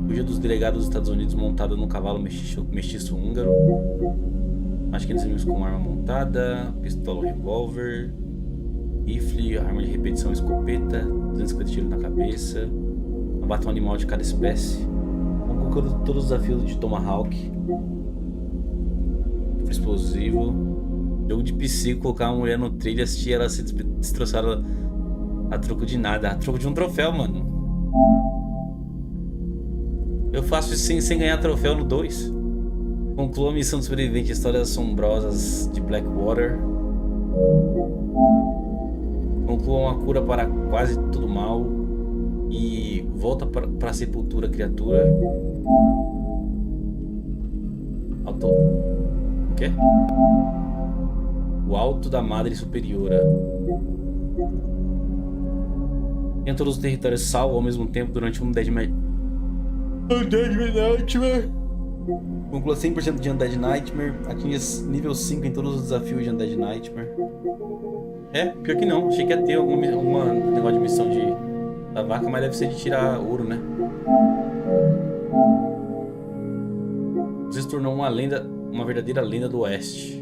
Fuja dos delegados dos Estados Unidos montado num cavalo mestiço húngaro. Mate 500 inimigos com arma montada. Pistola ou revólver. Rifle, arma de repetição, escopeta. 250 tiros na cabeça. Abata um animal de cada espécie. Conclua todos os desafios de Tomahawk. Explosivo. Jogo de psico, colocar uma mulher no trilho e assistir ela ser destroçada a troco de nada. A troco de um troféu, mano. Eu faço isso sem ganhar troféu no 2. Conclua a missão de sobrevivente, histórias assombrosas de Blackwater. Conclua uma cura para quase todo mal. E volta para a sepultura, criatura. O quê? O Alto da Madre Superiora. Tem todos os territórios salvo ao mesmo tempo durante um Dead Nightmare. Conclua 100% de Undead Nightmare. Atinge nível 5 em todos os desafios de Undead Nightmare. É, pior que não. Achei que ia ter algum negócio de missão da vaca, mas deve ser de tirar ouro, né? Você se tornou uma lenda, uma verdadeira lenda do Oeste.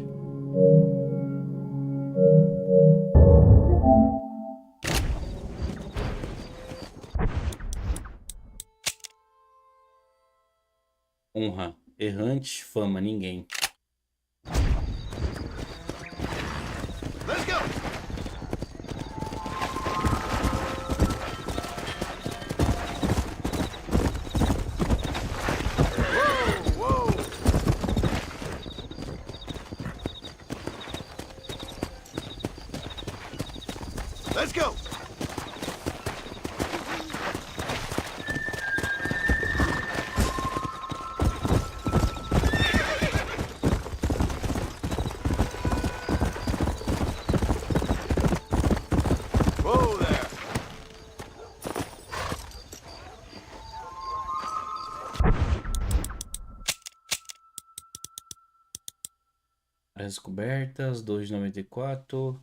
Honra, errante, fama, ninguém. Let's go. Let's go. Whoa there. Áreas descobertas, 2,94.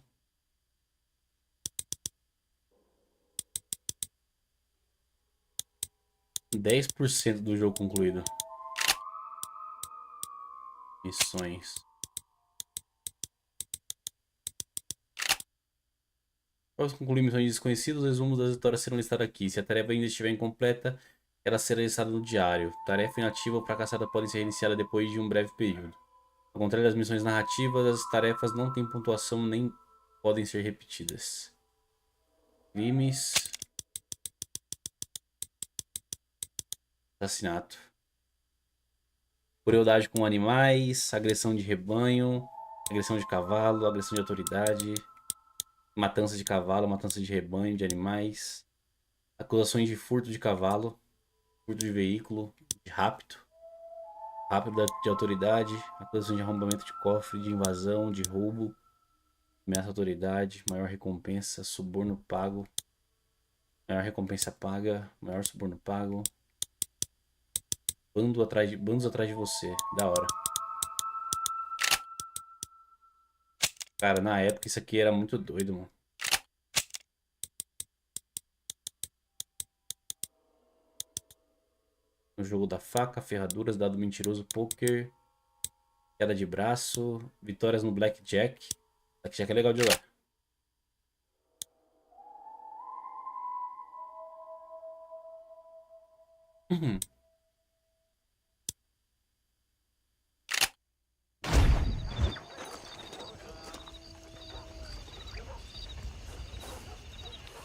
%10 do jogo concluído. Missões. Após concluir missões desconhecidas, os resumos das vitórias serão listados aqui. Se a tarefa ainda estiver incompleta, ela será listada no diário. Tarefa inativa ou fracassada podem ser reiniciadas depois de um breve período. Ao contrário das missões narrativas, as tarefas não têm pontuação nem podem ser repetidas. Crimes. Assassinato. Crueldade com animais, agressão de rebanho, agressão de cavalo, agressão de autoridade, matança de cavalo, matança de rebanho, de animais, acusações de furto de cavalo, furto de veículo, de rapto de autoridade, acusações de arrombamento de cofre, de invasão, de roubo, ameaça à autoridade, maior recompensa, suborno pago, maior recompensa paga, maior suborno pago. Bandos atrás de você. Da hora. Cara, na época isso aqui era muito doido, mano. No jogo da faca, ferraduras, dado mentiroso, poker, queda de braço, vitórias no blackjack. Blackjack é legal de jogar.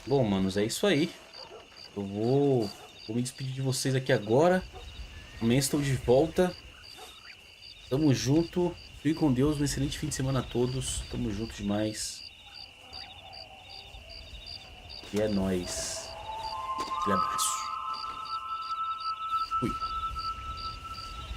Bom, manos, é isso aí. Eu vou me despedir de vocês aqui agora. Amanhã estou de volta. Tamo junto. Fique com Deus. Um excelente fim de semana a todos. Tamo junto demais. E é nóis. Aquele abraço. Fui.